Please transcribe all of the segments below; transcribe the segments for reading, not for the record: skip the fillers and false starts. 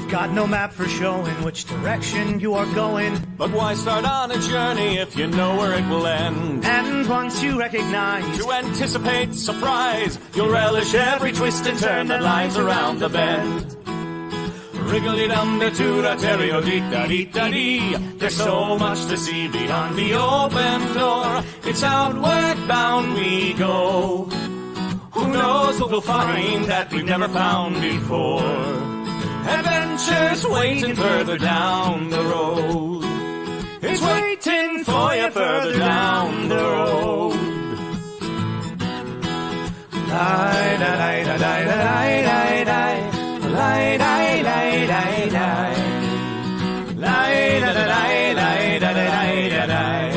got no map for showing which direction you are going. But why start on a journey if you know where it will end? And once you recognize, to anticipate surprise, you'll relish every twist and turn that lies around the bend. Wriggly-dum-de-tooter-terrio-dee-da-dee-da-dee. There's so much to see beyond the open door. It's outward bound we go. Who knows what we'll find that we've never found before? Adventures waiting further down the road. It's waiting for you further down the road. Lie-da-lie-da-lie-da-lie-da-lie-da-lie. Lie-da-lie-da-lie-da-lie. Lie-da-da-lie-da-lie-da-lie-da-lie.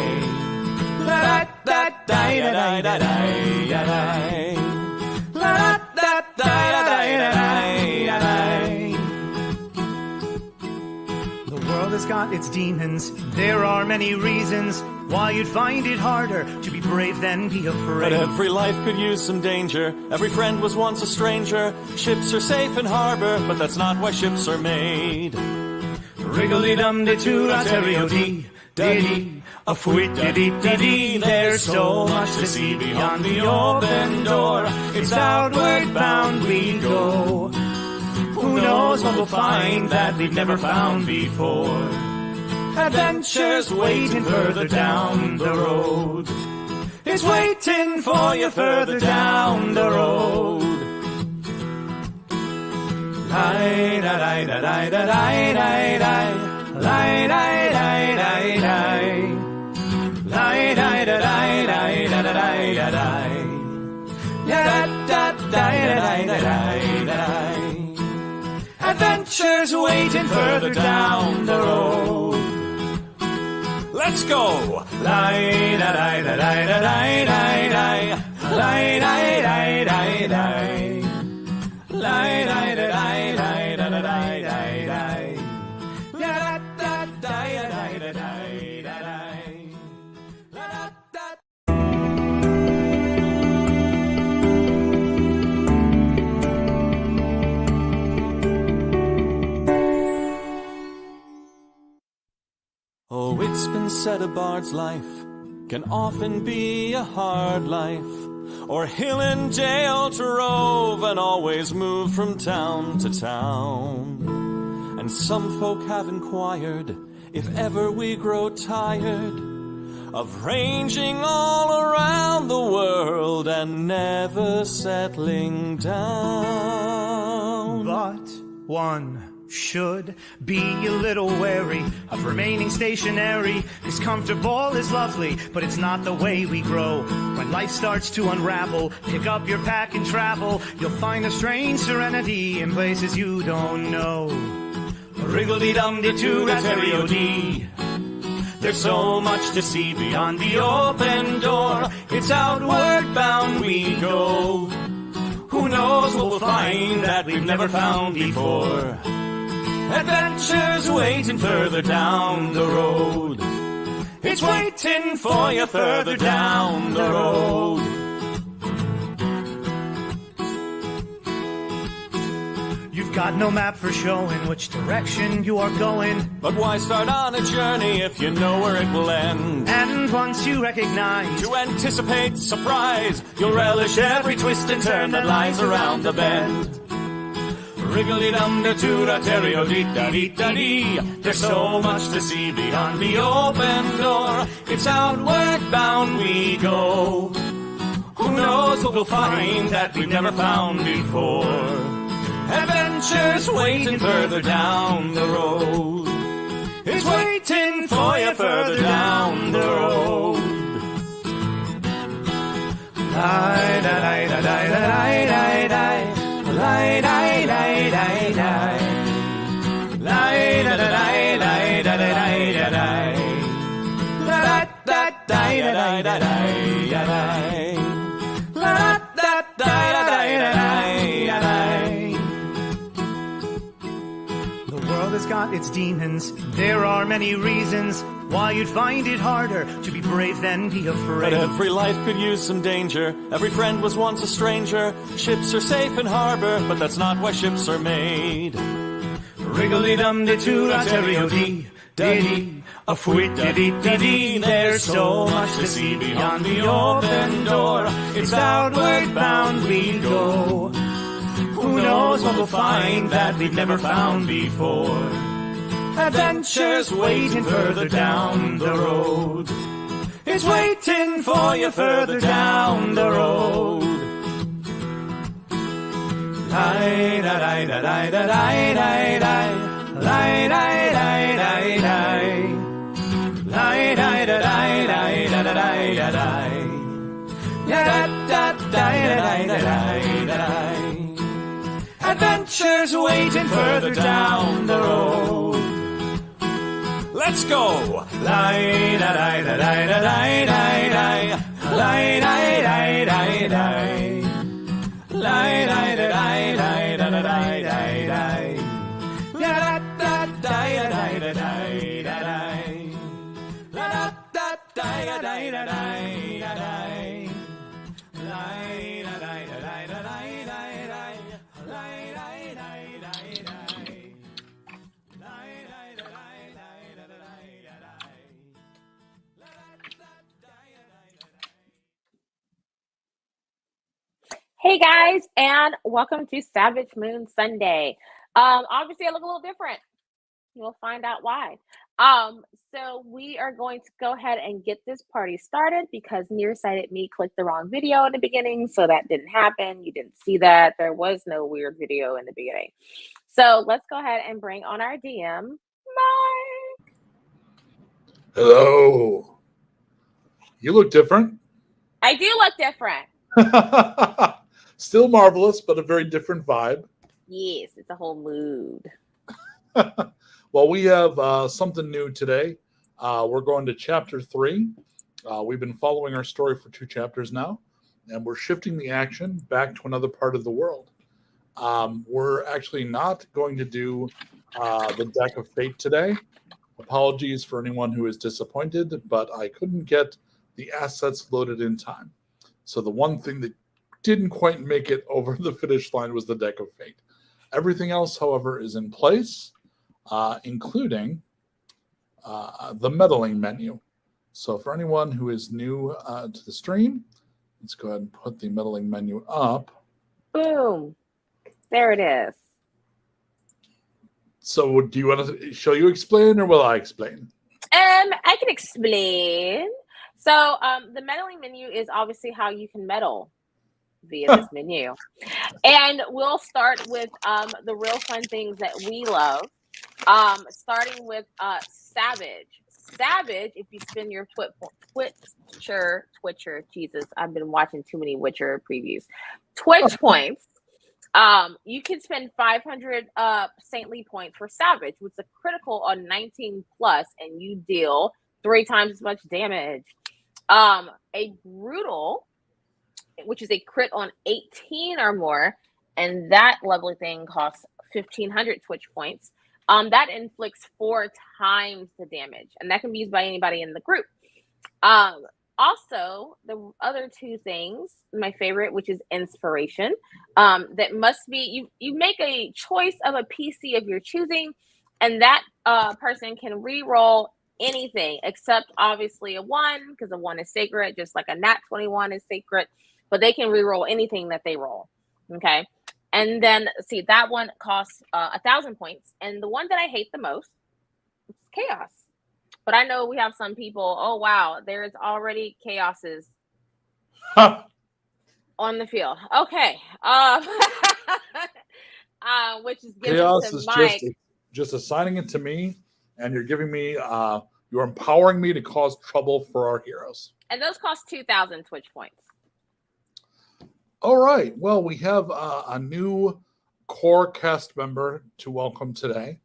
La-da-da-lie-da-lie-da-lie. the world has got its demons. There are many reasons why you'd find it harder to be brave than be afraid. But every life could use some danger. Every friend was once a stranger. Ships are safe in harbor, but that's not why ships are made. Wriggly-dum-de-too-da-terrio-dee-da-dee. A fwit-da-dee-da-dee. There's so much to see beyond the open door. It's outward bound we go. Who knows what we'll find that we've never found before? Adventures waiting further down the road. It's waiting for you further down the road. Lie-da-lie-da-lie-da-lie-da-lie. Lie-da-lie-da-lie-da-lie. Lie-da-lie-da-lie-da-lie-da-lie. Da-da-da-da-da-da-da-da-da. Adventures waiting further down the road. Let's go! Lie-da-lie-da-lie-da-lie-da-lie. Lie-da-lie-da-lie-da-lie. Lie-da-lie-da-lie-da-lie-da-lie. Oh, it's been said a bard's life can often be a hard life, or hill and dale to rove and always move from town to town. And some folk have inquired if ever we grow tired of ranging all around the world and never settling down. But one should be a little wary of remaining stationary. 'Cause comfortable is lovely, but it's not the way we grow. When life starts to unravel, pick up your pack and travel. You'll find a strange serenity in places you don't know. Wriggly-dum-de-too-da-terrio-dee. There's so much to see beyond the open door. It's outward bound we go. Who knows what we'll find that we've never found before? Adventures waiting further down the road. It's waiting for you further down the road. You've got no map for showing which direction you are going. But why start on a journey if you know where it will end? And once you recognize, to anticipate surprise, you'll relish every twist and turn that lies around the bend. Wriggly-dum-de-tooter-terrio-dee-da-dee-da-dee. There's so much to see beyond the open door. It's outward bound we go. Who knows what we'll find that we've never found before? Adventures waiting further down the road. It's waiting for you further down the road. Lie-da-lie-da-lie-da-lie-da-lie. Lie-da-lie-da-lie-da-lie. Lie-da-da-lie-da-lie-da-lie-da-lie. La-da-da-lie-da-lie-da-lie. La-da-da-lie-da-lie-da-lie. The world has got its demons. There are many reasons why you'd find it harder to be brave than be afraid. But every life could use some danger. Every friend was once a stranger. Ships are safe in harbor, but that's not why ships are made. Wriggly-dum-de-doo, Ontario-dee, dee, a fweet-dee-dee-dee-dee. There's so much to see beyond the open door. It's outward bound we go. Who knows what we'll find that we've never found before? Adventures waiting further down the road. It's waiting for you further down the road. Adventures waiting further down the road. Let's go! Hey guys, and welcome to Savage Moon Sunday. Obviously I look a little different. You'll find out why. So we are going to go ahead and get this party started because nearsighted me clicked the wrong video in the beginning, so that didn't happen. You didn't see that. There was no weird video in the beginning. So let's go ahead and bring on our DM, Mike. Hello. You look different. I do look different. Still marvelous, but a very different vibe. Yes, it's a whole mood. Well, we have something new today. We're going to chapter 3. We've been following our story for 2 chapters now, and we're shifting the action back to another part of the world. We're actually not going to do the Deck of Fate today. Apologies for anyone who is disappointed, but I couldn't get the assets loaded in time. So the one thing that didn't quite make it over the finish line was the Deck of Fate. Everything else, however, is in place, including the meddling menu. So for anyone who is new to the stream, let's go ahead and put the meddling menu up. Boom. There it is. So do you want to, shall you explain or will I explain? I can explain. So the meddling menu is obviously how you can meddle via this menu. And we'll start with the real fun things that we love. Starting with Savage. Savage, if you spend your Twitcher, Jesus, I've been watching too many Witcher previews. Twitch points. You can spend 500 saintly points for Savage, which is a critical on 19 plus, and you deal 3 times as much damage. A brutal, which is a crit on 18 or more, and that lovely thing costs 1,500 Twitch points. That inflicts 4 times the damage, and that can be used by anybody in the group. Also, the other 2 things, my favorite, which is inspiration, that must be, you make a choice of a PC of your choosing, and that person can re-roll anything except obviously a 1, because a 1 is sacred, just like a nat 21 is sacred, but they can re-roll anything that they roll. Okay. And then see, that one costs 1,000 points. And the one that I hate the most is chaos. But I know we have some people, oh wow, there's already chaoses on the field. Okay. Which is given Chaos to is Mike. just assigning it to me, and you're giving me you're empowering me to cause trouble for our heroes. And those cost 2,000 Twitch points. All right. Well, we have a new core cast member to welcome today.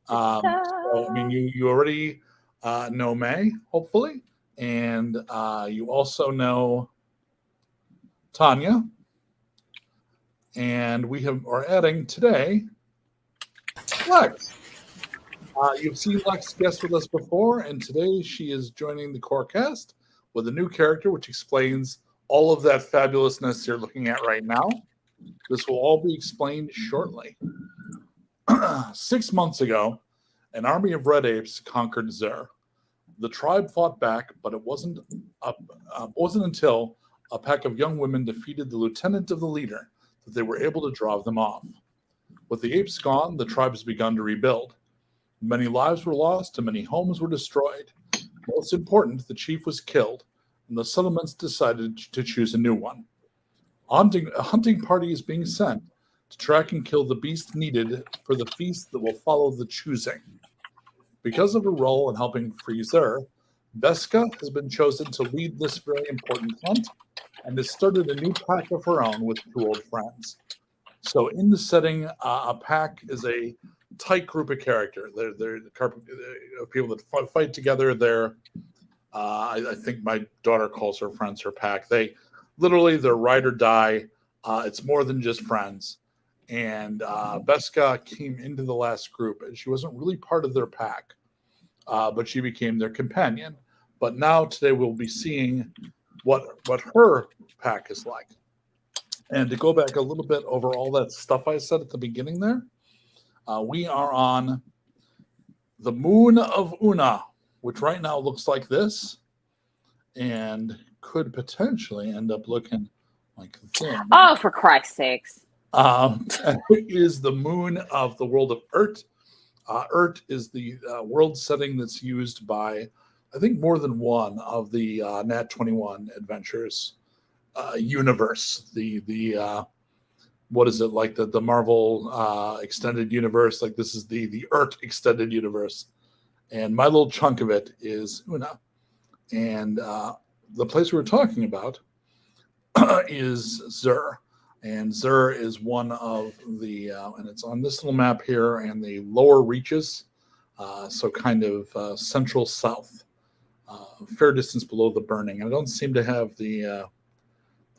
So, I mean, you already know May, hopefully, and you also know Tanya. And we are adding today Lex. You've seen Lex guest with us before, and today she is joining the core cast with a new character, which explains all of that fabulousness you're looking at right now. This will all be explained shortly. 6 months ago, an army of red apes conquered Zer. The tribe fought back, but it wasn't until a pack of young women defeated the lieutenant of the leader that they were able to drive them off. With the apes gone, the tribe has begun to rebuild. Many lives were lost and many homes were destroyed. Most important, the chief was killed, and the settlements decided to choose a new one. A hunting party is being sent to track and kill the beast needed for the feast that will follow the choosing. Because of her role in helping free Zer, Beska has been chosen to lead this very important hunt and has started a new pack of her own with 2 old friends. So in the setting, a pack is a tight group of characters. They're people that fight together. I think my daughter calls her friends her pack. They're ride or die. It's more than just friends. And Beska came into the last group, and she wasn't really part of their pack, but she became their companion. But now today we'll be seeing what her pack is like. And to go back a little bit over all that stuff I said at the beginning there, we are on the moon of Una, which right now looks like this and could potentially end up looking like this. Oh, for Christ's sakes. It is the moon of the world of Urt. Urt is the world setting that's used by, I think, more than one of the Nat 21 Adventures universe. What is it, like the Marvel extended universe? Like, this is the Urt extended universe, and my little chunk of it is Una. And the place we're talking about is Zer. And Zer is one of the, and it's on this little map here, and the lower reaches, so kind of central south, fair distance below the burning. I don't seem to have the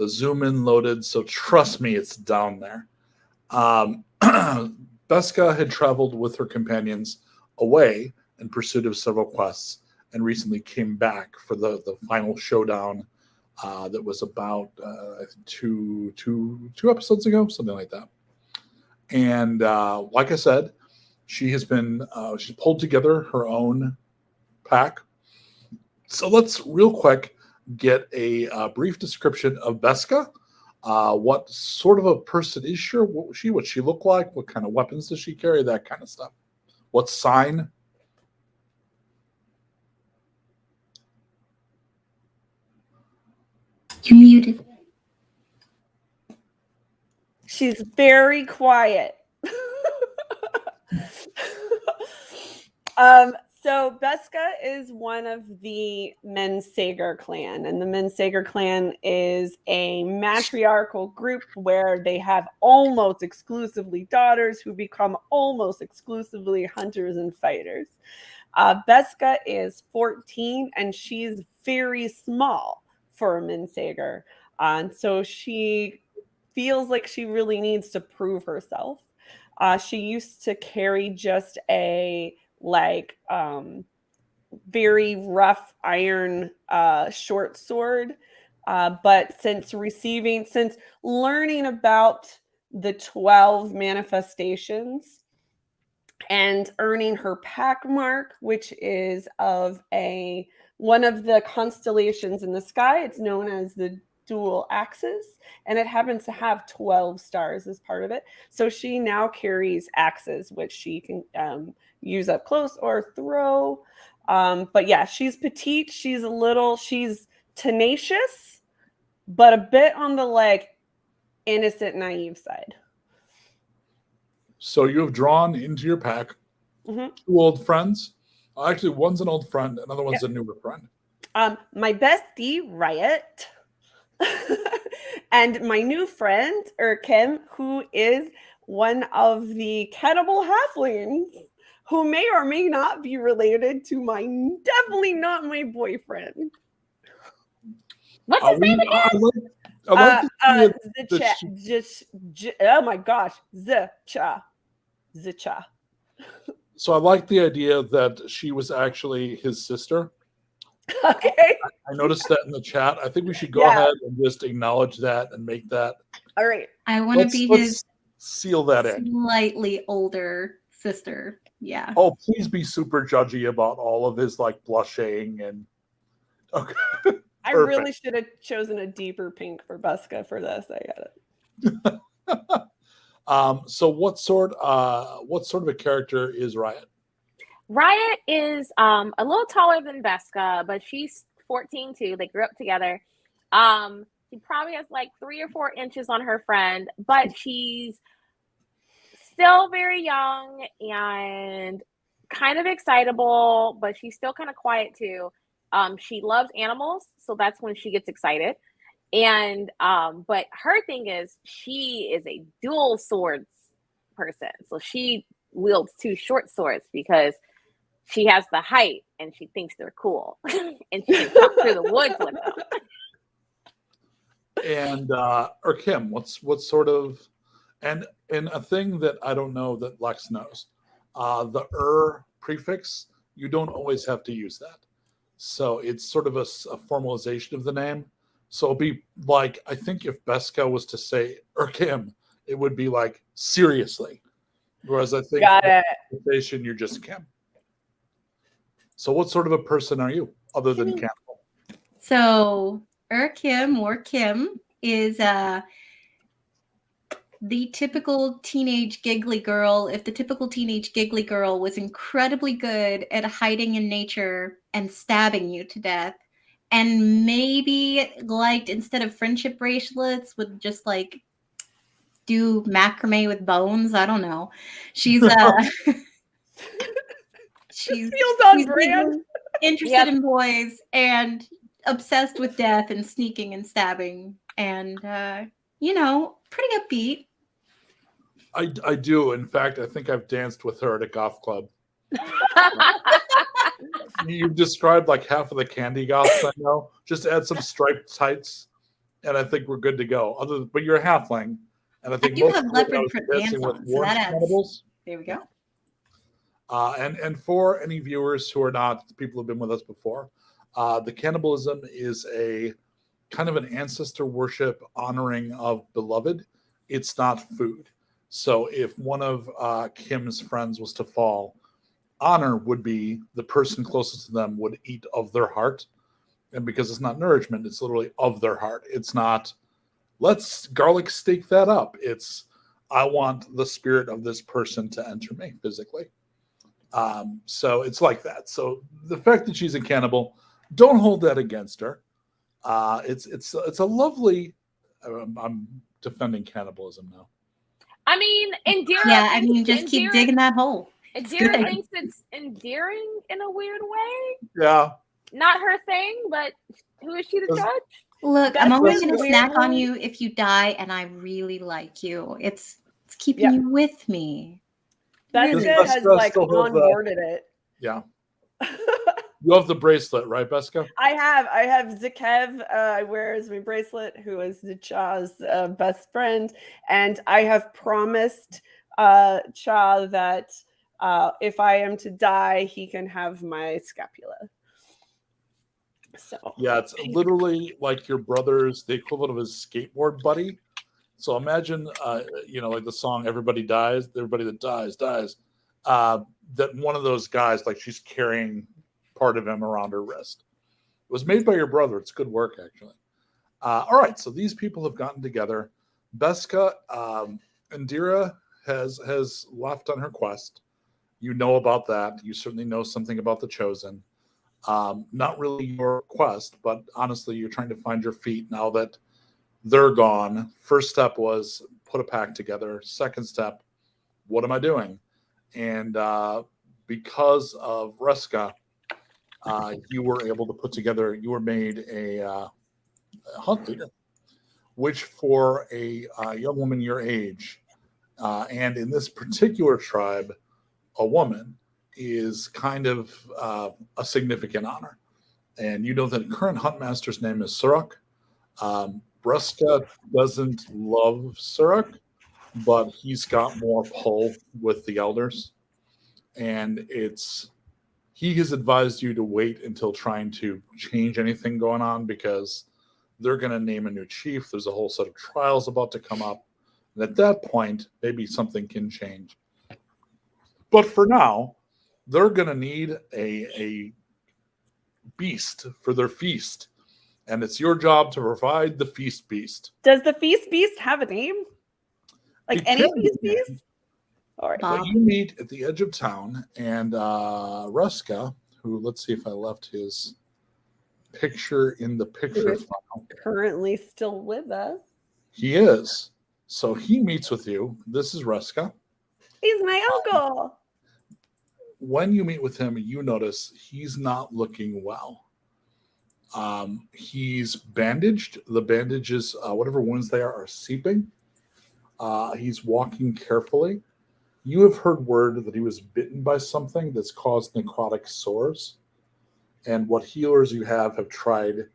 zoom in loaded, so trust me, it's down there. Beska had traveled with her companions away in pursuit of several quests, and recently came back for the final showdown. That was about two episodes ago, something like that. And like I said, she's pulled together her own pack. So let's real quick get a brief description of Beska. What sort of a person is she? What she look like? What kind of weapons does she carry? That kind of stuff. What sign? You're muted. She's very quiet. So Beska is one of the Mensager clan, and the Mensager clan is a matriarchal group where they have almost exclusively daughters who become almost exclusively hunters and fighters. Beska is 14, and she's very small for a Mensager. And so she feels like she really needs to prove herself. She used to carry just a very rough iron short sword. But since learning about the 12 manifestations and earning her pack mark, which is of one of the constellations in the sky. It's known as the dual axis, and it happens to have 12 stars as part of it. So she now carries axes, which she can use up close or throw. But yeah, she's petite. She's tenacious, but a bit on the innocent, naive side. So you have drawn into your pack 2 old friends. Actually, one's an old friend, another one's a newer friend. My bestie, Riot, and my new friend, Kim, who is one of the cannibal halflings, who may or may not be related to definitely not my boyfriend. What's his name again? Oh my gosh, Zicha. So I like the idea that she was actually his sister. Okay. I noticed that in the chat. I think we should go ahead and just acknowledge that and make that. All right. I want to be his seal that in. Slightly older sister. Yeah. Oh, please be super judgy about all of his like blushing and okay. I really should have chosen a deeper pink for Buska for this. I got it. So what sort of a character is Riot? Riot is a little taller than Beska, but she's 14 too. They grew up together. She probably has like 3 or 4 inches on her friend, but she's still very young and kind of excitable, but she's still kind of quiet too. She loves animals, so that's when she gets excited. And but her thing is she is a dual swords person. So she wields 2 short swords because she has the height and she thinks they're cool. And she can talk through the woods with them. And or Kim, what's sort of and a thing that I don't know that Lex knows. The prefix, you don't always have to use that. So it's sort of a formalization of the name. So it'll be like, I think if Beska was to say Kim, it would be like seriously. Whereas I think conversation, you're just Kim. So what sort of a person are you other than cannibal? So Kim or Kim is the typical teenage giggly girl. If the typical teenage giggly girl was incredibly good at hiding in nature and stabbing you to death, and maybe liked, instead of friendship bracelets, would just like do macrame with bones. I don't know. She's she's feels on brand. Interested in boys and obsessed with death and sneaking and stabbing and pretty upbeat. I do. In fact, I think I've danced with her at a golf club. You described like half of the candy goths I know. Just add some striped tights, and I think we're good to go. But you're a halfling, and I think I do have leopard print pants on, so that adds. Cannibals. There we go. And for any viewers who are not people who've been with us before, the cannibalism is a kind of an ancestor worship honoring of beloved. It's not food. So if one of Kim's friends was to fall, honor would be the person closest to them would eat of their heart. And because it's not nourishment, it's literally of their heart. It's not, let's garlic steak that up. It's, I want the spirit of this person to enter me physically. So it's like that. So the fact that she's a cannibal, don't hold that against her. It's a lovely, I'm defending cannibalism now. I mean, Indira. Yeah, I mean, just keep digging that hole. Indira thinks it's endearing in a weird way. Yeah. Not her thing, but who is she to judge? Look, I'm only going to snack on you if you die, and I really like you. It's keeping you with me. Beska has like onboarded it. Yeah. You have the bracelet, right, Beska? I have Zakev wears my bracelet, who is Cha's best friend, and I have promised Cha that if I am to die, he can have my scapula. So yeah, it's literally like your brother's the equivalent of his skateboard buddy. So imagine, like the song "Everybody Dies," everybody that dies. That one of those guys, like she's carrying part of him around her wrist. It was made by your brother. It's good work, actually. All right, so these people have gotten together. Beska, Indira has left on her quest. You know about that. You certainly know something about the Chosen. Not really your quest, but honestly, you're trying to find your feet now that they're gone. First step was put a pack together. Second step, what am I doing? And because of Reska, you were able to put together, you were made a hunt leader, which for a young woman your age, and in this particular tribe, a woman is kind of a significant honor. And you know that current Huntmaster's name is Surak. Breska doesn't love Surak, but he's got more pull with the elders. And he has advised you to wait until trying to change anything going on because they're going to name a new chief. There's a whole set of trials about to come up. And at that point, maybe something can change. But for now, they're going to need a beast for their feast. And it's your job to provide the feast beast. Does the feast beast have a name? Like It any can feast be beast? named. All right. Bob. But you meet at the edge of town, and Ruska, who, let's see if I left his picture in the picture Who is file. currently still with us. He is. So he meets with you. This is Ruska. He's my uncle. When you meet with him, you notice he's not looking well. He's bandaged. The bandages, whatever wounds they are seeping. He's walking carefully. You have heard word that he was bitten by something that's caused necrotic sores. And what healers you have tried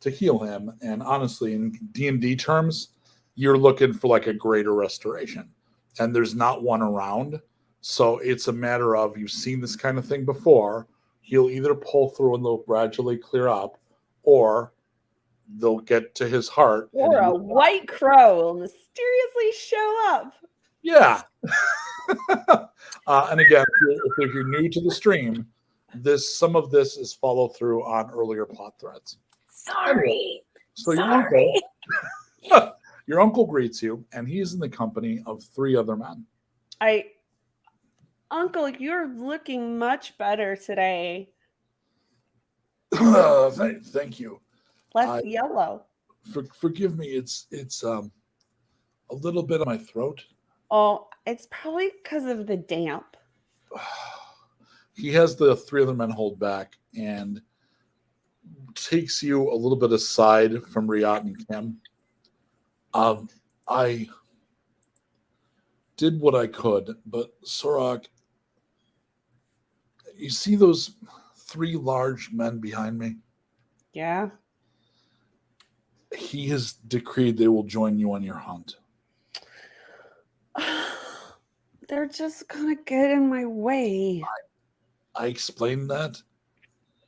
to heal him. And honestly, in D&D terms, you're looking for like a greater restoration. And there's not one around. So it's a matter of, you've seen this kind of thing before. He'll either pull through and they'll gradually clear up, or they'll get to his heart. Or a white crow will mysteriously show up. Yeah. And again, if you're new to the stream, some of this is follow through on earlier plot threads. Sorry. So your uncle greets you, and he's in the company of 3 other men. Uncle, you're looking much better today. Thank you. Less yellow. Forgive me. It's a little bit of my throat. Oh, it's probably because of the damp. He has the 3 other men hold back and takes you a little bit aside from Riyadh and Kim. I did what I could, but Sorok, you see those 3 large men behind me? Yeah. He has decreed they will join you on your hunt. They're just gonna get in my way. I explained that,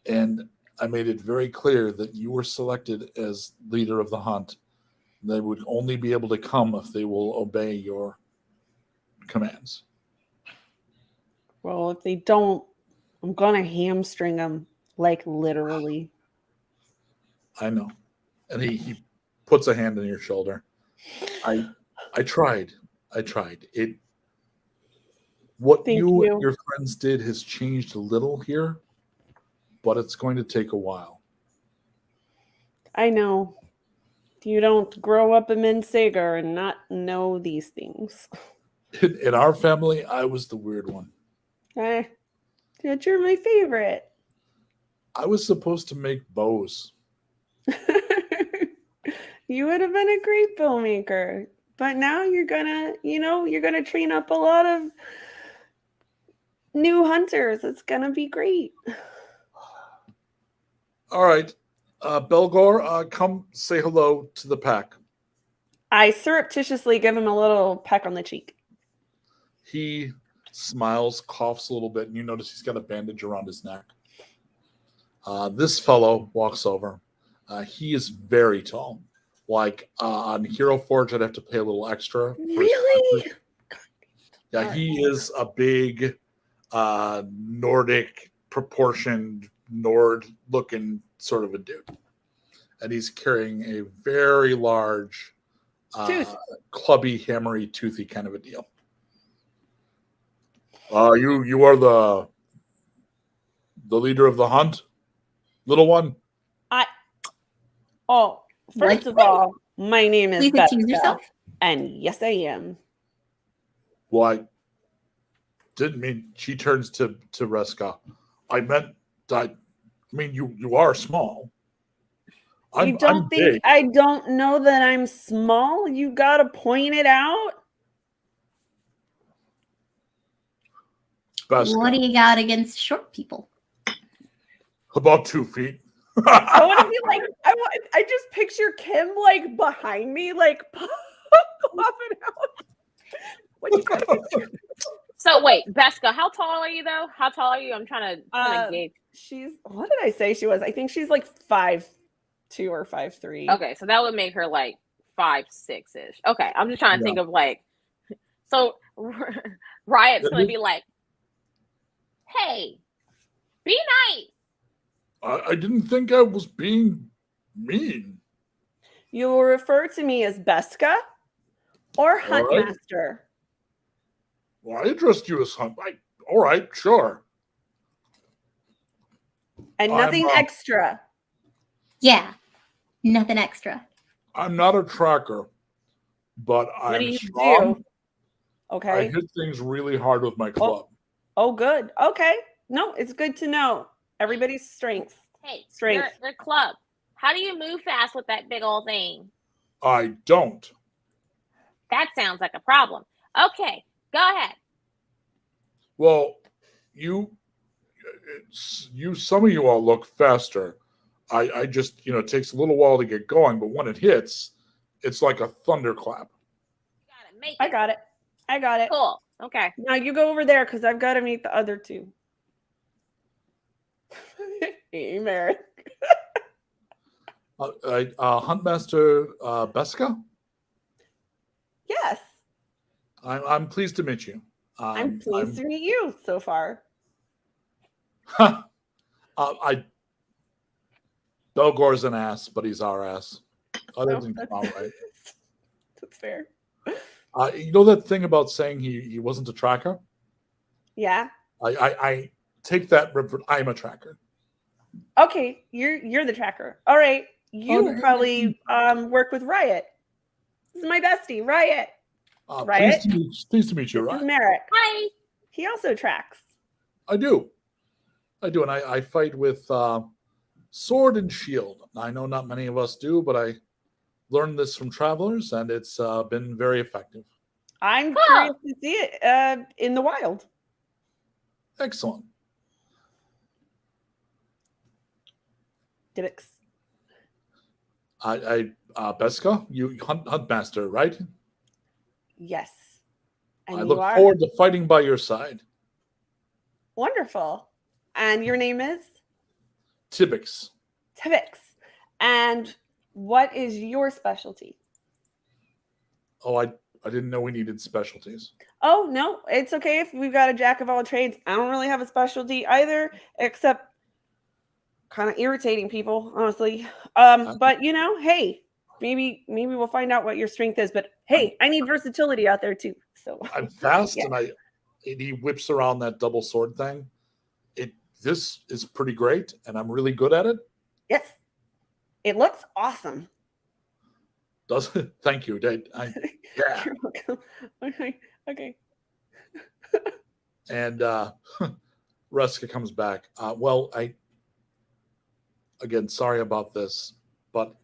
and I made it very clear that you were selected as leader of the hunt. They would only be able to come if they will obey your commands. Well, if they don't, I'm gonna hamstring them, like literally. I know. And he puts a hand on your shoulder. I tried. What Thank you you. and your friends did has changed a little here, but it's going to take a while. I know. You don't grow up in Mensager and not know these things. In our family, I was the weird one. But you're my favorite. I was supposed to make bows. You would have been a great bow maker. But now you're gonna train up a lot of new hunters. It's gonna be great. All right. Belgor, come say hello to the pack. I surreptitiously give him a little peck on the cheek. He smiles, coughs a little bit, and you notice he's got a bandage around his neck. This fellow walks over. He is very tall. Like on Hero Forge, I'd have to pay a little extra. Really? Yeah, he is a big Nordic proportioned, Nord-looking sort of a dude. And he's carrying a very large, clubby, hammery, toothy kind of a deal. You are the leader of the hunt, little one? First of all, my name is Please excuse Bethka, yourself. and yes, I am. Well, I didn't mean. She turns to Reska. I meant that. I mean, you are small. I'm big. I don't know that I'm small? You gotta point it out. Best What do you got against short people? about 2 feet. I want to be like, I just picture Kim like behind me, like popping out. What you got against short people? So wait, Beska, how tall are you though? How tall are you? I'm trying to gauge. She's, what did I say she was? I think she's like 5'2" or 5'3". Okay, so that would make her like 5, 6-ish. Okay, I'm just trying to Yeah. think of like. So Riot's Yeah, gonna be like, "Hey, be nice." I didn't think I was being mean. You will refer to me as Beska or All right. Huntmaster. Well, I addressed you as Hunt. All right, sure. And I'm, nothing extra. Yeah, nothing extra. I'm not a tracker, but What do I'm you strong. do? I Okay. hit things really hard with my club. Oh, good. Okay. No, it's good to know everybody's strengths. Hey, Strength. your club. How do you move fast with that big old thing? I don't. That sounds like a problem. Okay, go ahead. Well, some of you all look faster. I just, it takes a little while to get going, but when it hits, it's like a thunderclap. You gotta make it. I got it. I got it. Cool. Okay. Now you go over there because I've got to meet the other two. Hey, Merrick. Huntmaster Beska, Yes. I'm pleased to meet you. I'm pleased to meet you so far. Belgore's an ass, but he's our ass. Oh, that doesn't come out right. That's fair. You know that thing about saying he wasn't a tracker? Yeah. I take that. I'm a tracker. Okay, you're the tracker. All right. You Okay. probably work with Riot. This is my bestie, Riot. Riot? Pleased to meet you, This is Riot. Merrick. Hi. He also tracks. I do, and I fight with sword and shield. I know not many of us do, but I learned this from travelers, and it's been very effective. I'm Cool. curious to see it in the wild. Excellent. Dibbix. Beska, you Huntmaster, right? Yes. And I you look are forward to fighting by your side. wonderful. And your name is Tibbix. Tibbix. And what is your specialty? Oh, I didn't know we needed specialties. Oh, no, it's okay if we've got a jack of all trades. I don't really have a specialty either, except kind of irritating people, honestly. But hey, maybe we'll find out what your strength is. But hey, I need versatility out there too. So I'm fast, Yeah. and he whips around that double sword thing. This is pretty great, and I'm really good at it. yes, it looks awesome. Does it? Thank you. Yeah. You're welcome. Okay. And Ruska comes back. Again, sorry about this, but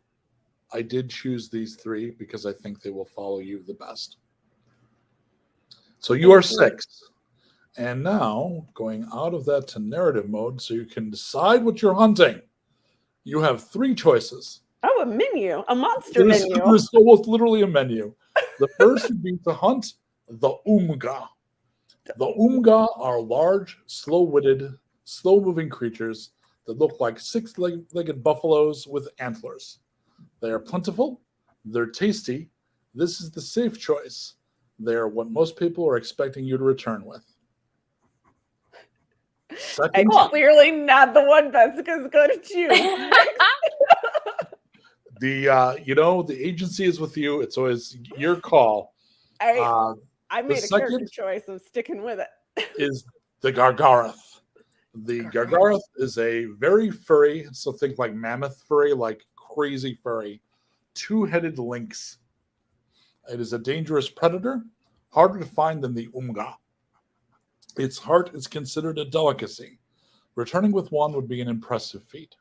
I did choose these three because I think they will follow you the best. So you are 6. And now, going out of that to narrative mode so you can decide what you're hunting, you have 3 choices. Oh, a menu, a monster menu. There's almost literally a menu. The first would be to hunt the Umga. The Umga are large, slow-witted, slow-moving creatures that look like 6-legged buffaloes with antlers. They are plentiful. They're tasty. This is the safe choice. They are what most people are expecting you to return with. Second, I'm clearly not the one Bessica's going to choose. the agency is with you. It's always your call. I made a character second- choice of sticking with it. Is the Gargaroth. The Gargaroth is a very furry, so think like mammoth furry, like crazy furry, 2-headed lynx. It is a dangerous predator, harder to find than the Umga. Its heart is considered a delicacy. Returning with one would be an impressive feat.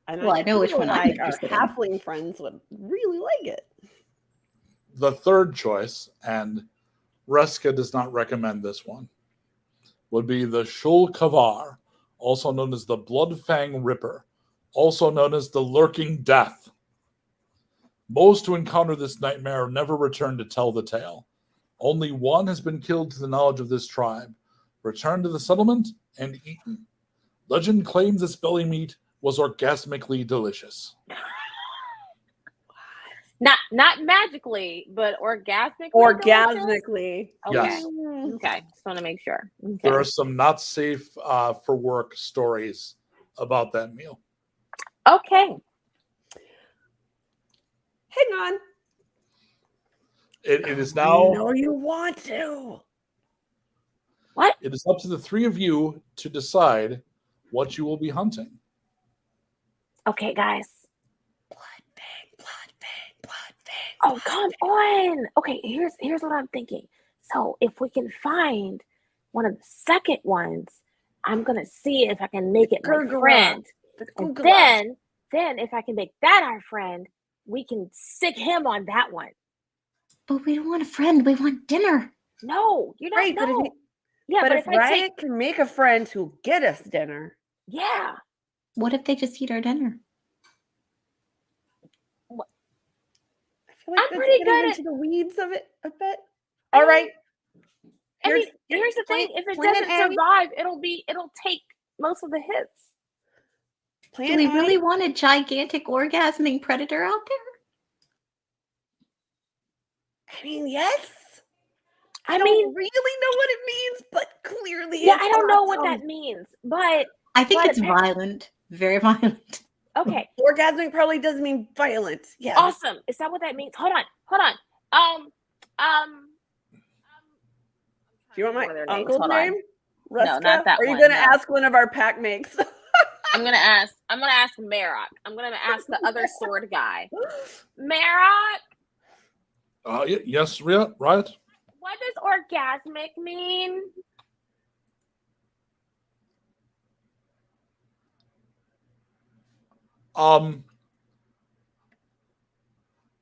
And Well, I know which feel one I'm like our interested in. halfling friends would really like it. The third choice, and Reska does not recommend this one, would be the Shul Kavar, also known as the Bloodfang Ripper, also known as the Lurking Death. Most who encounter this nightmare never return to tell the tale. Only one has been killed to the knowledge of this tribe, returned to the settlement, and eaten. Legend claims its belly meat was orgasmically delicious. Not magically, but orgasmically. delicious? Orgasmically. Okay. Yes. Okay. Just want to make sure. Okay. There are some not safe for work stories about that meal. Okay. Hang on. It is now. No, you want to. What? It is up to the three of you to decide what you will be hunting. Okay, guys. Blood fang. Oh, come on. Okay, here's what I'm thinking. So if we can find one of the second ones, I'm gonna see if I can make it my Gurgura. friend. Let's And Google it. then if I can make that our friend, we can sick him on that one. But we don't want a friend. We want dinner. No, you don't Right, but if know. you- Yeah, but but if if I Riot take can make a friend who'll get us dinner, yeah. What if they just eat our dinner? I feel like I'm that's pretty getting good into the weeds of it a bit. I All mean, right. I mean, here's the thing: if it plan doesn't A. survive, it'll take most of the hits. Plan Do we A. really want a gigantic orgasming predator out there? I mean, yes. I I don't mean, really know what it means, but clearly, yeah, it's I don't know what awesome. that means, but I think But it's appar- violent. Very violent. okay, Orgasmic probably does mean violent. Yeah. awesome. Is that what that means? Hold on. Do you want my What are their names? uncle's Hold on. name? Ruska? not that Or are you one, gonna no. ask one of our pack mates? I'm gonna ask Marok. I'm gonna ask the other sword guy. Marok, Yes, Riot. what does orgasmic mean?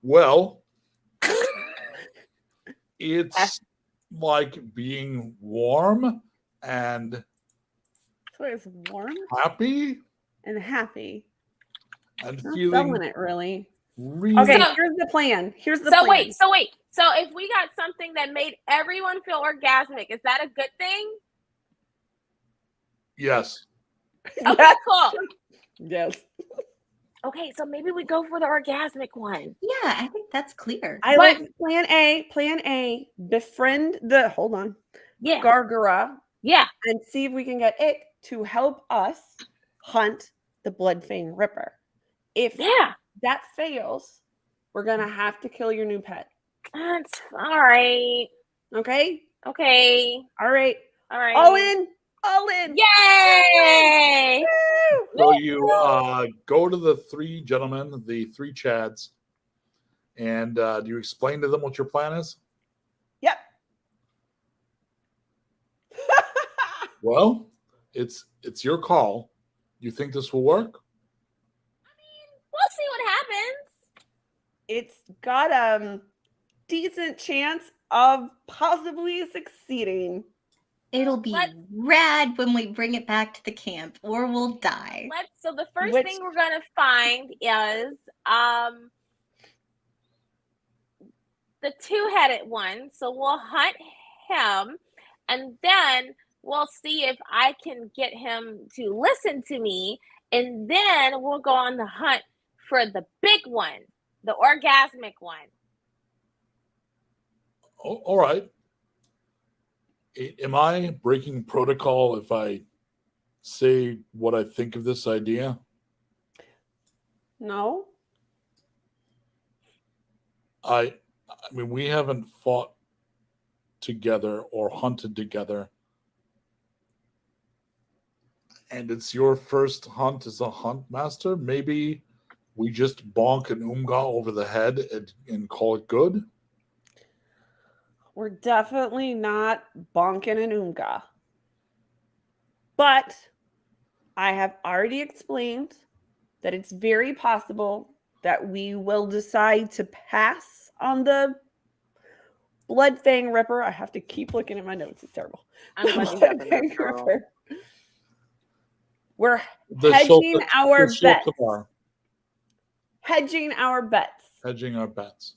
Well, it's like being warm and So it's warm happy and happy. and Not feeling selling it really. really. Okay, So- here's the plan. Here's the So plan. wait. So if we got something that made everyone feel orgasmic, is that a good thing? Yes. Okay, Yes. cool. Yes. Okay, so maybe we go for the orgasmic one. Yeah, I think that's clear. I But- like plan A. Plan A. Befriend the Yeah. Gargura Yeah. and see if we can get it to help us hunt the Bloodfang Ripper. If Yeah. that fails, we're gonna have to kill your new pet. That's all right. Okay? Okay. All right. All right. All in. All in. Yay! Woo! So you go to the three gentlemen, the three Chads, and do you explain to them what your plan is? Yep. Well, it's your call. You think this will work? We'll see what happens. It's got a decent chance of possibly succeeding. It'll be Let's- rad when we bring it back to the camp, or we'll die. So the first Which- thing we're gonna find is the two-headed one. So we'll hunt him, and then we'll see if I can get him to listen to me, and then we'll go on the hunt for the big one, the orgasmic one. Oh, all right. Am I breaking protocol if I say what I think of this idea? No. I mean, we haven't fought together or hunted together. And it's your first hunt as a hunt master. Maybe we just bonk an Umga over the head and call it good. We're definitely not bonking an Oomga. But I have already explained that it's very possible that we will decide to pass on the Bloodfang Ripper. I have to keep looking at my notes. It's terrible. I'm glad you have the Bloodfang notes, girl. Ripper. We're The hedging Shulk- our the bets. Shulkamar, Hedging our bets. hedging our bets.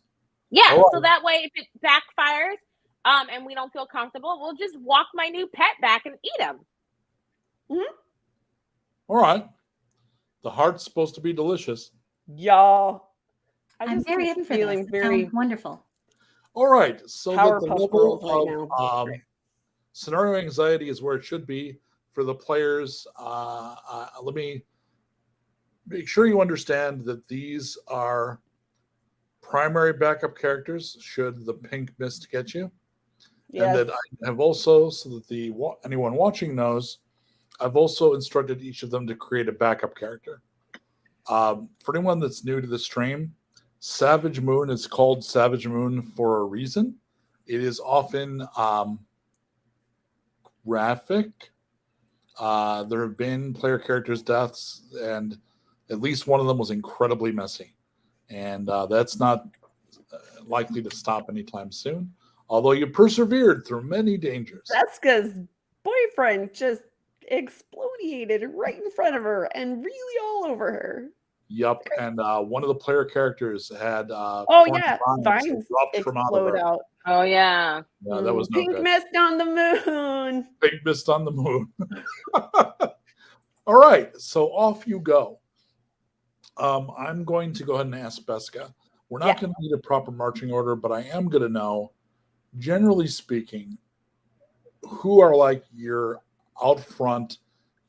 Yeah, All so right. that way if it backfires, and we don't feel comfortable, we'll just walk my new pet back and eat him. All right. The heart's supposed to be delicious. Y'all. I'm just very keep in for this. feeling It very sounds wonderful. All right. So the Powerpuff level Girls right of now. um, scenario anxiety is where it should be for the players. Let me make sure you understand that these are primary backup characters should the pink mist get you. And Yes. that I have also, so that anyone watching knows, I've also instructed each of them to create a backup character. For anyone that's new to the stream, Savage Moon is called Savage Moon for a reason. It is often graphic. There have been player characters' deaths, and at least one of them was incredibly messy. And that's not likely to stop anytime soon, although you persevered through many dangers. Jessica's boyfriend just exploded right in front of her and really all over her. Yup, and one of the player characters had Oh yeah, vines vines dropped from out of explode her. out. Oh yeah. Yeah, that was no Pink good. mist on the moon. Big mist on the moon. All right, so off you go. I'm going to go ahead and ask Beska. We're not going to need a proper marching order, but I am going to know, generally speaking, who are like your out front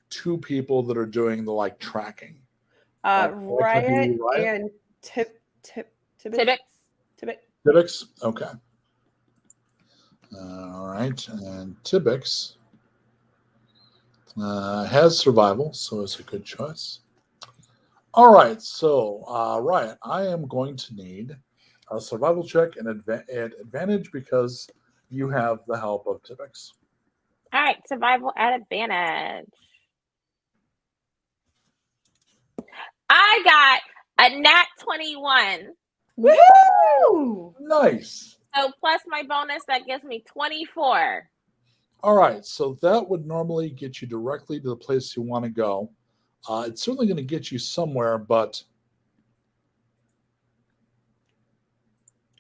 two people that are doing the like tracking. Riot and Tibbix. Tibbix? Okay. All right. And Tibbix has survival, so it's a good choice. All right. So, Riot, I am going to need a survival check and advantage because you have the help of Tibbix. All right, survival at advantage. I got a nat 21. Woo! Nice. So plus my bonus, that gives me 24. All right. So that would normally get you directly to the place you want to go. It's certainly going to get you somewhere, but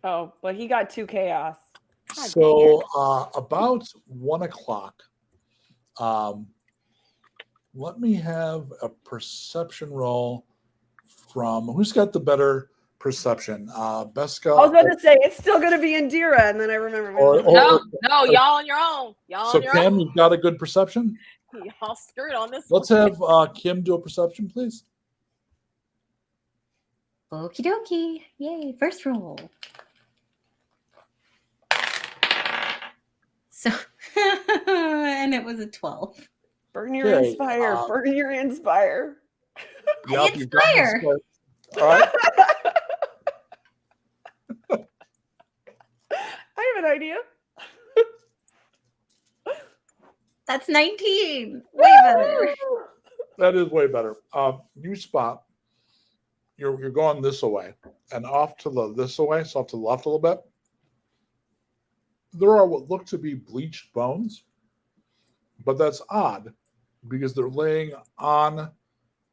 Oh, but he got 2 chaos. so about 1 o'clock. Let me have a perception roll from who's got the better perception? Beska. I was about to say it's still going to be Indira, and then I remember. No, y'all on your own. Y'all So on your Cam, own. you've got a good perception? Y'all screwed on this. Let's have Kim do a perception, please. Okie dokie. Yay, first roll. So, and it was a 12. Burn your Okay, inspire. Burn your inspire. Yup, you've got Inspire. this. All right. I have an idea. That's 19. Way better. That is way better. You spot. You're going this away and off to the this away, so off to the left a little bit. There are what look to be bleached bones, but that's odd because they're laying on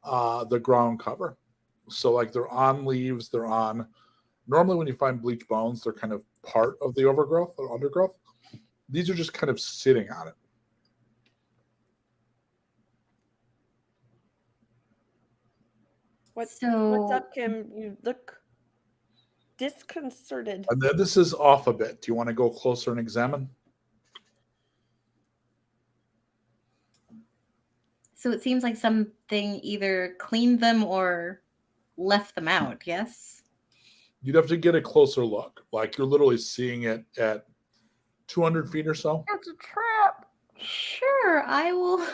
the ground cover. So like they're on leaves, they're on. Normally, when you find bleached bones, they're kind of part of the overgrowth or undergrowth. These are just kind of sitting on it. What's So- up, Kim? You look disconcerted. And then this is off a bit. Do you want to go closer and examine? So it seems like something either cleaned them or left them out, yes? You'd have to get a closer look. Like you're literally seeing it at 200 feet or so. That's a trap. Sure, I will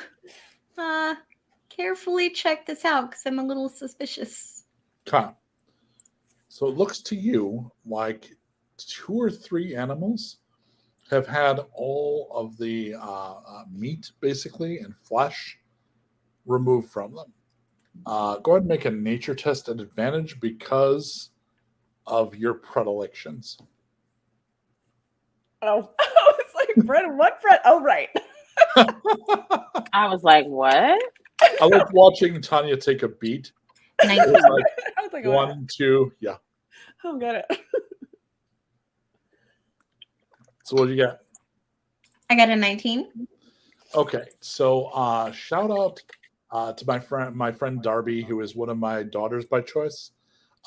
carefully check this out because I'm a little suspicious. Okay. So it looks to you like 2 or 3 animals have had all of the meat, basically, and flesh removed from them. Go ahead and make a nature test at advantage because of your predilections. Oh, I was like, Fred, what Fred? Oh, right. I was like, what? I like watching Tanya take a beat. 19. It's like I was like, oh, 1, 2, yeah. oh, got it. So what do you got? I got a 19. Okay, so shout out to my friend Darby, who is one of my daughters by choice.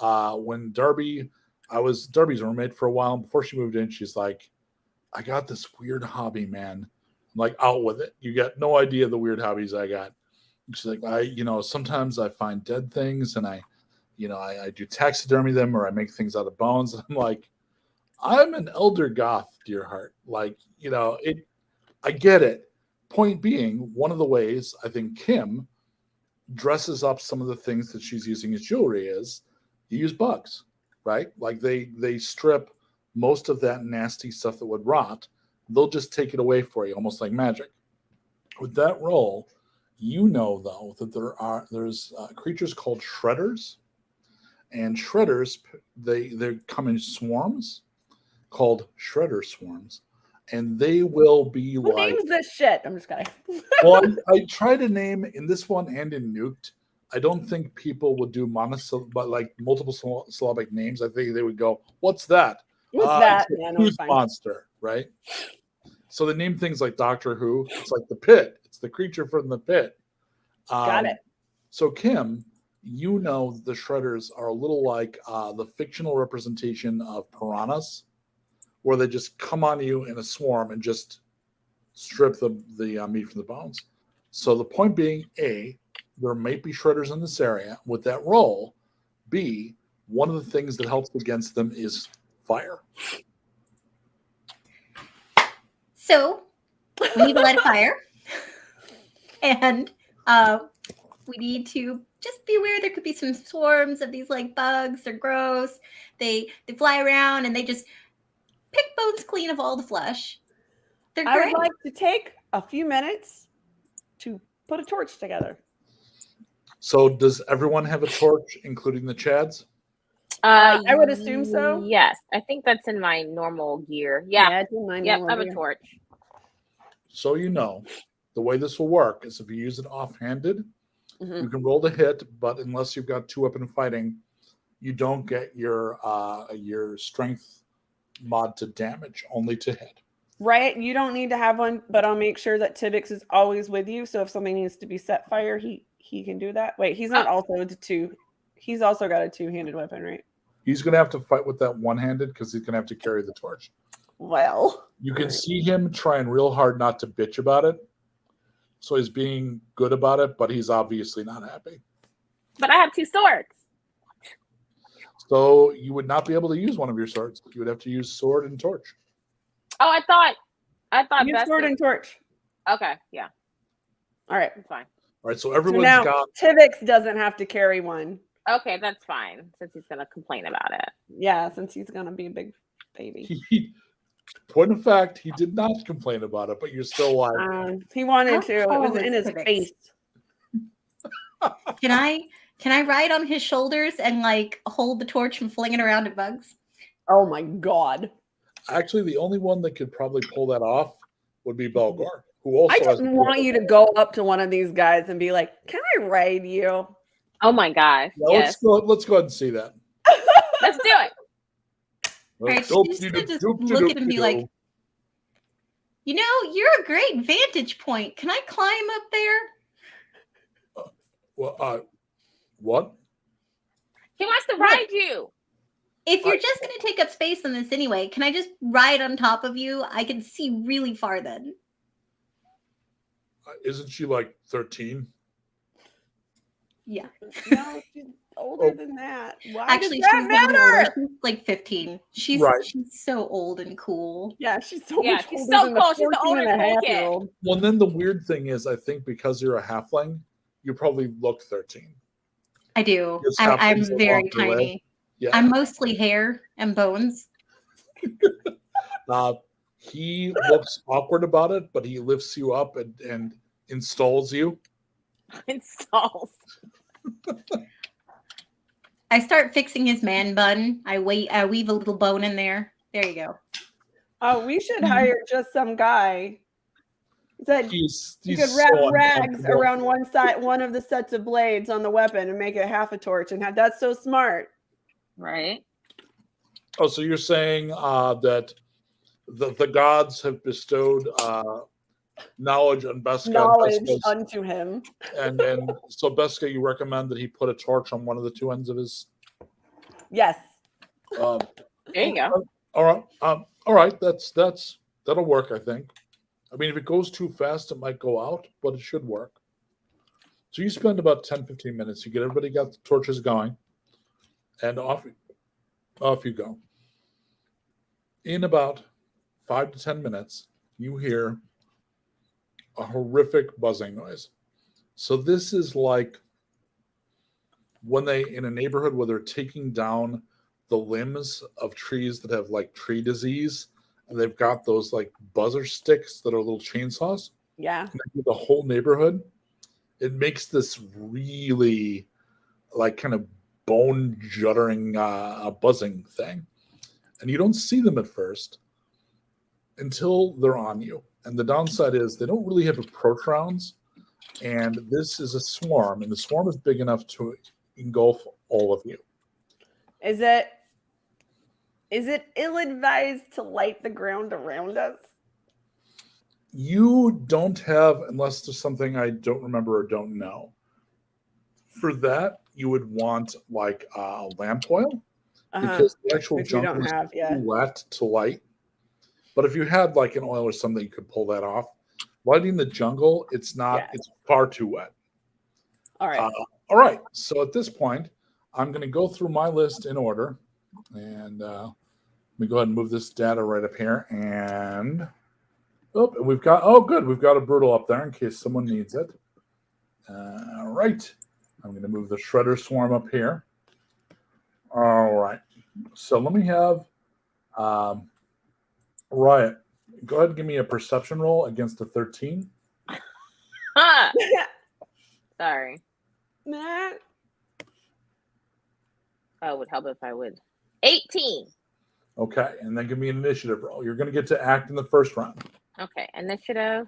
When Darby's roommate for a while. Before she moved in, she's like, I got this weird hobby, man. I'm like, out with it. You got no idea the weird hobbies I got. And she's like, sometimes I find dead things and I do taxidermy them or I make things out of bones. And I'm like, I'm an elder goth, dear heart. Like, I get it. Point being, one of the ways I think Kim dresses up some of the things that she's using as jewelry is you use bugs, right? Like they strip most of that nasty stuff that would rot. They'll just take it away for you, almost like magic. With that role, though, that there's creatures called shredders, and shredders they come in swarms called shredder swarms, and they will be Who like. names this shit? I'm just kidding. Well, I try to name in this one and in Nuked. I don't think people would do but like multiple syllabic names. I think they would go, "What's that?" What's that? It's a Yeah, no, tooth it's fine. monster, right? So they name things like Doctor Who. It's like the pit. It's the creature from the pit. Got it. So Kim, the shredders are a little like the fictional representation of piranhas, where they just come on you in a swarm and just strip the meat from the bones. So the point being, A, there might be shredders in this area with that role. B, one of the things that helps against them is fire. So we need to light a fire, and we need to just be aware there could be some swarms of these like bugs. They're gross. They fly around and they just pick bones clean of all the flesh. They're I great. would like to take a few minutes to put a torch together. So does everyone have a torch, including the Chads? I would assume so. Yes, I think that's in my normal gear. Yeah, it's in my yep, I normal have a gear. torch. So the way this will work is if you use it offhanded, Mhm. you can roll to hit, but unless you've got 2-weapon fighting, you don't get your strength mod to damage, only to hit. Right? You don't need to have one, but I'll make sure that Tibix is always with you. So if something needs to be set fire, he can do that. Wait, he's not also the two. He's also got a two-handed weapon, right? He's going to have to fight with that one-handed because he's going to have to carry the torch. Well, You can see him trying real hard not to bitch about it. So he's being good about it, but he's obviously not happy. But I have 2 swords. So you would not be able to use one of your swords. You would have to use sword and torch. Oh, I thought use best sword of- and torch. Okay, yeah, All right. that's fine. All right, so So everyone's now got. Tibix doesn't have to carry one. Okay, that's fine since he's gonna complain about it. Yeah, since he's gonna be a big baby. Point of fact, he did not complain about it, but you're still like, He wanted How to. It tall was in is his Tibix? face. Can I ride on his shoulders and like hold the torch and fling it around at bugs? Oh my god! actually, the only one that could probably pull that off would be Belgar, who also I just has a want you to go up to one of these guys and be like, "Can I ride you?" Oh my gosh, Now, yes, let's go ahead and see that. let's do it. Right, she's gonna just look at him and be like, you're a great vantage point. Can I climb up there? What? He wants to ride you. If you're just gonna take up space on this anyway, can I just ride on top of you? I can see really far then. Isn't she like 13? Yeah. No, she's older Oh. than that. Why Actually, does she's that a little matter? older. She's like 15. She's Right. she's so old and cool. Yeah, she's so Yeah, much she's older so than the cool. She's the 14 older and a cool half kid. year old. Well, then the weird thing is, I think because you're a halfling, you probably look 13. I do. Because I'm halflings are very longer, right? tiny. Yeah. I'm mostly hair and bones. He looks awkward about it, but he lifts you up and installs you. Installs. I start fixing his man bun. I weave a little bone in there. There you go. Oh, we should hire just some guy. That He's you could so wrap rags uncomfortable. around one of the sets of blades on the weapon and make it half a torch. And that's so smart. Right. Oh, so you're saying that the gods have bestowed knowledge on Beska. Knowledge And, Beska's- unto him. and so Beska, you recommend that he put a torch on one of the two ends of his Yes. Um, There you go. all right. All right. That'll work, I think. I mean, if it goes too fast, it might go out, but it should work. So you spend about 10, 15 minutes. You get everybody got the torches going, and off you go. In about 5 to 10 minutes, you hear a horrific buzzing noise. So this is like when they, in a neighborhood where they're taking down the limbs of trees that have like tree disease, and they've got those like buzzer sticks that are little chainsaws. Yeah. The whole neighborhood. It makes this really like kind of bone juddering buzzing thing. And you don't see them at first until they're on you. And the downside is they don't really have approach rounds. And this is a swarm, and the swarm is big enough to engulf all of you. Is it ill-advised to light the ground around us? You don't have, unless there's something I don't remember or don't know. For that, you would want like lamp oil, because the actual Which you jungle don't is have, yeah. too wet to light. But if you had like an oil or something, you could pull that off. Lighting the jungle, it's not. Yeah. It's far too wet. All right. All right. So at this point, I'm going to go through my list in order, and let me go ahead and move this data right up here. And and we've got we've got a brutal up there in case someone needs it. All right. I'm going to move the shredder swarm up here. All right. So let me have Riot. Go ahead and give me a perception roll against a 13. Huh. Sorry. Nah. Oh, it would help if I would. 18. Okay, and then give me an initiative roll. You're going to get to act in the first round. Okay, initiative.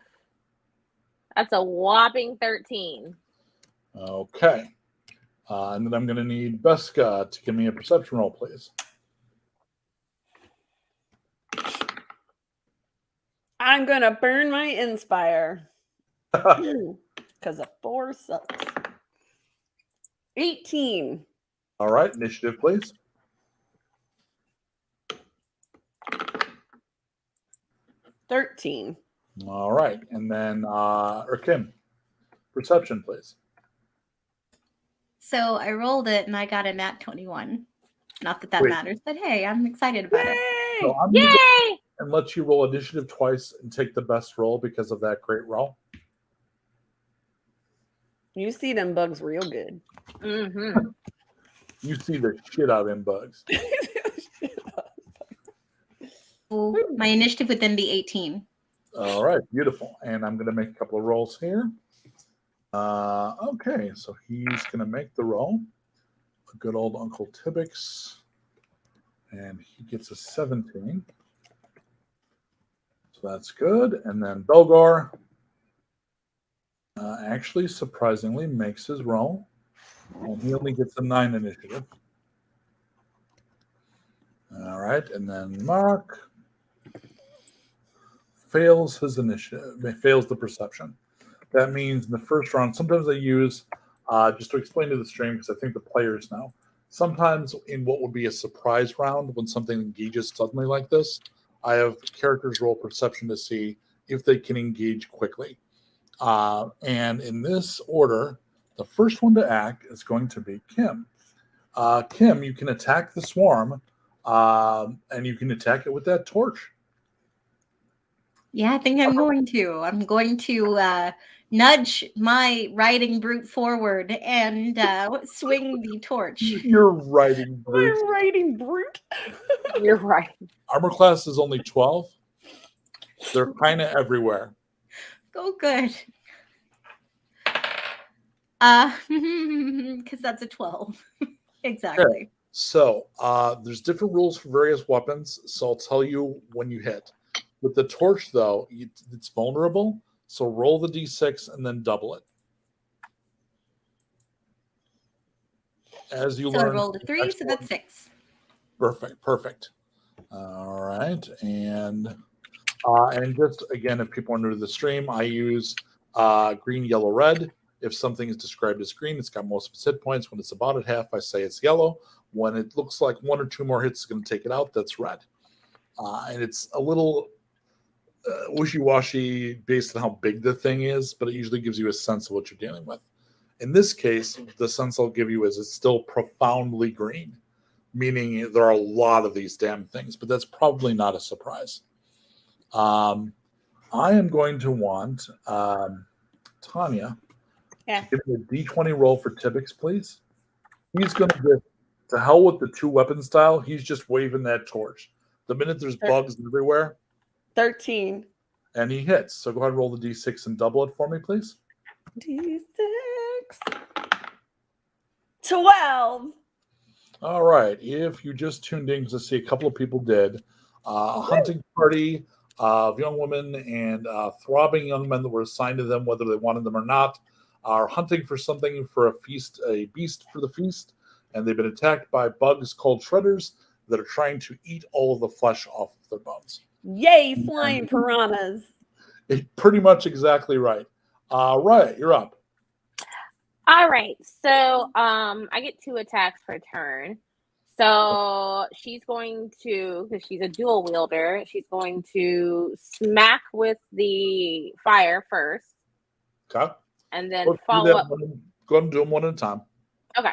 That's a whopping 13. Okay. And then I'm going to need Beska to give me a perception roll, please. I'm gonna burn my inspire. Because a 4 sucks. 18. All right, initiative, please. $13. All right, and then Kim, perception, please. So I rolled it and I got a nat 21. Not that Wait. matters, but hey, I'm excited about it. So I'm Yay! going to and let you roll initiative twice and take the best roll because of that great roll. You see them bugs real good. Mm-hmm. You see the shit out of them bugs. So my initiative would then be 18. All right, beautiful. And I'm going to make a couple of rolls here. Okay, so he's going to make the roll. A good old Uncle Tibbix. And he gets a 17. So that's good. And then Belgar actually, surprisingly, makes his roll. And he only gets a 9 initiative. All right, and then Mark fails his initiative, fails the perception. That means in the first round, sometimes I use, just to explain to the stream, because I think the players know, sometimes in what would be a surprise round, when something engages suddenly like this, I have characters roll perception to see if they can engage quickly. And in this order, the first one to act is going to be Kim. Kim, you can attack the swarm, and you can attack it with that torch. Yeah, I think I'm going to. I'm going to nudge my riding brute forward and swing the torch. You're riding brute. I'm riding brute. You're right. Armor class is only 12. They're kind of everywhere. Oh, good. Because that's a 12. Exactly. So there's different rules for various weapons. So I'll tell you when you hit. With the torch, though, it's vulnerable. So roll the d6 and then double it. As you So I learn. rolled a 3, so that's 6. Perfect. All right, and just again, if people are new to the stream, I use green, yellow, red. If something is described as green, it's got most of its hit points. When it's about at half, I say it's yellow. When it looks like 1 or 2 more hits is going to take it out, that's red. And it's a little wishy-washy based on how big the thing is, but it usually gives you a sense of what you're dealing with. In this case, the sense I'll give you is it's still profoundly green, meaning there are a lot of these damn things, but that's probably not a surprise. I am going to want Tanya Yeah. to give me a D20 roll for Tibbix, please. He's going to get to hell with the 2-weapon style. He's just waving that torch. The minute there's bugs everywhere, 13. and he hits. So go ahead and roll the D6 and double it for me, please. D6. 12. All right. If you just tuned in, because I see a couple of people did, a hunting party of young women and throbbing young men that were assigned to them, whether they wanted them or not, are hunting for something for a feast, a beast for the feast, and they've been attacked by bugs called shredders that are trying to eat all of the flesh off of their bones. Yay, flying piranhas. Pretty much exactly right. Right, you're up. All right. So I get 2 attacks per turn. So she's going to, because she's a dual wielder, she's going to smack with the fire first. Okay. And then Let's do follow that up. Go ahead and do them one at a time. Okay.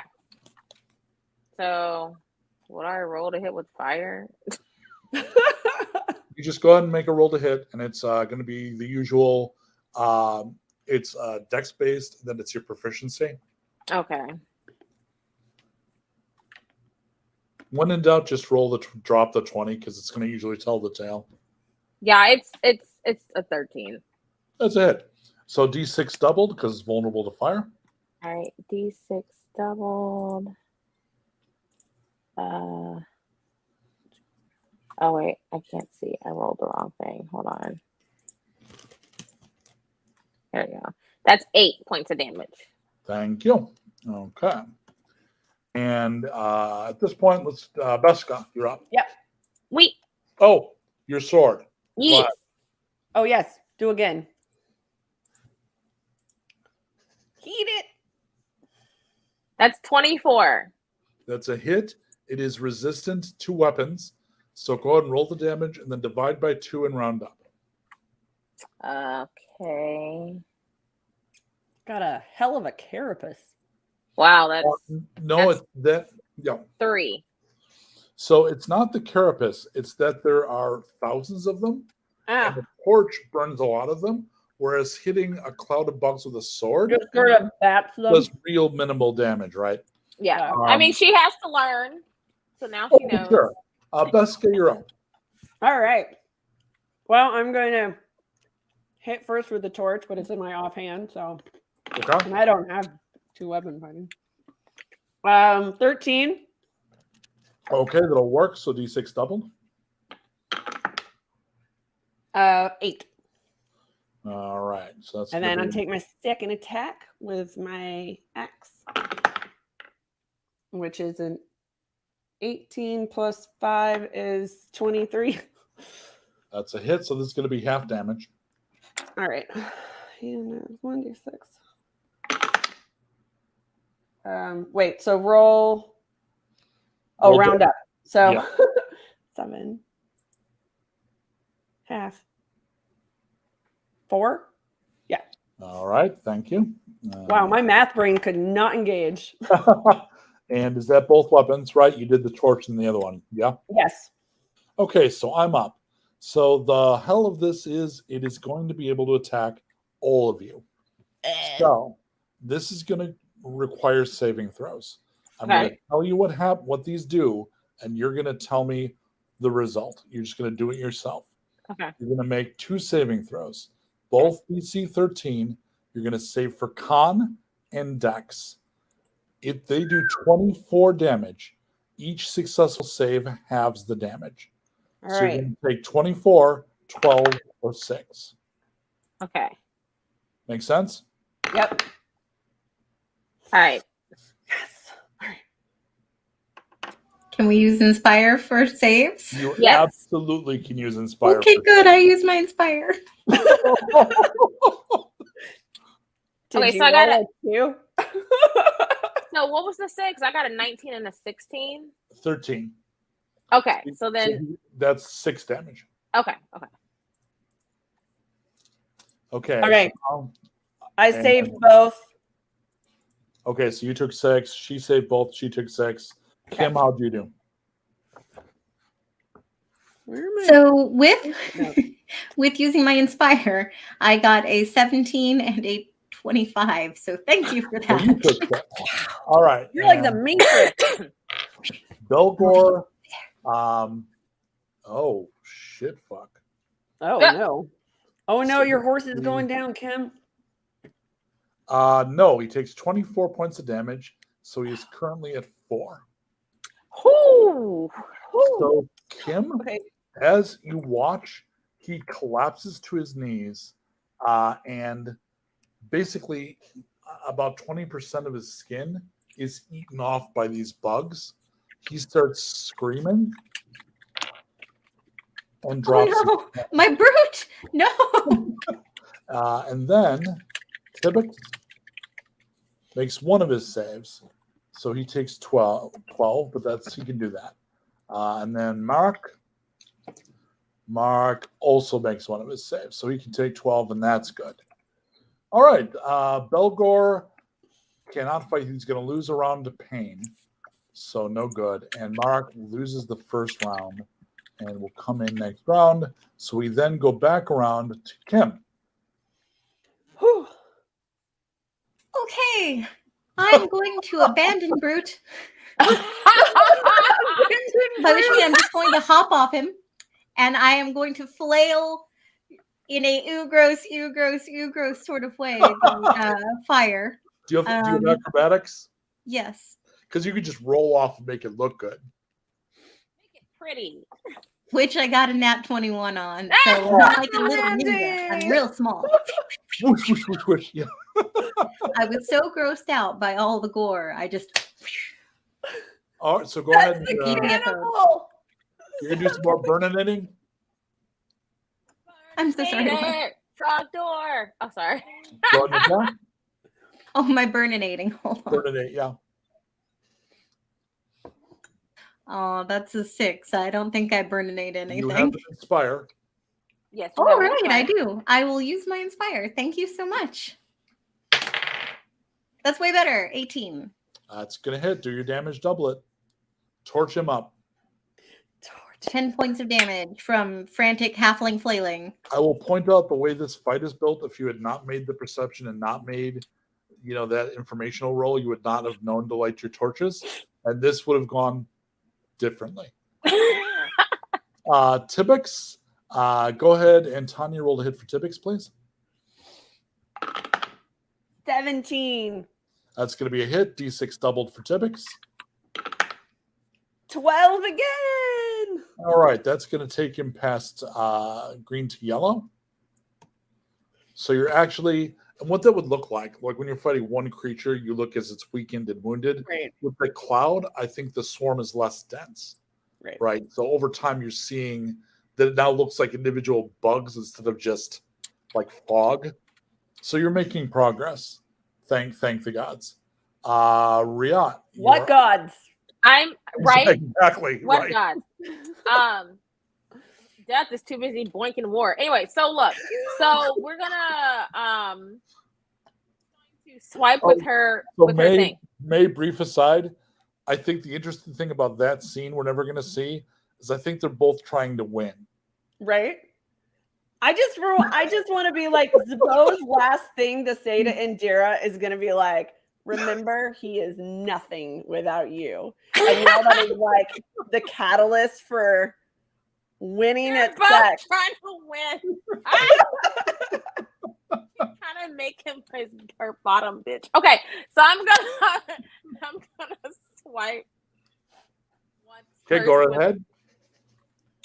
So would I roll to hit with fire? You just go ahead and make a roll to hit, and it's going to be the usual. It's dex based, then it's your proficiency. Okay. When in doubt, just roll drop the 20 because it's going to usually tell the tale. Yeah, it's a 13. That's a hit. So D6 doubled because it's vulnerable to fire. All right, D6 doubled. Oh wait, I can't see. I rolled the wrong thing. Hold on. There we go. That's 8 points of damage. Thank you. Okay. And at this point, let's Beska, you're up. Wait. Oh, your sword. Yes. Oh, yes. Do again. Heat it. That's 24. That's a hit. It is resistant to weapons. So go ahead and roll the damage and then divide by 2 and round up. Okay. Got a hell of a carapace. Wow, that's No, it's that. Yeah. 3. So it's not the carapace. It's that there are thousands of them. And Ah, the torch burns a lot of them. Whereas hitting a cloud of bugs with a sword just sort of bats them. does real minimal damage, right? Yeah. Yeah. I mean, she has to learn. So now she knows. Sure. Beska, you're up. All right. Well, I'm going to hit first with the torch, but it's in my offhand, so Okay. and I don't have 2-weapon fighting. 13. Okay, that'll work. So D6 doubled. 8. All right. So that's And gonna then I'll be- take my second attack with my axe, which is an 18 plus 5 is 23. that's a hit. So this is going to be half damage. All right. And 1d6. Wait, so roll. Oh, Roll round down. up. So Yeah. 7. Half. 4. All right. Thank you. Wow, my math brain could not engage. And is that both weapons, right? You did the torch and the other one. Yeah. Yes. Okay, so I'm up. So the hell of this is it is going to be able to attack all of you. So this is going to require saving throws. I'm going to Okay. tell you what these do, and you're going to tell me the result. You're just going to do it yourself. Okay. You're going to make 2 saving throws. Both DC 13. You're going to save for con and dex. If they do 24 damage, each successful save halves the damage. All So right. you're going to take 24, 12, or 6. Okay. Make sense? Yep. All right. Yes. All right. Can we use Inspire for saves? You Yes. absolutely can use Inspire. Okay, good. I use my Inspire. Did Okay, you so I roll gotta- a 2? No, what was the 6? I got a 19 and a 16. 13. Okay, so then That's 6 damage. okay. Okay. Okay. so I And- saved both. okay, so you took 6. She saved both. She took 6. Kim, how'd you do? Where am I? So with No. with using my Inspire, I got a 17 and a 25. So thank you for So you that. took 6. All right. You're like the and Matrix. Belgor. Oh shit! Fuck. Oh Yeah. no. Oh no, your horse is going down, Kim. No, he takes 24 points of damage, so he's currently at 4. Whoo. So Kim, Okay. as you watch, he collapses to his knees, and basically about 20% of his skin is eaten off by these bugs. He starts screaming and drops. Oh no, my brute! No. And then Tibbix makes one of his saves. So he takes 12, but he can do that. And then Mark also makes one of his saves. So he can take 12, and that's good. All right. Belgor cannot fight. He's going to lose a round to pain. So no good. And Mark loses the first round and will come in next round. So we then go back around to Kim. Whew. Okay, I'm going to abandon brute. By which means I'm just going to hop off him, and I am going to flail in a gross sort of way. Fire. Do you have acrobatics? Yes. Because you could just roll off and make it look good. Make it pretty. Which I got a nat 21 on. So I'm not like a little ninja. I'm real small. Whoosh, whoosh, whoosh, whoosh. Yeah. I was so grossed out by all the gore. I just All right, so go ahead and eating it. you're gonna do some more burninating. I'm so sorry. Frog door. Oh, sorry. Go ahead and attack. Oh, my burninating. Hold on. Burninate, yeah. Oh, that's a 6. I don't think I burninate You have anything. to inspire. Yes. Oh, no, right, it's I fine. do. I will use my Inspire. Thank you so much. That's way better. 18. That's gonna hit. Do your damage, double it. Torch him up. 10 points of damage from frantic halfling flailing. I will point out the way this fight is built. If you had not made the perception and not made, that informational roll, you would not have known to light your torches, and this would have gone differently. Tibbix, go ahead and Tanya roll to hit for Tibbix, please. 17. That's going to be a hit. D6 doubled for Tibbix. 12 again. All right, that's going to take him past green to yellow. So you're actually, and what that would look like when you're fighting one creature, you look as it's weakened and wounded. Right. With the cloud, I think the swarm is less dense. Right. Right. So over time, you're seeing that it now looks like individual bugs instead of just like fog. So you're making progress. Thank the gods. Riat. What gods? I'm right. Exactly. What right. God? Death is too busy boinking war. Anyway, so look, so we're gonna to swipe with her So with her thing. May, brief aside, I think the interesting thing about that scene we're never going to see is I think they're both trying to win. Right? I just want to be like, Zebo's last thing to say to Indira is going to be like, remember, he is nothing without you. And now that is like the catalyst for winning They're at both sex. trying to win. Kind of make him her bottom bitch. Okay, so I'm gonna swipe. Okay, go ahead.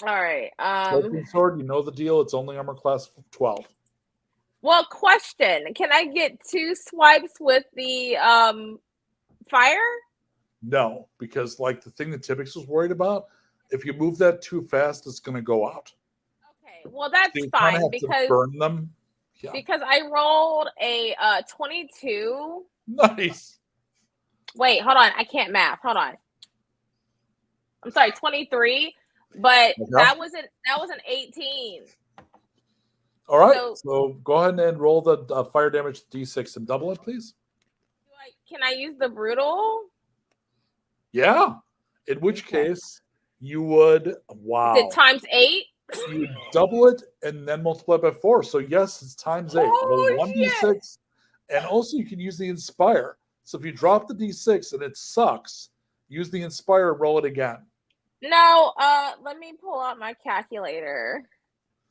All right. Lightning sword, you know the deal. It's only armor class 12. Well, question: can I get 2 swipes with the fire? No, because like the thing that Tibbix was worried about, if you move that too fast, it's going to go out. Okay, well that's So you kinda fine have to because burn them. Yeah. I rolled a 22. Nice. Wait, hold on. I can't math. Hold on. I'm sorry, 23, but that was an 18. All right. So- So go ahead and roll the fire damage d6 and double it, please. Can I use the brutal? Yeah. In which case you would wow. Is it times 8? You double it and then multiply by 4. So yes, it's times 8. Oh, Roll 1d6, and also you can use the inspire. So if you drop the d6 and it sucks, use the inspire and roll it again. No, let me pull out my calculator.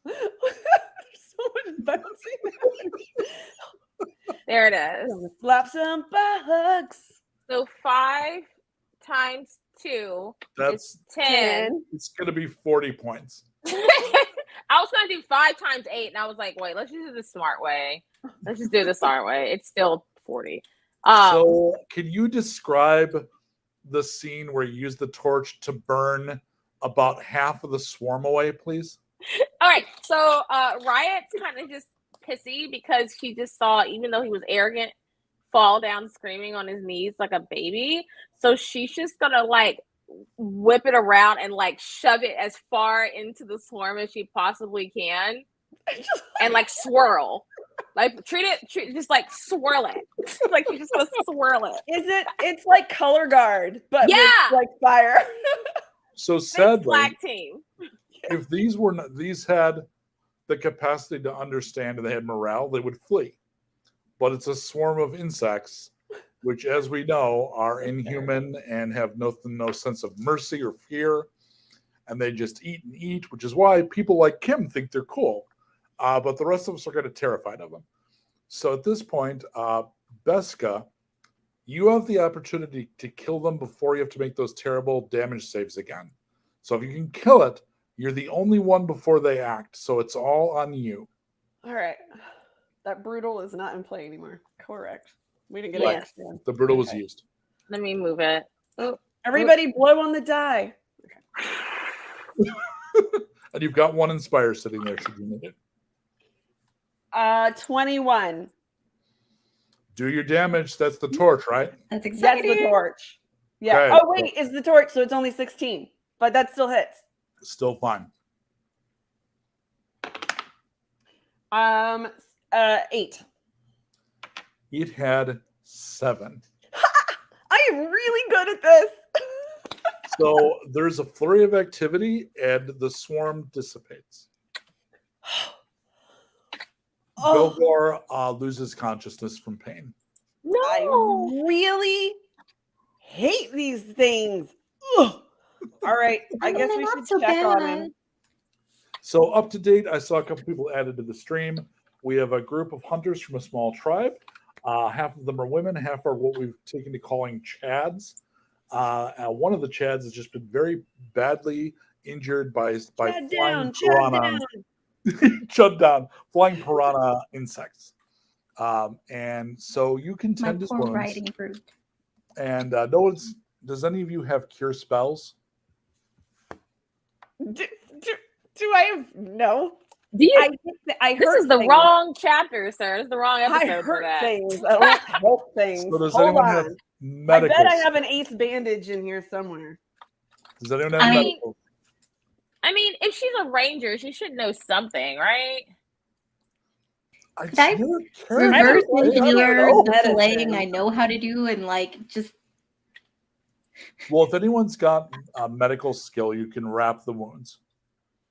There's so much bouncing. There it is. Slap some bugs. So 5 times 2 That's is 10. it's going to be 40 points. I was gonna do 5 times 8, and I was like, wait, let's just do the smart way. Let's just do the smart way. It's still 40. So can you describe the scene where you use the torch to burn about half of the swarm away, please? All right. So Riot's kind of just pissy because he just saw, even though he was arrogant, fall down screaming on his knees like a baby. So she's just gonna like whip it around and like shove it as far into the swarm as she possibly can, and like swirl, like treat it just like swirl it, like you're just gonna swirl it. It's like color guard, but with, Yeah. like fire. So Thanks, sadly, Black team. if these had the capacity to understand and they had morale, they would flee. But it's a swarm of insects, which, as we know, are inhuman and have no sense of mercy or fear, and they just eat and eat, which is why people like Kim think they're cool, but the rest of us are kind of terrified of them. So at this point, Beska, you have the opportunity to kill them before you have to make those terrible damage saves again. So if you can kill it, you're the only one before they act, so it's all on you. All right. That brutal is not in play anymore. Correct. We didn't get Yes. it. The brutal was Okay. used. Let me move it. Oh, Everybody blow on the die. And you've got one inspire sitting there should you need it. 21. Do your damage. That's the torch, right? That's That's exactly the torch. Yeah. Okay. Oh wait, it's the torch, so it's only 16, but that still hits. Still fine. 8. It had 7. I am really good at this. So there's a flurry of activity and the swarm dissipates. Oh, Bilbor loses consciousness from pain. I no. really hate these things. Ugh. All right, I guess we should check on him. So up to date, I saw a couple people added to the stream. We have a group of hunters from a small tribe. Half of them are women, half are what we've taken to calling Chads. One of the Chads has just been very badly injured by Chad flying down, Chad piranha. down. Shut down, flying piranha insects. And so you can my tend his poor wounds. riding brute. And does any of you have cure spells? Do I have no? Do you? I This hurt is the things. wrong chapter, sir. This is the wrong I episode for hurt that. things. I don't help things. So does Hold anyone have on. I medical? bet I have an ace bandage in here somewhere. Does anyone have I mean- medical? I mean, if she's a ranger, she should know something, right? I never cared. Reverse I don't engineer know the medicine. slaying I know how to do, and like just Well, if anyone's got a medical skill, you can wrap the wounds.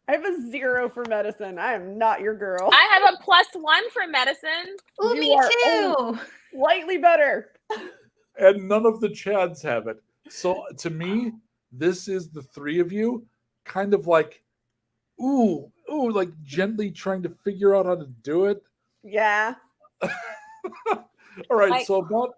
I have a 0 for medicine. I am not your girl. I have a +1 for medicine. oh, You me are too. Slightly better. And none of the Chads have it. So to me, this is the three of you kind of like, ooh, like gently trying to figure out how to do it. Yeah. All right, Like- so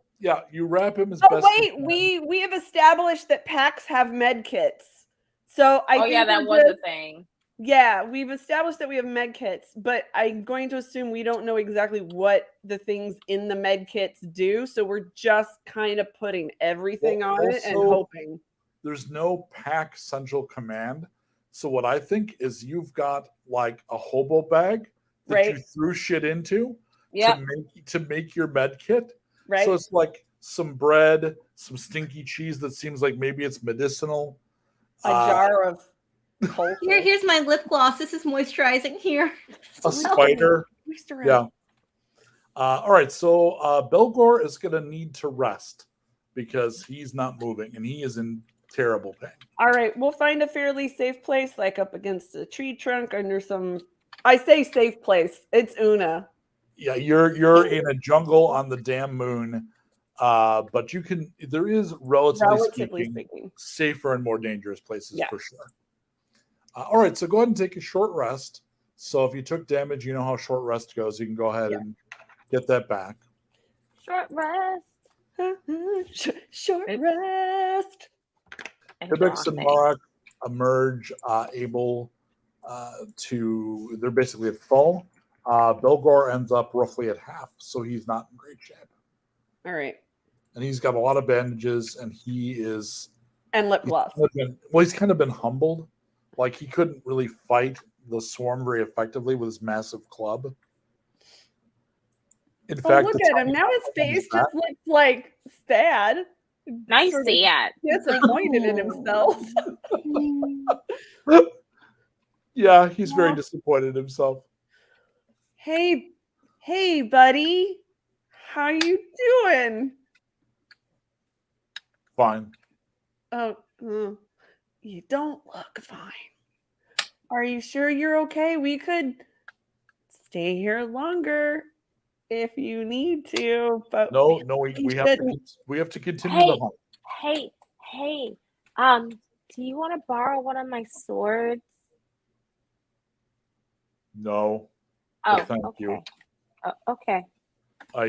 you wrap him as Oh best wait, you can. we have established that packs have med kits. So I Oh think yeah, that we're was just- a thing. Yeah, we've established that we have med kits, but I'm going to assume we don't know exactly what the things in the med kits do. So we're just kind of putting everything Well, on it and also- hoping. There's no pack central command. So what I think is you've got like a hobo bag that you Right. threw shit into Yep. to make your med kit. Right? So it's like some bread, some stinky cheese that seems like maybe it's medicinal. A jar of cold. Here's my lip gloss. This is moisturizing here. A spider. Yeah. All right. So Belgor is going to need to rest because he's not moving and he is in terrible pain. All right. We'll find a fairly safe place, like up against a tree trunk under some. I say safe place. It's Una. Yeah, you're in a jungle on the damn moon, but you can. There is relatively speaking, safer and more dangerous places for sure. All right, so go ahead and take a short rest. So if you took damage, you know how short rest goes. You can go ahead and get that back. Short rest. Short rest. Tibix and Marak emerge able to. They're basically at full. Belgor ends up roughly at half, so he's not in great shape. All right. And he's got a lot of bandages, and he is... And lip gloss. He's kind of been humbled. Like, he couldn't really fight the swarm very effectively with his massive club. In fact, look at him. Now his face just looks like sad. Nice to see it. Disappointed in himself. Yeah, he's very disappointed in himself. Hey, buddy. How you doing? Fine. Oh, you don't look fine. Are you sure you're okay? We could stay here longer if you need to. But no, we have to continue the hunt. Hey, do you want to borrow one of my swords? No. Oh, thank you. Okay.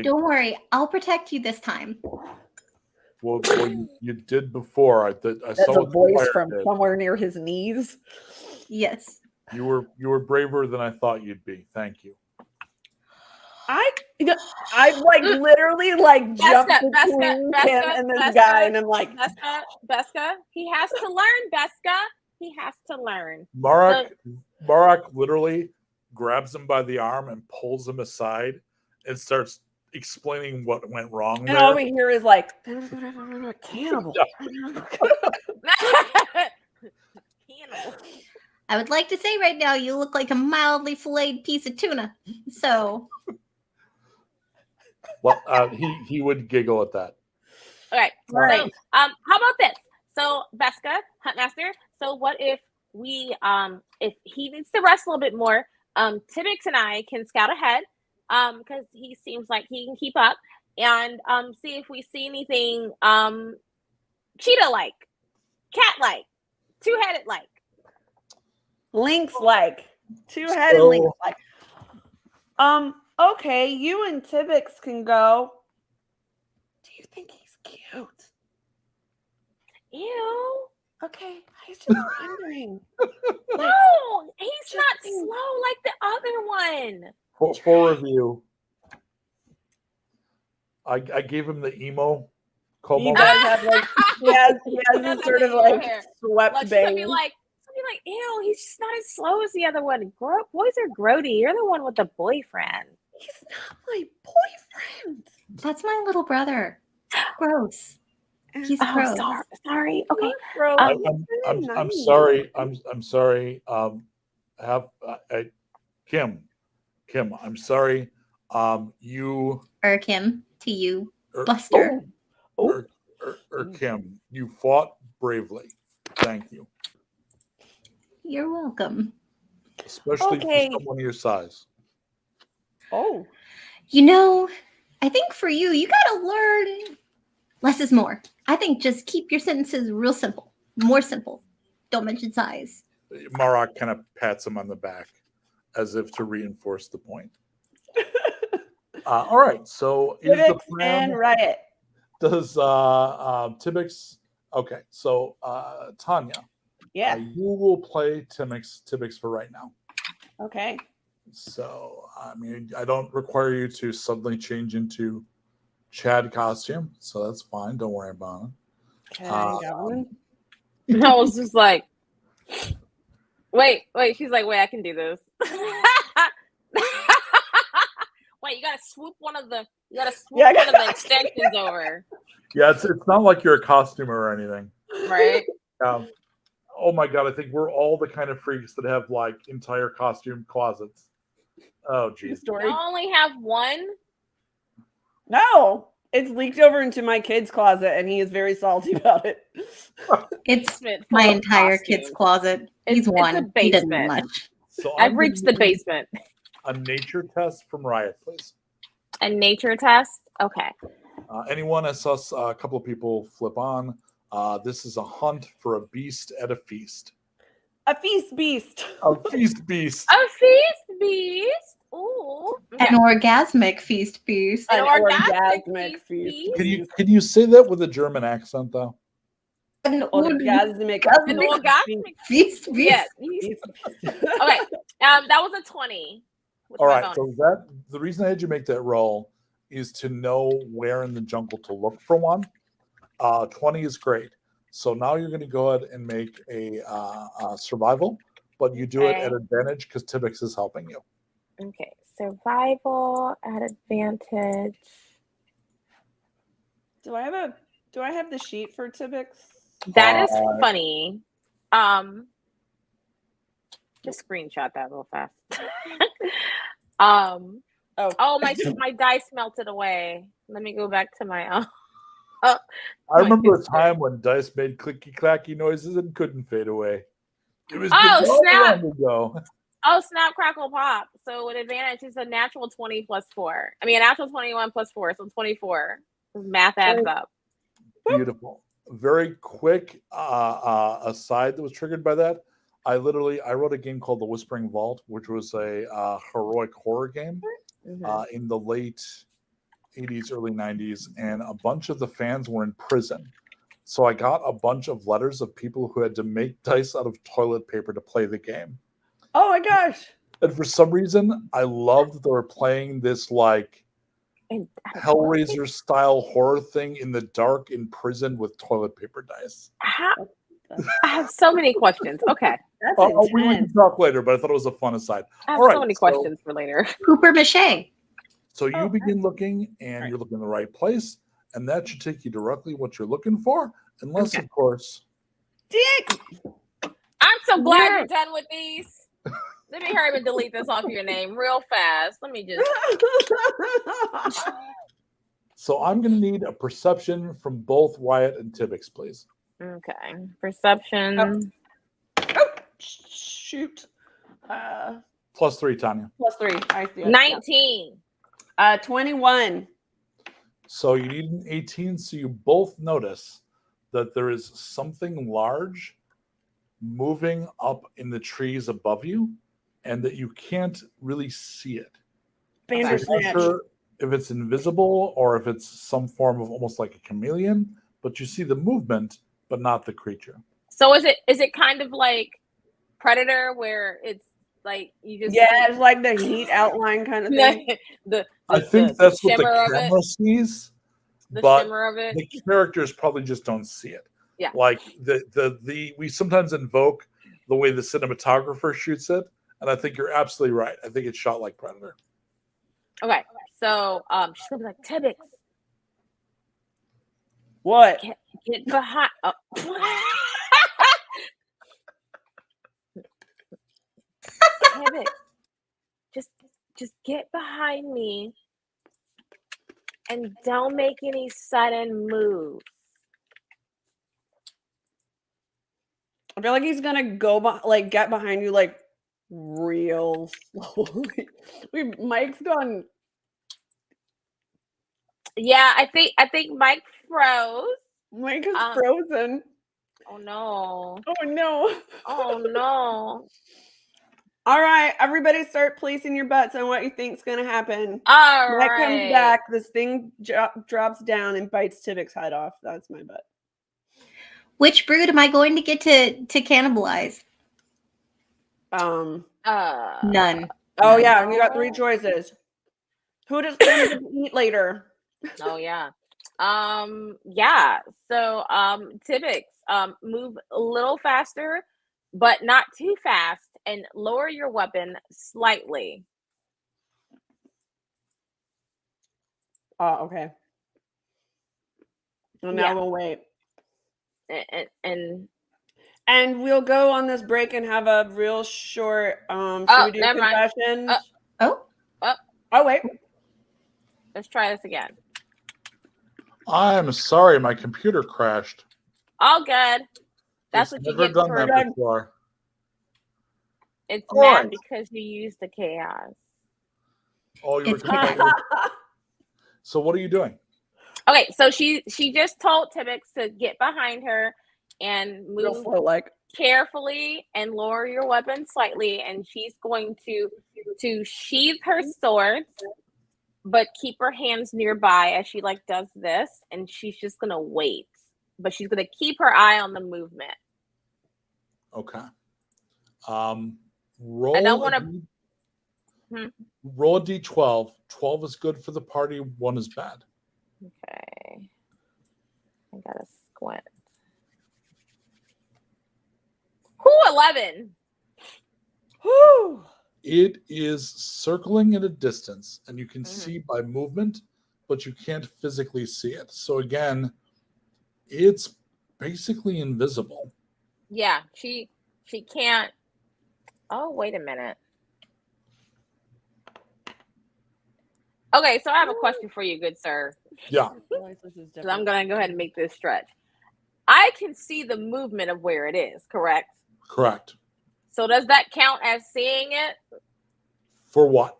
Don't worry, I'll protect you this time. Well, you did before. That's saw a voice from somewhere near his knees. Yes. You were braver than I thought you'd be. Thank you. I like literally like jumped between him and this guy, and I'm like, Beska, he has to learn. Beska, he has to learn. Marak literally grabs him by the arm and pulls him aside and starts explaining what went wrong. And all we hear is like, cannibal. I would like to say right now you look like a mildly filleted piece of tuna. So. Well, he would giggle at that. Okay. So, how about this? So, Beska, Huntmaster. So, what if we, if he needs to rest a little bit more, Tibix and I can scout ahead, because he seems like he can keep up, and see if we see anything, cheetah-like, cat-like, two-headed-like, lynx-like, two-headed lynx-like. Okay, you and Tibix can go. Do you think he's cute? Ew. Okay, I was just wondering. No, he's not slow like the other one. For review, I gave him the emo. He does have like he has this sort of like swept bang. Be like, ew, he's just not as slow as the other one. Boys are grody. You're the one with the boyfriend. He's not my boyfriend. That's my little brother. Gross. He's gross. Sorry. Okay. I'm sorry. I'm sorry. Kim, I'm sorry. You. Kim, to you, Buster. Kim, you fought bravely. Thank you. You're welcome. Especially for someone your size. Oh. You know, I think for you, you got to learn less is more. I think just keep your sentences real simple. More simple. Don't mention size. Marak kind of pats him on the back as if to reinforce the point. All right. So is the plan... and Riot. Does Tibix... Okay. So Tanya. Yeah. You will play Tibix for right now. Okay. So, I mean, I don't require you to suddenly change into Chad costume, so that's fine. Don't worry about it. I was just like, wait. She's like, wait, I can do this. Wait, Wait, you gotta swoop one of the Yeah. one of the extensions over, Yeah, it's not like you're a costumer or anything. right? Oh my god, I think we're all the kind of freaks that have like entire costume closets. Oh The geez. story. You only have one. No, it's leaked over into my kid's closet, and he is very salty about it. It's Basement my full of entire kid's costumes. closet. He's It's a one. He doesn't basement. much. So I've I'm reached the gonna need basement. a nature test from Riot, please. A nature test. Okay. Anyone? I saw a couple of people flip on. This is a hunt for a beast at a feast. A feast beast. A feast beast. A feast beast. Ooh. Okay. An orgasmic feast beast. An An orgasmic orgasmic feast. feast. Can you say that with a German accent though? An Orgasmic. An orgasmic. feast beast. Yeah. feast. Okay. That was a 20. with All my right. bonus. So the reason I had you make that roll is to know where in the jungle to look for one. 20 is great. So now you're going to go ahead and make a survival, but you do it Okay. at advantage because Tibbix is helping you. Okay. Survival at advantage. Do I have the sheet for Tibbix? That is funny. Just screenshot that real fast. Oh, my dice melted away. Let me go back to my I remember a history. time when dice made clicky clacky noises and couldn't fade away. It was Oh, been long, snap. long ago. Oh, snap, crackle, pop. So with advantage, it's a natural 20 plus 4. I mean, a natural 21 plus 4, so 24. Math adds up. Beautiful. Very quick aside that was triggered by that. I wrote a game called The Whispering Vault, which was a heroic horror game in the late 80s, early 90s, and a bunch of the fans were in prison. So I got a bunch of letters of people who had to make dice out of toilet paper to play the game. Oh my gosh. And for some reason, I loved that they were playing this like Hellraiser style horror thing in the dark in prison with toilet paper dice. I have so many questions. Okay. That's We intense. can talk later, but I thought it was a fun aside. I have All right, so many questions for later. Cooper Mache. So you begin looking, and you're looking in the right place, and that should take you directly what you're looking for, unless, of course. Dick. I'm so glad Yeah. you're done with these. Let me hurry up and delete this off your name real fast. Let me just. So I'm going to need a perception from both Wyatt and Tibbix, please. Okay. Perception. Shoot. +3, Tanya. +3. I see it. 19. 21. So you need an 18, so you both notice that there is something large moving up in the trees above you, and that you can't really see it. I'm not Bandersnatch. sure if it's invisible or if it's some form of almost like a chameleon, but you see the movement, but not the creature. So is it kind of like Predator where it's like you just Yeah, it's like the heat outline kind of thing. I think that's what shimmer the of camera it. sees, The but shimmer of it. the characters probably just don't see it. Yeah. Like we sometimes invoke the way the cinematographer shoots it, and I think you're absolutely right. I think it's shot like Predator. Okay. So she's gonna be like, Tibbix, What? get behind. Oh. Tibbix, just get behind me and don't make any sudden moves. I feel like he's gonna get behind you like real slowly. Mike's gone. Yeah, I think Mike froze. Mike is frozen. Oh no. Oh no. Oh no. All right, everybody start placing your bets on what you think's gonna happen. All Mike right. comes back, this thing drops down and bites Tibbix's head off. That's my bet. Which brood am I going to get to cannibalize? None. None. Oh yeah, you got 3 choices. Who does Tim eat later? Oh yeah. Yeah. So Tibbix, move a little faster, but not too fast, and lower your weapon slightly. Oh, okay. Well, now Yeah. we'll wait. And we'll go on this break and have a real short should Oh, we do never mind. confessions? Oh, Oh wait. let's try this again. I'm sorry, my computer crashed. All good. That's It's what you never get done for that before. it's All mad right. because you used the chaos. Oh, you were It's complaining. So what are you doing? Okay, so she just told Tibbix to get behind her and Real move slow like. carefully and lower your weapon slightly, and she's going to sheathe her swords, but keep her hands nearby as she like does this, and she's just gonna wait, but she's gonna keep her eye on the movement. Okay. Roll. I don't wanna- Roll a d12. 12 is good for the party. 1 is bad. Okay, I gotta squint. Who 11? Whew. It is circling at a distance, and you can Mhm. see by movement, but you can't physically see it. So again, it's basically invisible. Yeah, she can't. Oh, wait a minute. Okay, so I have a question for you, good sir. Yeah. So I'm gonna go ahead and make this stretch. I can see the movement of where it is, correct? Correct. So does that count as seeing it For what?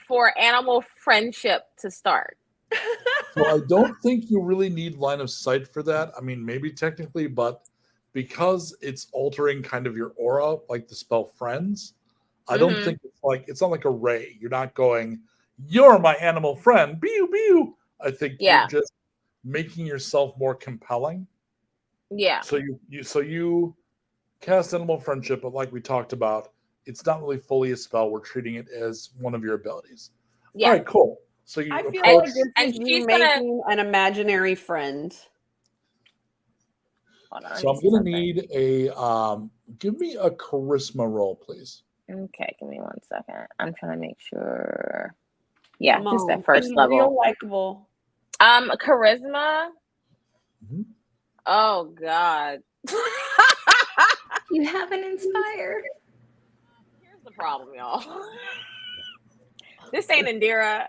for animal friendship to start? So I don't think you really need line of sight for that. I mean, maybe technically, but because it's altering kind of your aura, like the spell friends, I don't Mhm. think it's not like a ray. You're not going, you're my animal friend. Pew pew. I think Yeah. you're just making yourself more compelling. Yeah. So you cast animal friendship, but like we talked about, it's not really fully a spell. We're treating it as one of your abilities. Yeah. All right, cool. So you I feel approach. like this and is she's you gonna- making an imaginary friend. Hold on, let So me I'm see gonna something. need a give me a charisma roll, please. Okay, give me 1 second. I'm trying to make sure. Yeah, Come just on, that first be level. real likable. Charisma. Mhm. Oh God. you have an inspire. Here's the problem, y'all. This ain't Indira,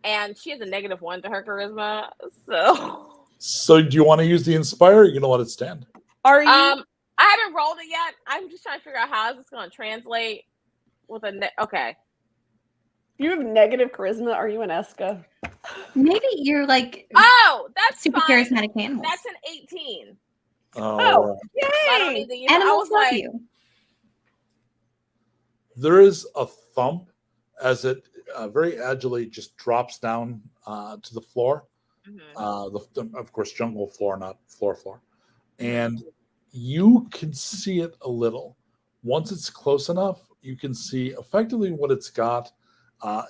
and she has a -1 to her charisma. So, So do you want to use the inspire? Or are you gonna let it stand? Are you? I haven't rolled it yet. I'm just trying to figure out how is this going to translate with a okay. You have negative charisma. Are you an Eska? Maybe you're like Oh, that's super fine. charismatic animals. That's an 18. Oh, So I don't yay! need to use it. I Animals was love like, you. There is a thump as it very agilely just drops down to the floor. mhm. Of course, jungle floor, not floor. And you can see it a little. Once it's close enough, you can see effectively what it's got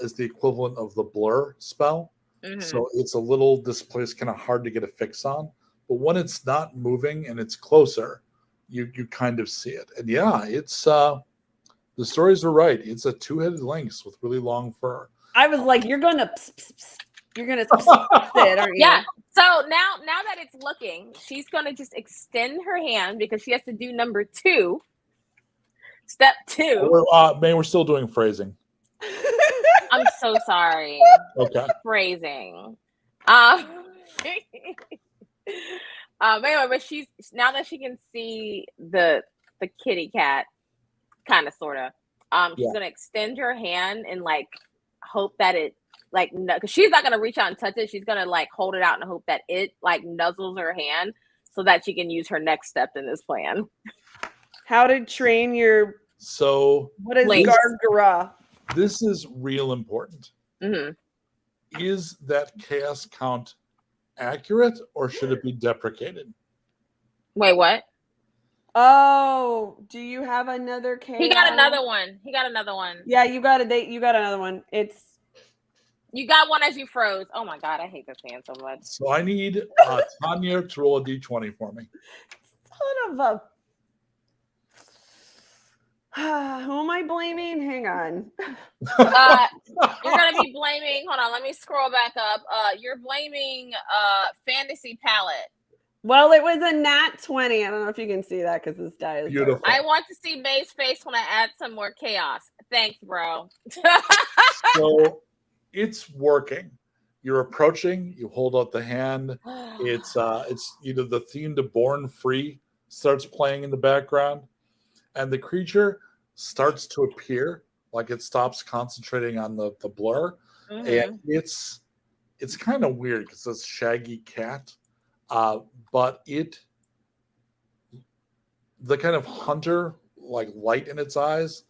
is the equivalent of the blur spell. Mhm. So it's a little displaced, kind of hard to get a fix on. But when it's not moving and it's closer, you kind of see it. And yeah, it's the stories are right. It's a 2-headed lynx with really long fur. I was like, you're gonna, you're gonna it, aren't you? Yeah. So now that it's looking, she's going to just extend her hand because she has to do number 2. Step 2. May, we're still doing phrasing. I'm so sorry. Okay. Phrasing. Anyway, but she's now that she can see the kitty cat, kind of, sort of. She's gonna extend her hand and like hope that it like because she's not gonna reach out and touch it. She's gonna like hold it out and hope that it like nuzzles her hand so that she can use her next step in this plan. How to train your So what is Lynx. Gargara? this is real important. Hmm. Is that chaos count accurate or should it be deprecated? Wait, what? Oh, do you have another chaos? He got another one. Yeah, you got you got another one. It's You got one as you froze. Oh my God, I hate this man so much. So I need Tanya to roll a d20 for me. son of a. Who am I blaming? Hang on. You're gonna be blaming. Hold on, let me scroll back up. You're blaming Fantasy Palette. Well, it was a nat 20. I don't know if you can see that because this die is Beautiful. I want to see May's face when I add some more chaos. Thanks, bro. So it's working. You're approaching. You hold out the hand. It's the theme to Born Free starts playing in the background, and the creature starts to appear, like it stops concentrating on the blur. And it's kind of weird because it's a shaggy cat, but the kind of hunter like light in its eyes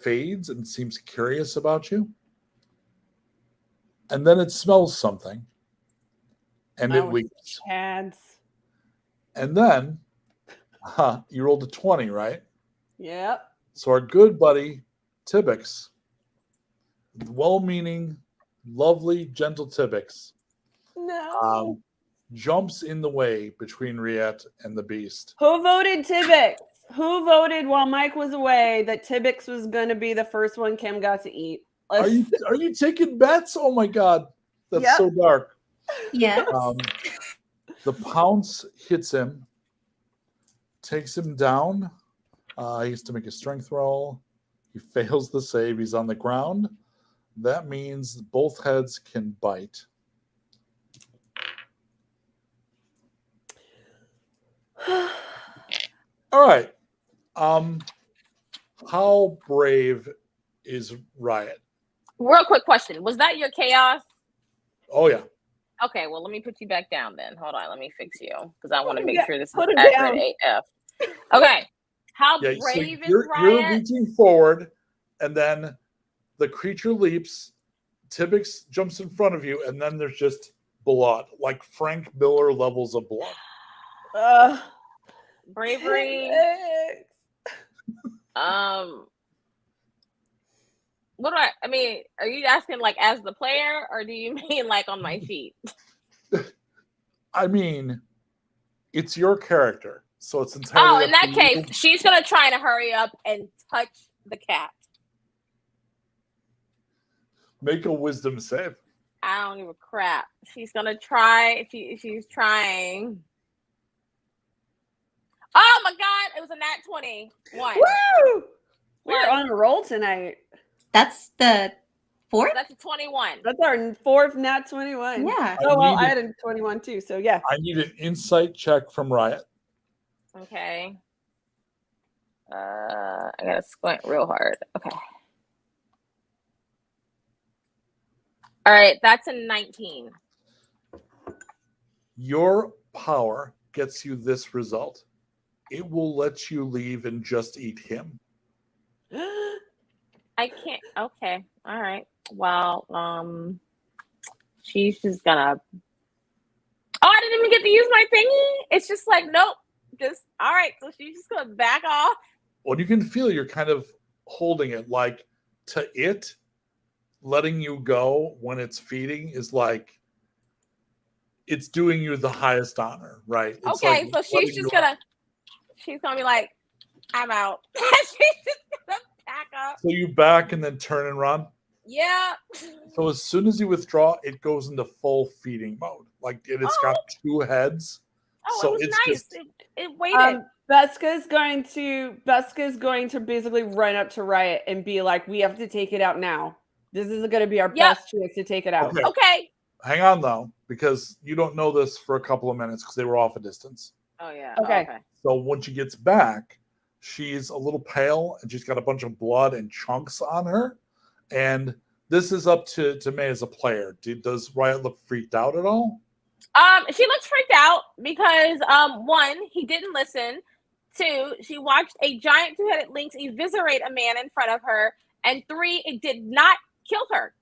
fades and seems curious about you, and then it smells something, and it weeps. Chads. And then you rolled a 20, right? Yep. So our good buddy Tibbix, well-meaning, lovely, gentle Tibbix, No. jumps in the way between Riette and the beast. Who voted Tibbix? Who voted while Mike was away that Tibbix was going to be the first one Kim got to eat? Are you taking bets? Oh my God, that's Yep. so dark. Yes. The pounce hits him, takes him down. He has to make a strength roll. He fails the save. He's on the ground. That means both heads can bite. All right. How brave is Riot? Real quick question. Was that your chaos? Oh, yeah. Okay, well, let me put you back down then. Hold on, let me fix you because I want to make Yeah, sure this is put her accurate down. AF. Okay, how Yeah, so brave is you're Riot? reaching forward, and then the creature leaps. Tibbix jumps in front of you, and then there's just blood, like Frank Miller levels of blood. Bravery. Tibbix. What do I mean? Are you asking like as the player, or do you mean like on my feet? I mean, it's your character, so it's entirely. Oh, in up that to case, you. she's gonna try to hurry up and touch the cat. Make a wisdom save. I don't give a crap. She's gonna try. She's trying. Oh my God! It was a nat 21. Woo! We're One. on a roll tonight. That's the fourth? That's a 21. That's our fourth nat 21. Yeah. Oh, well, I I had a 21 too. So, yeah. I need an insight check from Riot. Okay. I gotta squint real hard. Okay. All right, that's a 19. Your power gets you this result. It will let you leave and just eat him. I can't. Okay. All right. Well, she's just gonna. Oh, I didn't even get to use my thingy. It's just like, nope. Just all right. So she's just gonna back off. Well, you can feel you're kind of holding it, like to it, letting you go when it's feeding is like it's doing you the highest honor, right? It's Okay, like so she's letting just you- gonna be like, I'm out. She's just gonna pack up. So you back and then turn and run. Yeah. So as soon as you withdraw, it goes into full feeding mode. Like it's got two heads. Oh, So it was it's nice. just- It waited. Veska's going to basically run up to Riot and be like, we have to take it out now. This is going to be our best chance to take it out. Okay. Okay. Hang on though, because you don't know this for a couple of minutes because they were off a distance. Oh yeah. Okay. So when she gets back, she's a little pale and she's got a bunch of blood and chunks on her. And this is up to May as a player. Does Riot look freaked out at all? She looks freaked out because one, he didn't listen. Two, she watched a giant two-headed lynx eviscerate a man in front of her, and three, it did not kill her.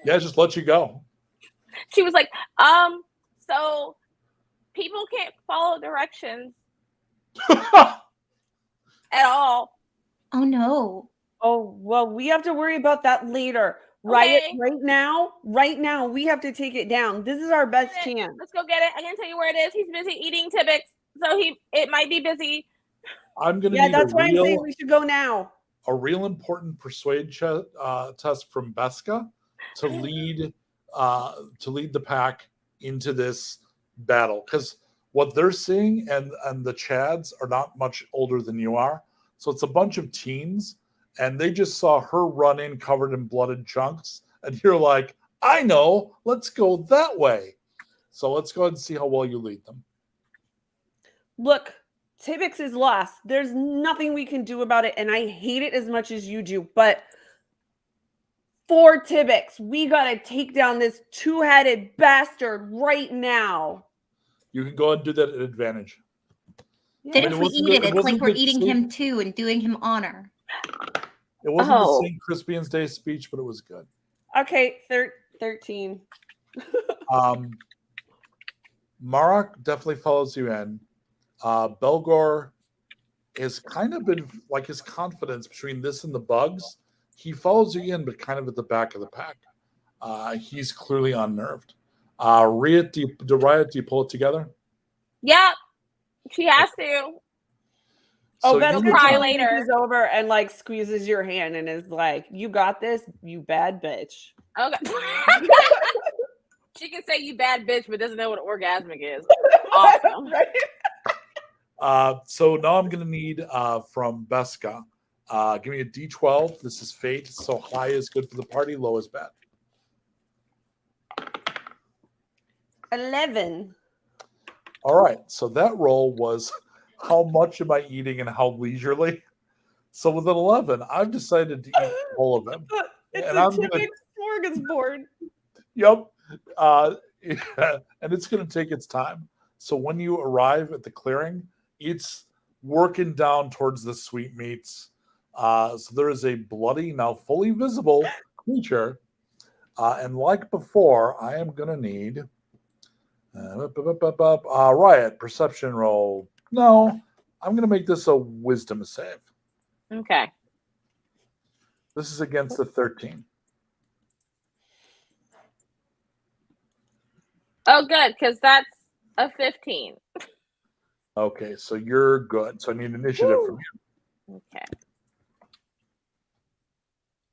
Yeah, just let you go. She was like, so people can't follow directions at all. Oh no. Oh, well, we have to worry about that later. Riot, Okay. right now, we have to take it down. This is our best chance. Let's go get it. I can tell you where it is. He's busy eating Tibbix, so it might be busy. I'm going to Yeah, need that's why I'm saying a we should go now. real important persuade test from Beska to lead the pack into this battle, because what they're seeing and the Chads are not much older than you are, so it's a bunch of teens, and they just saw her run in covered in blooded chunks, and you're like, I know, let's go that way. So let's go ahead and see how well you lead them. Look, Tibbix is lost. There's nothing we can do about it, and I hate it as much as you do, but for Tibbix, we gotta take down this two-headed bastard right now. You can go ahead and do that at advantage. Then mean, if it we wasn't eat the- it, it it's wasn't like we're the eating sleep- him too and doing him honor. It wasn't Oh. the St. Crispian's Day speech, but it was good. Okay, 13. Marak definitely follows you in. Belgor has kind of been like his confidence between this and the bugs. He follows you in, but kind of at the back of the pack. He's clearly unnerved. Riot, do you pull it together? Yep. She has to. Oh, So Veska you She'll cry totally later. reaches over and like squeezes your hand and is like, "You got this, you bad bitch." Okay. She can say you bad bitch, but doesn't know what orgasmic is. Awesome. Right? So now I'm going to need from Beska. Give me a D12. This is fate. So high is good for the party, low is bad. 11. All right. So that roll was how much am I eating and how leisurely? So with an 11, I've decided to eat all of them. It's And a I'm gonna- Tibbix smorgasbord. Yep. And it's going to take its time. So when you arrive at the clearing, it's working down towards the sweetmeats. So there is a bloody, now fully visible creature. And like before, I am going to need Riot, perception roll. No, I'm going to make this a wisdom save. Okay. This is against the 13. Oh, good, because that's a 15. Okay, so you're good. So I need initiative from you. Okay.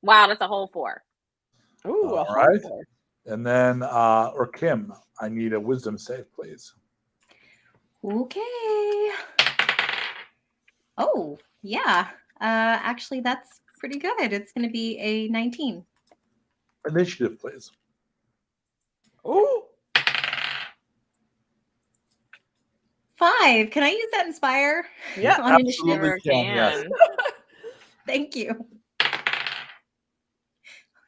Wow, that's a whole 4. Ooh, All right. And then, or Kim, I need a wisdom save, please. Okay. Oh, yeah. Actually, that's pretty good. It's going to be a 19. Initiative, please. Ooh. 5. Can I use that inspire? Yeah. On initiative. Absolutely can, yes. Thank you.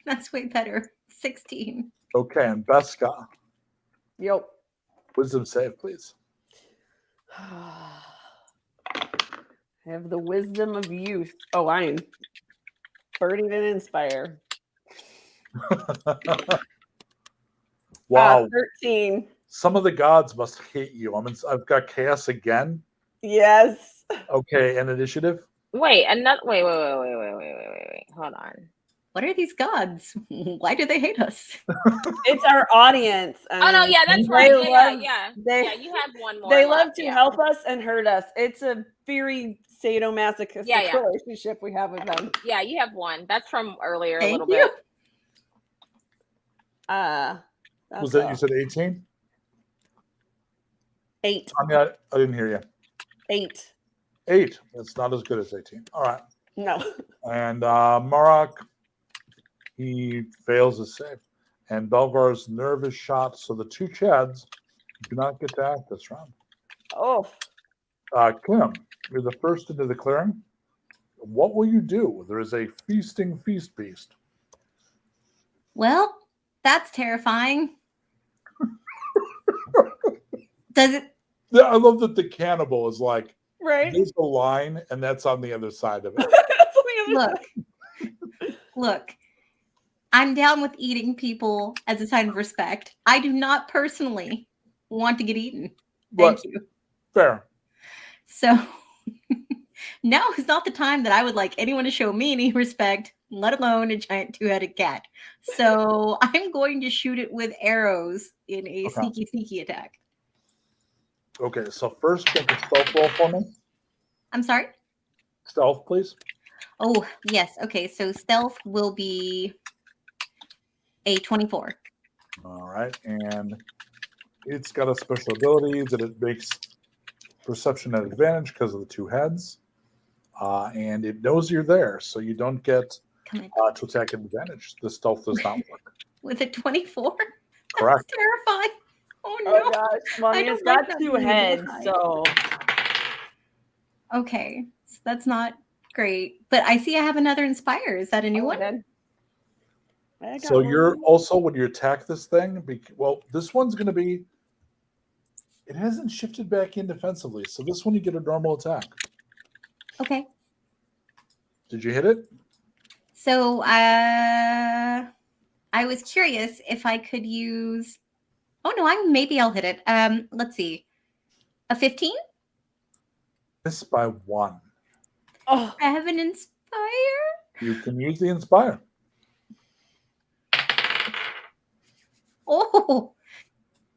That's way better. 16. Okay, and Beska, Yep. wisdom save, please. I have the wisdom of youth. Oh, I'm burning and inspire. Wow. 13. Some of the gods must hate you. I've got chaos again. Yes. Okay, and initiative. Wait. Hold on. What are these gods? Why do they hate us? It's our audience. Oh no, yeah, that's they right. love- Yeah. They, Yeah, you have one more. they love left, to yeah. help us and hurt us. It's a very sadomasochistic Yeah. relationship we have with them. Yeah, you have one. That's from earlier a Thank little you. bit. Was that you said 18? 8? I mean, I didn't hear you. 8. 8. That's not as good as 18. All right. No. And Marak, he fails his save. And Belgar's nerve is shot, so the two Chads do not get to act this round. Oh. Kim, you're the first into the clearing. What will you do? There is a feasting feast beast. Well, that's terrifying. Does it? Yeah, I love that the cannibal is like, Right. there's a line, and that's on the other side of it. That's on the other Look, look. I'm down with eating people as a sign of respect. I do not personally want to get eaten. Thank But you. fair. So now is not the time that I would like anyone to show me any respect, let alone a giant two-headed cat. So I'm going to shoot it with arrows in a Okay. sneaky attack. Okay, so first make a stealth roll for me. I'm sorry? Stealth, please. Oh, yes. Okay, so stealth will be a 24. All right, and it's got a special ability that it makes perception at advantage because of the two heads, and it knows you're there, so you don't get Come in. to attack at advantage. The stealth does not work. With a 24? Correct. That's terrifying. Oh, no. Oh gosh. Well, I I mean, it's don't like got not two being able to heads, hide. so Okay, so that's not great. But I see I have another Inspire. Is that a new one? Then. I got So one. you're also, when you attack this thing, well, this one's going to be, it hasn't shifted back in defensively, so this one you get a normal attack. Okay. Did you hit it? So I was curious if I could use. Oh no, maybe I'll hit it. Let's see. A 15? Missed by 1. Oh, I have an Inspire. You can use the Inspire. Oh,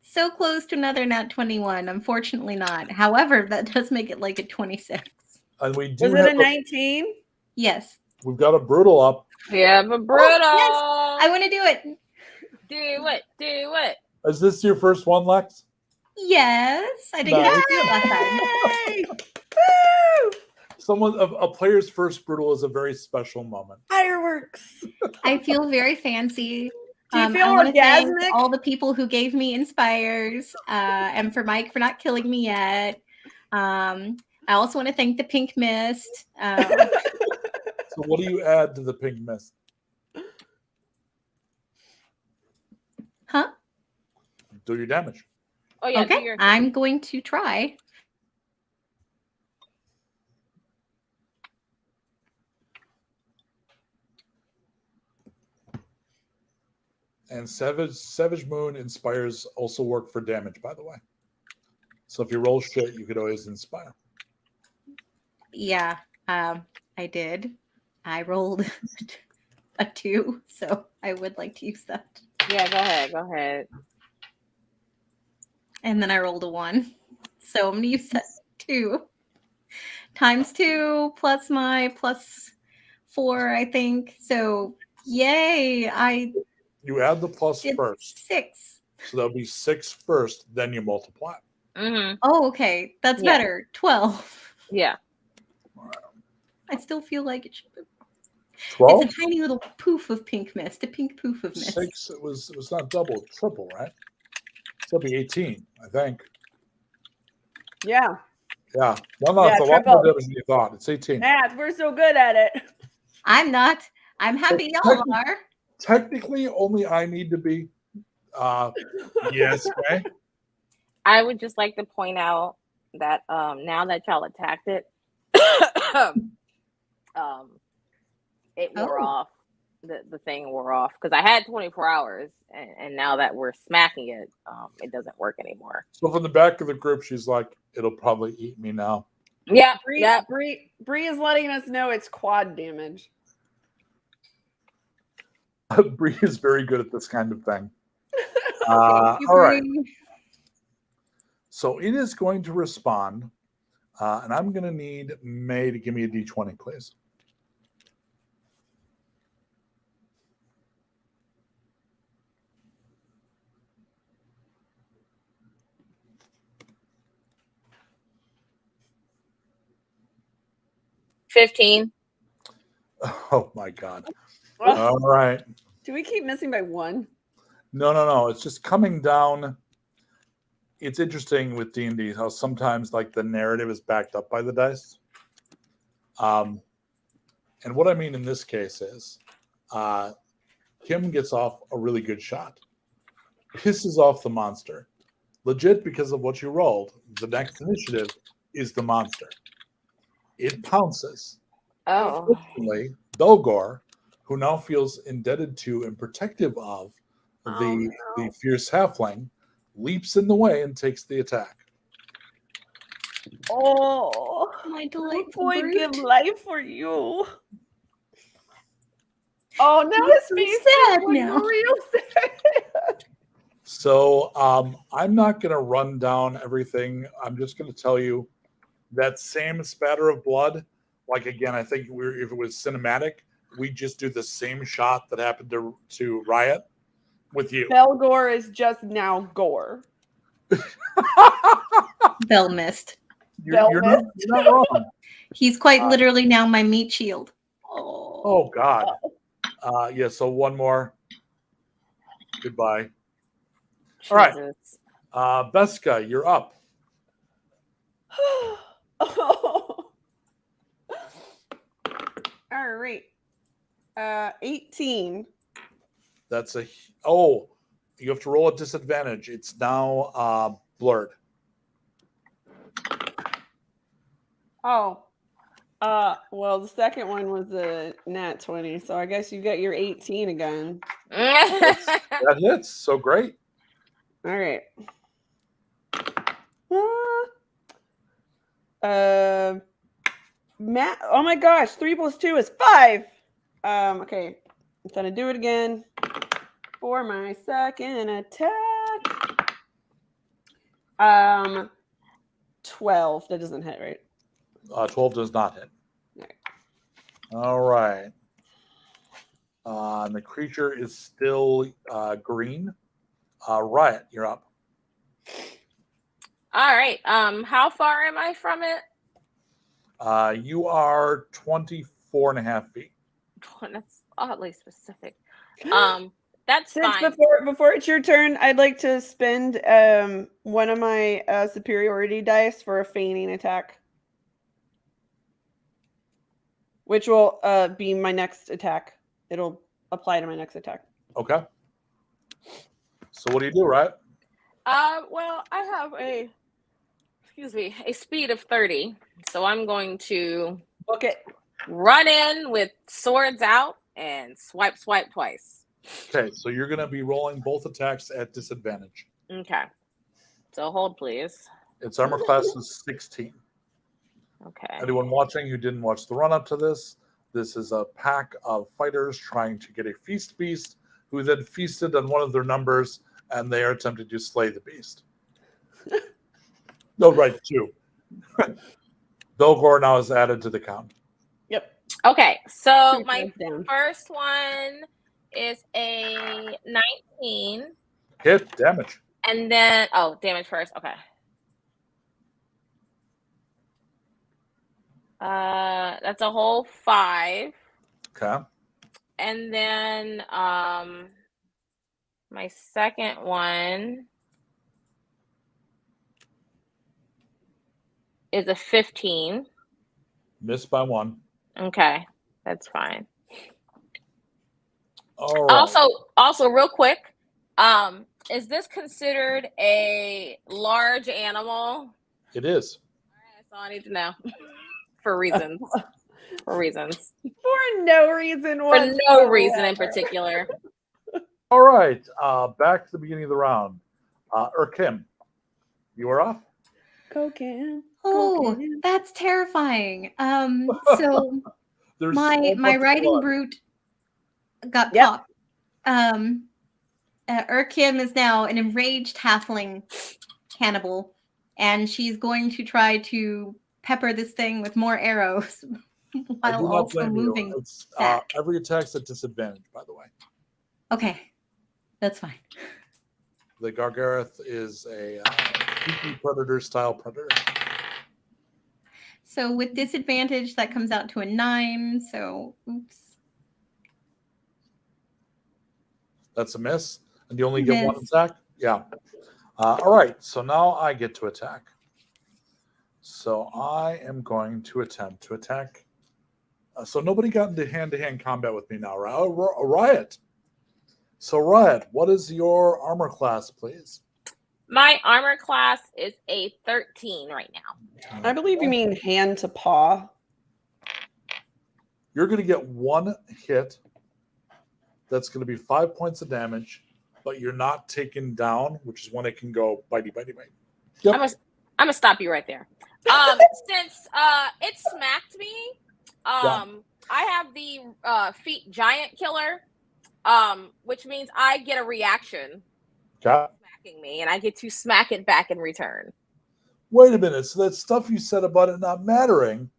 so close to another nat 21. Unfortunately not. However, that does make it like a 26. And we do was have it a 19? Yes. we've got a brutal up. Yeah, but brutal. I want to do it. Do it. Do it. Is this your first one, Lex? Yes. I didn't Nice. get to do it last time. Woo! A player's first brutal is a very special moment. Fireworks. I feel very fancy. Do you feel I wanna thank orgasmic? all the people who gave me Inspires, and for Mike for not killing me yet. I also want to thank the Pink Mist. So what do you add to the pink mist? Huh? Do your damage. Oh yeah. do Okay, your- I'm going to try. And Savage Moon Inspires also work for damage, by the way. So if you roll shit, you could always inspire. Yeah, I did. I rolled a 2, so I would like to use that. Yeah. Go ahead. Go ahead. And then I rolled a 1. So I'm going to use that 2 times 2 plus my plus 4, I think. So yay, I You add the plus did first. 6. So that'll be 6 first, then you multiply. Mm-hmm. Oh, okay. That's Yeah. better. 12. Yeah. I still feel like it should be. 12? It's a tiny little poof of pink mist. A pink poof of mist. 6, it was not double, it's triple, right? So it'll be 18, I think. Yeah. Yeah. No, Yeah, it's a lot triple. more damage than you thought. It's 18. Math, we're so good at it. I'm not. I'm happy y'all are. Technically, only I need to be. Yes, okay. I would just like to point out that now that y'all attacked it, it wore Oh. off. The thing wore off because I had 24 hours, and now that we're smacking it, it doesn't work anymore. So from the back of the group, she's like, "It'll probably eat me now." Yeah, Bree, yeah. Bree is letting us know it's quad damage. Bree is very good at this kind of thing. Thank you, all right. Bree. So it is going to respond, and I'm going to need May to give me a D20, please. $15. Oh my God! Oh, All right. do we keep missing by 1? No. It's just coming down. It's interesting with D&D how sometimes like the narrative is backed up by the dice. And what I mean in this case is Kim gets off a really good shot. Pisses off the monster. Legit because of what you rolled. The next initiative is the monster. It pounces. Oh, Unfortunately, Belgor, who now feels indebted to and protective of the fierce halfling, leaps in the way and takes the attack. Oh, My who delightful would brute. give life for you? Oh, now You're his so face sad is now. real sad. So I'm not going to run down everything. I'm just going to tell you that same spatter of blood like again, I think if it was cinematic, we just do the same shot that happened to Riot with you. Belgor is just now Gore. Bell missed. You're not wrong. He's quite literally now my meat shield. Oh God. Yeah. So one more. Goodbye. All right. Jesus. Beska, you're up. All right. 18. That's you have to roll a disadvantage. It's now blurred. Oh. Well, the second one was a nat 20, so I guess you get your 18 again. That hits. So great. All right. Matt, oh my gosh, 3 + 2 is 5. Okay, I'm gonna do it again for my second attack. 12. That doesn't hit, right? 12 does not hit. All right. And the creature is still green. Riot, you're up. All right. How far am I from it? You are 24.5 feet. That's oddly specific. That's Since fine. before it's your turn, I'd like to spend one of my superiority dice for a feigning attack, which will be my next attack. It'll apply to my next attack. Okay. So what do you do, right? Well, I have a speed of 30. So I'm going to Book it. run in with swords out and swipe twice. Okay, so you're going to be rolling both attacks at disadvantage. Okay. So hold, please. Its armor class is 16. Okay. Anyone watching who didn't watch the run-up to this is a pack of fighters trying to get a feast beast who then feasted on one of their numbers, and they are attempting to slay the beast. No, right, 2. Belgor now is added to the count. Yep. Okay. So 2 my points down. first one is a 19. Hit, damage. And then, damage first. Okay. That's a whole 5. Okay. And then my second one is a 15. Missed by 1. Okay, that's fine. All right. Also, real quick, is this considered a large animal? It is. That's all I need to know. For reasons. For reasons. For no reason For whatsoever. no reason in particular. All right. Back to the beginning of the round. Erkim, you are up. Cocaine. Oh, that's terrifying. So There's my so much riding blood. brute got Yep. popped. Urkim is now an enraged halfling cannibal, and she's going to try to pepper this thing with more arrows I do while not also blame you. moving It's, back. every attack's at disadvantage, by the way. Okay, that's fine. The Gargareth is a creepy predator style predator. So with disadvantage, that comes out to a 9. So, oops. That's a miss. And you only get one Miss. attack? Yeah. All right. So now I get to attack. So I am going to attempt to attack. So nobody got into hand-to-hand combat with me now, right? Oh, Riot. So Riot, what is your armor class, please? My armor class is a 13 right now. I believe you mean hand to paw. You're going to get one hit. That's going to be 5 points of damage, but you're not taken down, which is when it can go bitey, bitey, bite. Yep. I'm gonna stop you right there. Since it smacked me, I have the feet giant killer, which means I get a reaction Got smacking me, and I get to smack it back in return. Wait a minute. So that stuff you said about it not mattering,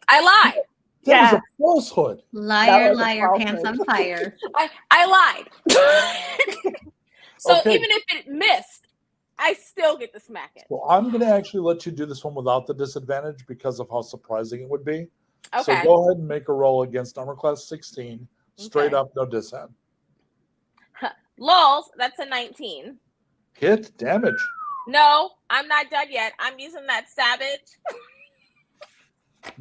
I lied. That was Yeah. a falsehood. Liar, was a liar, pants falsehood. on fire. I lied. So Okay. even if it missed, I still get to smack it. Well, I'm going to actually let you do this one without the disadvantage because of how surprising it would be. So Okay. go ahead and make a roll against armor class 16. Straight Okay. up, no disadvantage. Lols, that's a 19. Hit damage. No, I'm not done yet. I'm using that savage.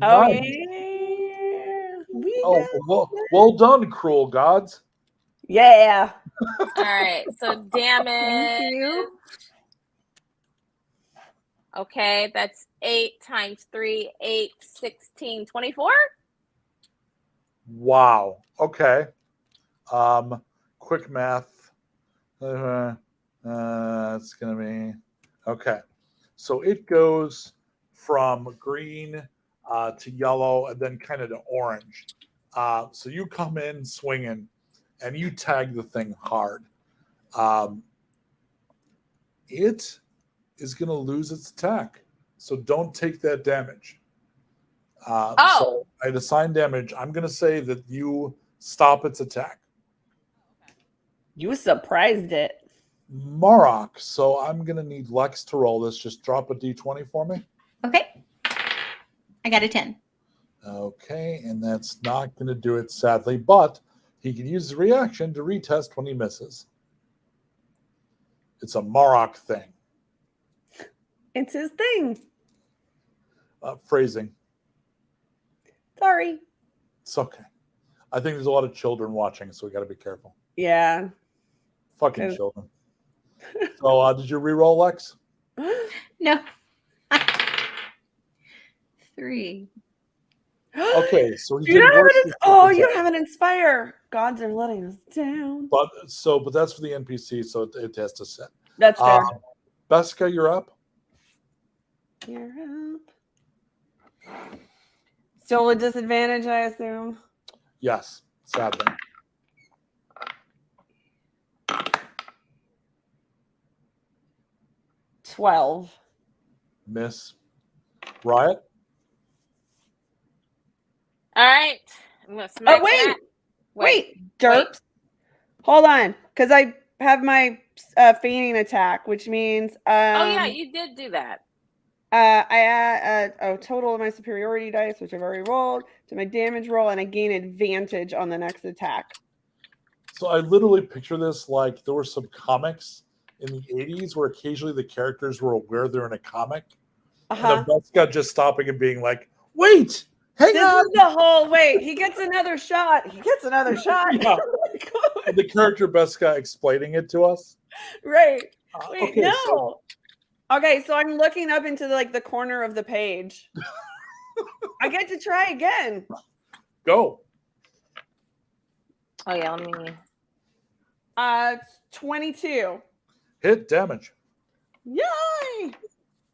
Oh, Nice. yeah. We Oh, got well done, cruel gods. Yeah. All right, so damage. Thank you. Okay, that's 8 times 3, 8, 16, 24. Wow. Okay. Quick math. It's gonna be okay. So it goes from green to yellow and then kind of to orange. So you come in swinging and you tag the thing hard. It is going to lose its attack. So don't take that damage. So I'd assign damage. I'm going to say that you stop its attack. You surprised it. Marok. So I'm going to need Lex to roll this. Just drop a d20 for me. Okay. I got a 10. Okay. And that's not going to do it, sadly. But he can use his reaction to retest when he misses. It's a Marok thing. It's his thing. Phrasing. Sorry. It's okay. I think there's a lot of children watching, so we got to be careful. Yeah. Fucking Okay. children. So, did you re-roll, Lex? No. 3. Okay, so he You did don't have worse an than oh, Super you Jack. have an inspire. Gods are letting us down. But that's for the NPC, so it has to sit. That's fair. Beska, you're up. You're up. Still with disadvantage, I assume. Yes, sadly. $12. Miss. Riot. All right, I'm gonna smack Oh, wait. that. Wait, derps. Hold on, because I have my feigning attack, which means Oh yeah, you did do that. I add a total of my superiority dice, which I've already rolled, to my damage roll, and I gain advantage on the next attack. So I literally picture this like there were some comics in the 80s where occasionally the characters were aware they're in a comic. Uh-huh. And Beska just stopping and being like, wait, hang This on. is the whole wait. He gets another shot. He gets another shot. Yeah. Oh my God. The character Beska explaining it to us. Right. Wait, Okay, no. so- Okay, so I'm looking up into the corner of the page. I get to try again. Go. Oh yeah, let me. 22. Hit damage. Yay!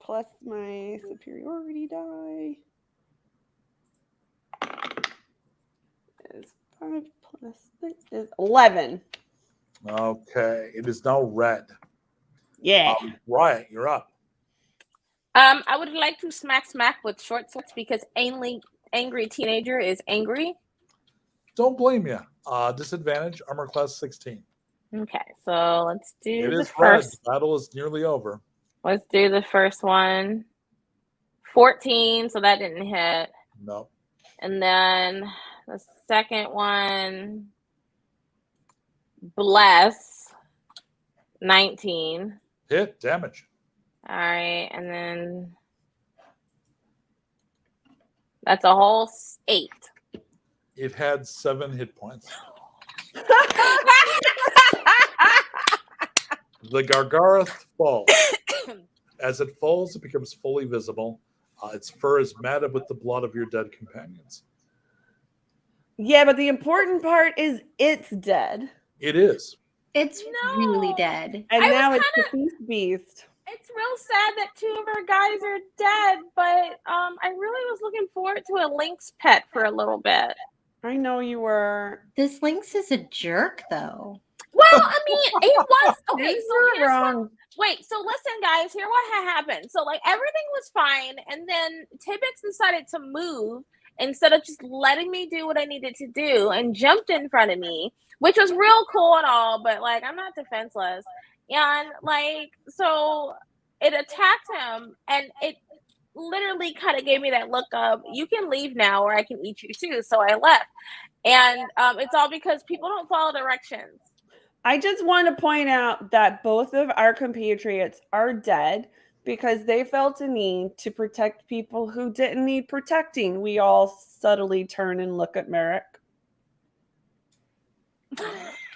Plus my superiority die is 5 plus 6 is 11. Okay. It is now red. Yeah. Riot, you're up. I would like to smack with short swords because angry teenager is angry. Don't blame you. Disadvantage, armor class 16. Okay, so let's do It the is red. first. Battle is nearly over. Let's do the first one. 14, so that didn't hit. No. And then the second one, bless, 19. Hit damage. All right, and then that's a whole 8. It had 7 hit points. The Gargaroth falls. As it falls, it becomes fully visible. Its fur is matted with the blood of your dead companions. Yeah, but the important part is it's dead. It is. It's No. really dead. And I was now it's kinda- the feast beast. It's real sad that 2 of our guys are dead, but I really was looking forward to a lynx pet for a little bit. I know you were. This lynx is a jerk, though. Well, I mean, it was okay. You So were here's what, wrong. wait. So listen, guys. Here what had happened. So like everything was fine, and then Tibbets decided to move, instead of just letting me do what I needed to do and jumped in front of me, which was real cool and all, but like I'm not defenseless. And like, so it attacked him and it literally kind of gave me that look of, you can leave now or I can eat you too. So I left. And it's all because people don't follow directions. I just want to point out that both of our compatriots are dead because they felt a need to protect people who didn't need protecting. We all subtly turn and look at Merrick.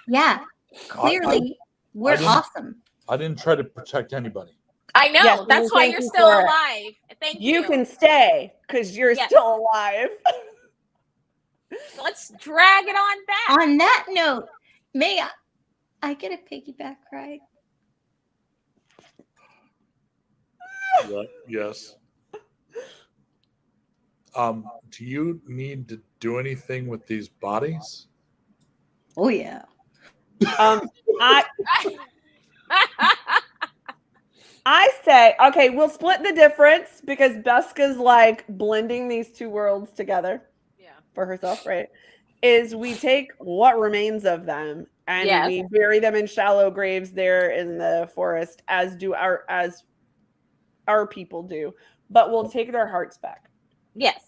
Yeah, clearly we're didn't- awesome. I didn't try to protect anybody. I know. Yes, that's why thank you're you still for it. alive. Thank you. You can stay because you're Yes. still alive. Let's drag it on back. On that note, may I get a piggyback ride? Yeah, yes. Do you need to do anything with these bodies? Oh yeah. I say, okay, we'll split the difference because Beska's like blending these two worlds together Yeah. for herself, right? Is we take what remains of them and Yes. we bury them in shallow graves there in the forest, as our people do, but we'll take their hearts back. Yes.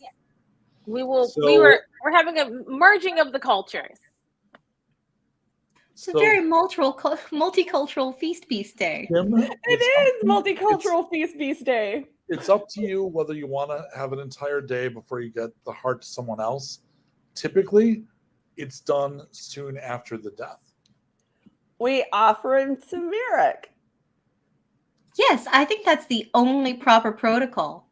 We will. So- We're having a merging of the cultures. It's a very multicultural feast day. Kim, It is multicultural feast day. It's up to you whether you want to have an entire day before you get the heart to someone else. Typically, it's done soon after the death. We offer him to Merrick. Yes, I think that's the only proper protocol.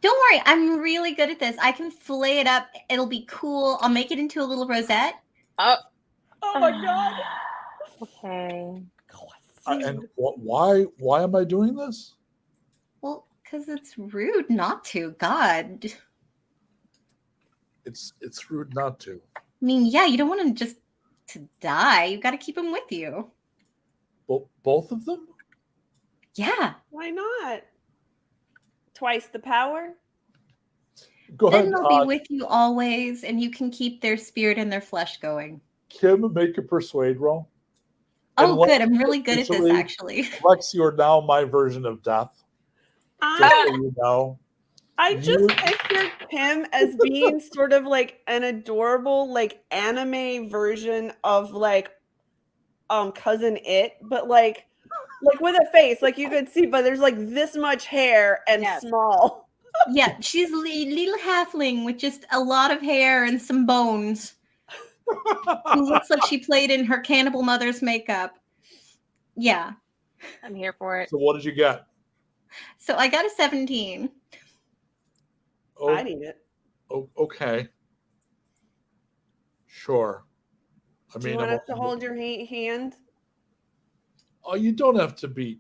Don't worry, I'm really good at this. I can fillet it up. It'll be cool. I'll make it into a little rosette. Oh my god. Okay. And why am I doing this? Well, because it's rude not to. God. It's rude not to. I mean, yeah, you don't want him just to die. You got to keep him with you. Both of them? Yeah. Why not? Twice the power? Go Then ahead. they'll be with you always, and you can keep their spirit and their flesh going. Kim, make a persuade roll. Oh, And good. I'm really good at this, actually- actually. Lex, you are now my version of death. Just I, so you know. I just You- pictured him as being sort of like an adorable, like anime version of like Cousin It, but like with a face, like you could see, but there's like this much hair and Yes. small. Yeah, she's a little halfling with just a lot of hair and some bones. Who looks like she played in her cannibal mother's makeup. Yeah. I'm here for it. So what did you get? So I got a 17. Oh, I need it. okay. Sure. I Do you mean, want us to hold your hand? oh, you don't have to be.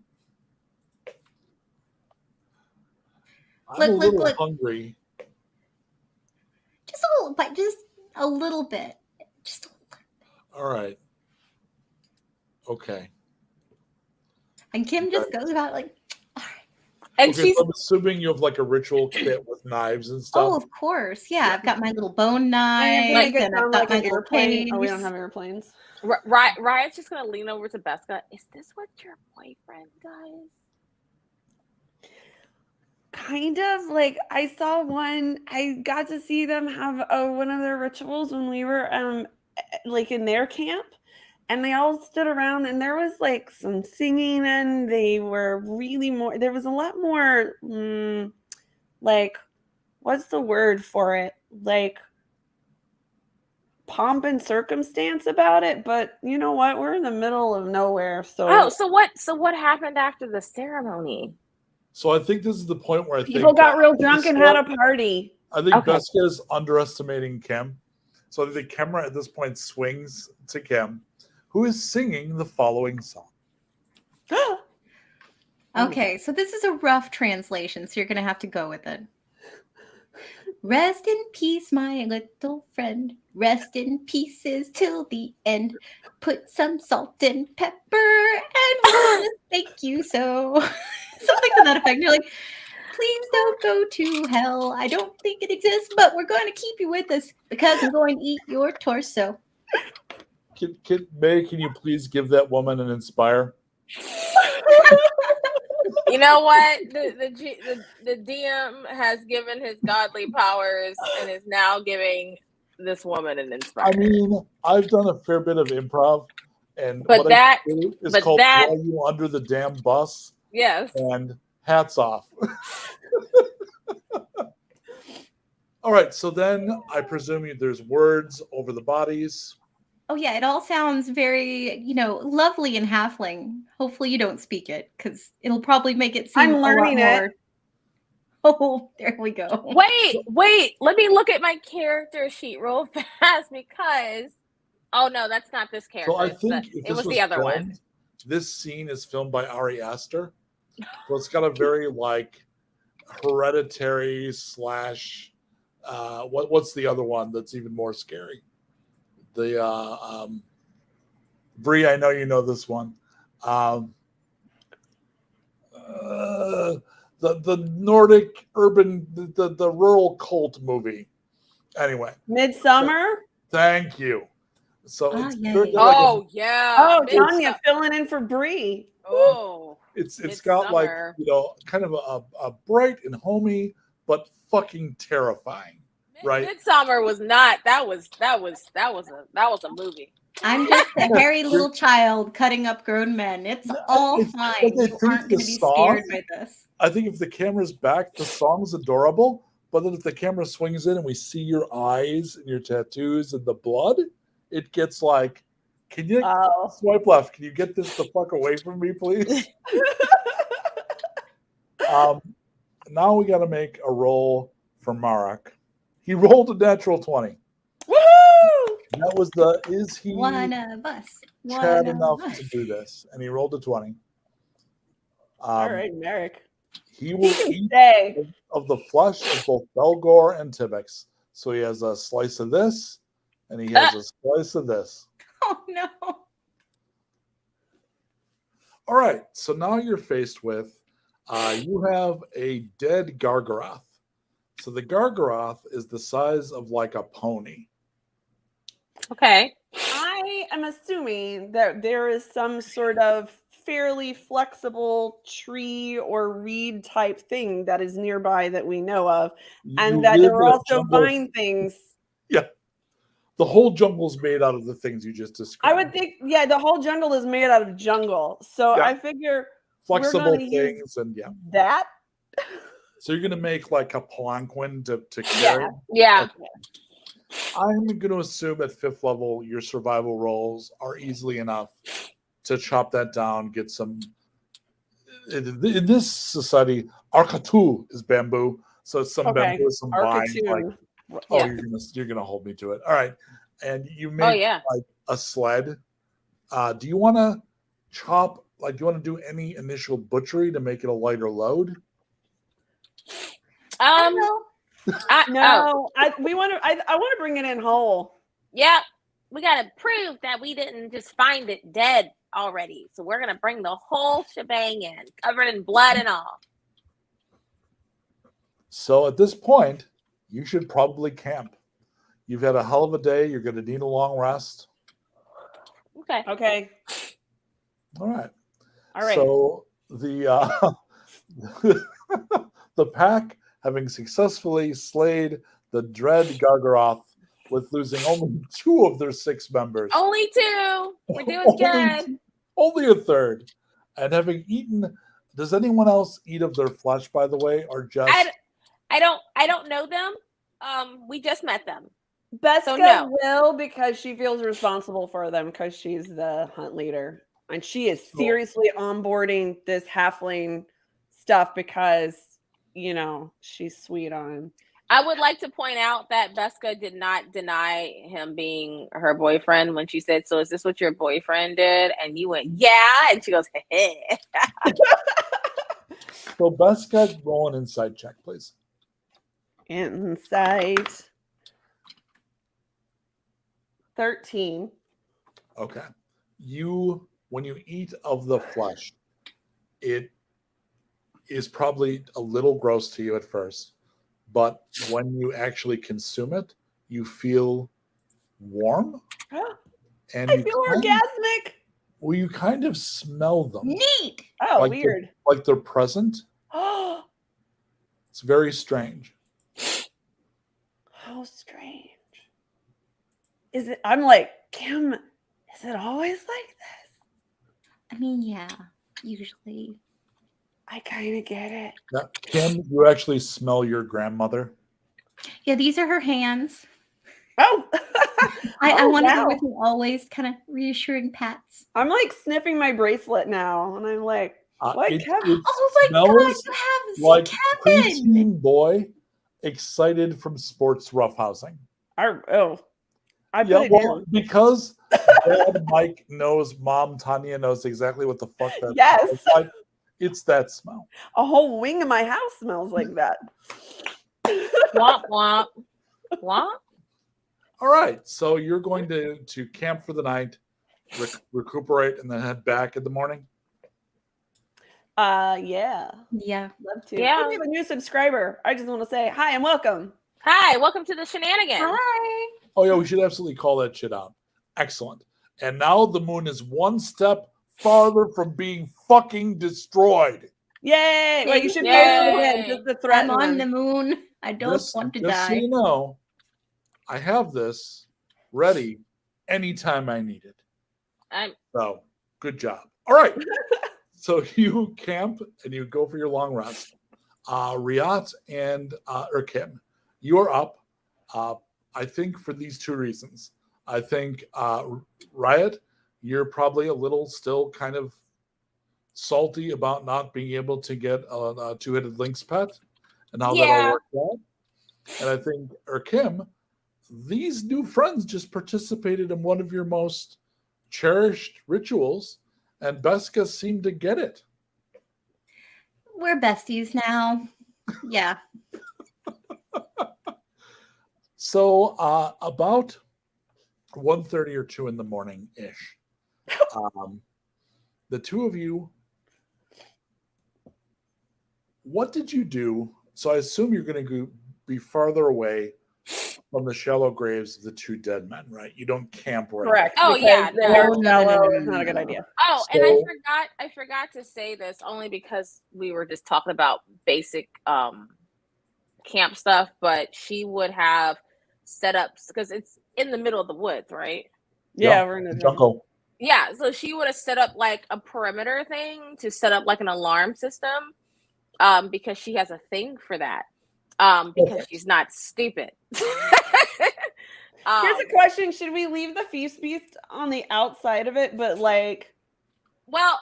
I'm Look, a look, little look. hungry. Just a little bit. Just a little bit. Just a little. All right. Okay. And Kim just goes about like, And Okay, she's so I'm assuming you have like a ritual kit with knives and stuff. oh, of course. Yeah, I've got my little bone I knife, get and I've on got like my an little airplane. Oh, we don't caves. have airplanes. Riot's just gonna lean over to Beska. Is this what your boyfriend does? Kind of like I saw one. I got to see them have one of their rituals when we were like in their camp, and they all stood around, and there was like some singing, and they were really more. There was a lot more, like, what's the word for it? Like pomp and circumstance about it. But you know what? We're in the middle of nowhere, so Oh, so what happened after the ceremony? So I think this is the point where I people think got real drunk and had a party. I think Okay. Beska is underestimating Kim. So I think the camera at this point swings to Kim, who is singing the following song. Okay, so this is a rough translation, so you're going to have to go with it. Rest in peace, my little friend. Rest in pieces till the end. Put some salt and pepper, and we'll thank you so. Something to that effect. You're like, please don't go to hell. I don't think it exists, but we're going to keep you with us because I'm going to eat your torso. May, can you please give that woman an inspire? You know what? The DM has given his godly powers and is now giving this woman an I inspiration. mean, I've done a fair bit of improv, and But what I do is but called that- "Throw You Under the Damn Bus," Yes. and hats off. All right, so then I presume there's words over the bodies. Oh yeah, it all sounds very, lovely in halfling. Hopefully you don't speak it because it'll probably make it seem I'm a lot learning it. more. Oh, there we go. Wait. Let me look at my character sheet real fast because oh no, that's not this character. So I think if it this was the other one. filmed, this scene is filmed by Ari Aster. So it's got a very like hereditary slash what's the other one that's even more scary? The Bree, I know you know this one. The Nordic urban the rural cult movie. Anyway, Midsummer. thank you. So Ah, it's yeah, very yeah, good, yeah. like, Oh yeah. Oh, Mid- Tanya filling in for Bree. Oh. it's got like Midsummer. kind of a bright and homey but fucking terrifying. Right. Midsummer was not. That was a movie. I'm just a hairy little child cutting up grown men. It's all It's- fine. but I You think aren't the going to be song- scared by this. I think if the camera's back, the song's adorable. But then if the camera swings in and we see your eyes and your tattoos and the blood, it gets like, can you Oh. swipe left? Can you get this the fuck away from me, please? Now we got to make a roll for Marek. He rolled a natural 20. Woohoo! That was is he One of us. Chad One of enough us. to do this? And he rolled a 20. All right, Merrick. He will He can eat stay. of the flesh of both Belgor and Tibix. So he has a slice of this, and he has a slice of this. Oh no. All right, so now you're faced with, you have a dead Gargaroth. So the Gargaroth is the size of like a pony. Okay. I am assuming that there is some sort of fairly flexible tree or reed type thing that is nearby that we know of, and You that live there are in a also jungle. vine things. Yeah. The whole jungle's made out of the things you just described. I would think, yeah, the whole jungle is made out of jungle. So Yeah. I figure flexible gonna use- things, and yeah. that. So you're gonna make like a palanquin to carry. Yeah. I'm going to assume at 5th level, your survival rolls are easily enough to chop that down, get some. In this society, Arkatu is bamboo. So it's some Okay. bamboo, some vine. Like, Arcatoon. oh, Yeah. you're gonna hold me to it. All right. And you make Oh yeah. like a sled. Do you want to chop, like, do you want to do any initial butchery to make it a lighter load? Well, I No, I want to bring it in whole. yeah. We gotta prove that we didn't just find it dead already. So we're gonna bring the whole shebang in, covered in blood and all. So at this point, you should probably camp. You've had a hell of a day. You're going to need a long rest. Okay. Okay. All right. All right. So the the pack, having successfully slayed the dread Gargaroth with losing only 2 of their 6 members, Only 2. We're doing Only good. only a third, and having eaten. Does anyone else eat of their flesh, by the way, or just? I don't know them. We just met them. Beska So no. will, because she feels responsible for them because she's the hunt leader. And she is seriously onboarding this halfling stuff because, she's sweet on him. I would like to point out that Beska did not deny him being her boyfriend when she said, "So is this what your boyfriend did?" And you went, "Yeah," and she goes, "Hey." So Beska, roll an insight check, please. Insight 13. Okay. When you eat of the flesh, it is probably a little gross to you at first, but when you actually consume it, you feel warm, and I feel orgasmic. well, you kind of smell them Neat. Oh, like weird. like they're present. Oh, It's very strange. how strange. Is it? I'm like, Kim, is it always like this? I mean, yeah, usually. I kind of get it. Now, Kim, you actually smell your grandmother. Yeah, these are her hands. Oh, I Oh, want to wow. go with you always, kind of reassuring pats. I'm like sniffing my bracelet now, and I'm like, what? It Kevin? Oh my God, smells you have like Kevin. preteen boy excited from sports roughhousing. I put Yeah, it well, down. because Dad Mike knows, Mom Tanya knows exactly what the fuck that Yes. smells like. It's that smell. A whole wing of my house smells like that. Womp womp. Womp. All right, so you're going to camp for the night, recuperate, and then head back in the morning. Yeah, Yeah. love to. Yeah. Oh, we have a new subscriber. I just want to say hi and welcome. Hi, welcome to the shenanigans. Hi. Oh yeah, we should absolutely call that shit out. Excellent. And now the moon is one step farther from being fucking destroyed. Yay! Well, you should post Yay. it again just to I'm threaten on the them. moon. I don't want to just so die. you know, I have this ready anytime I need it. I'm So good job. All right. So you camp and you go for your long rest. Riat and or Kim, you're up. I think for these two reasons. I think Riot, you're probably a little still kind of salty about not being able to get a two-headed lynx pet and how that Yeah. all worked out. And I think Kim, these new friends just participated in one of your most cherished rituals, and Beska seemed to get it. We're besties now. Yeah. So about 1:30 or 2 in the morning ish, the two of you, what did you do? So I assume you're going to be farther away from the shallow graves of the two dead men, right? You don't camp right Correct. Oh, because yeah, they no. are No, shallow. no, no, It's not a good no. idea. Oh, and I forgot to say this only because we were just talking about basic camp stuff, but she would have set up because it's in the middle of the woods, right? Yeah, we're in a jungle. Yeah, so she would have set up like a perimeter thing to set up like an alarm system, because she has a thing for that, because she's not stupid. Here's a question: should we leave the feast beast on the outside of it, but like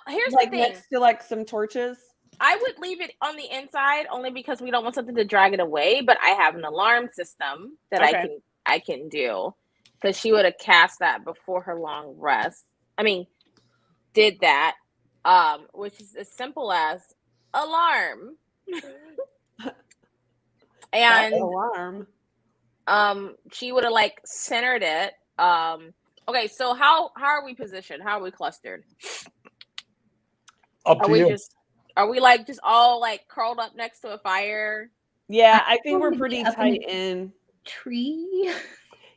here's like the thing. next to like some torches? I would leave it on the inside only because we don't want something to drag it away. But I have an alarm system that Okay. I can do, because she would have cast that before her long rest. I mean, did that, which is as simple as alarm, That and alarm. she would have like centered it. Okay, so how are we positioned? How are we clustered? Up Are to we you. are we like just all like curled up next to a fire? Yeah, I think we're would be pretty up in tight the- in. Tree.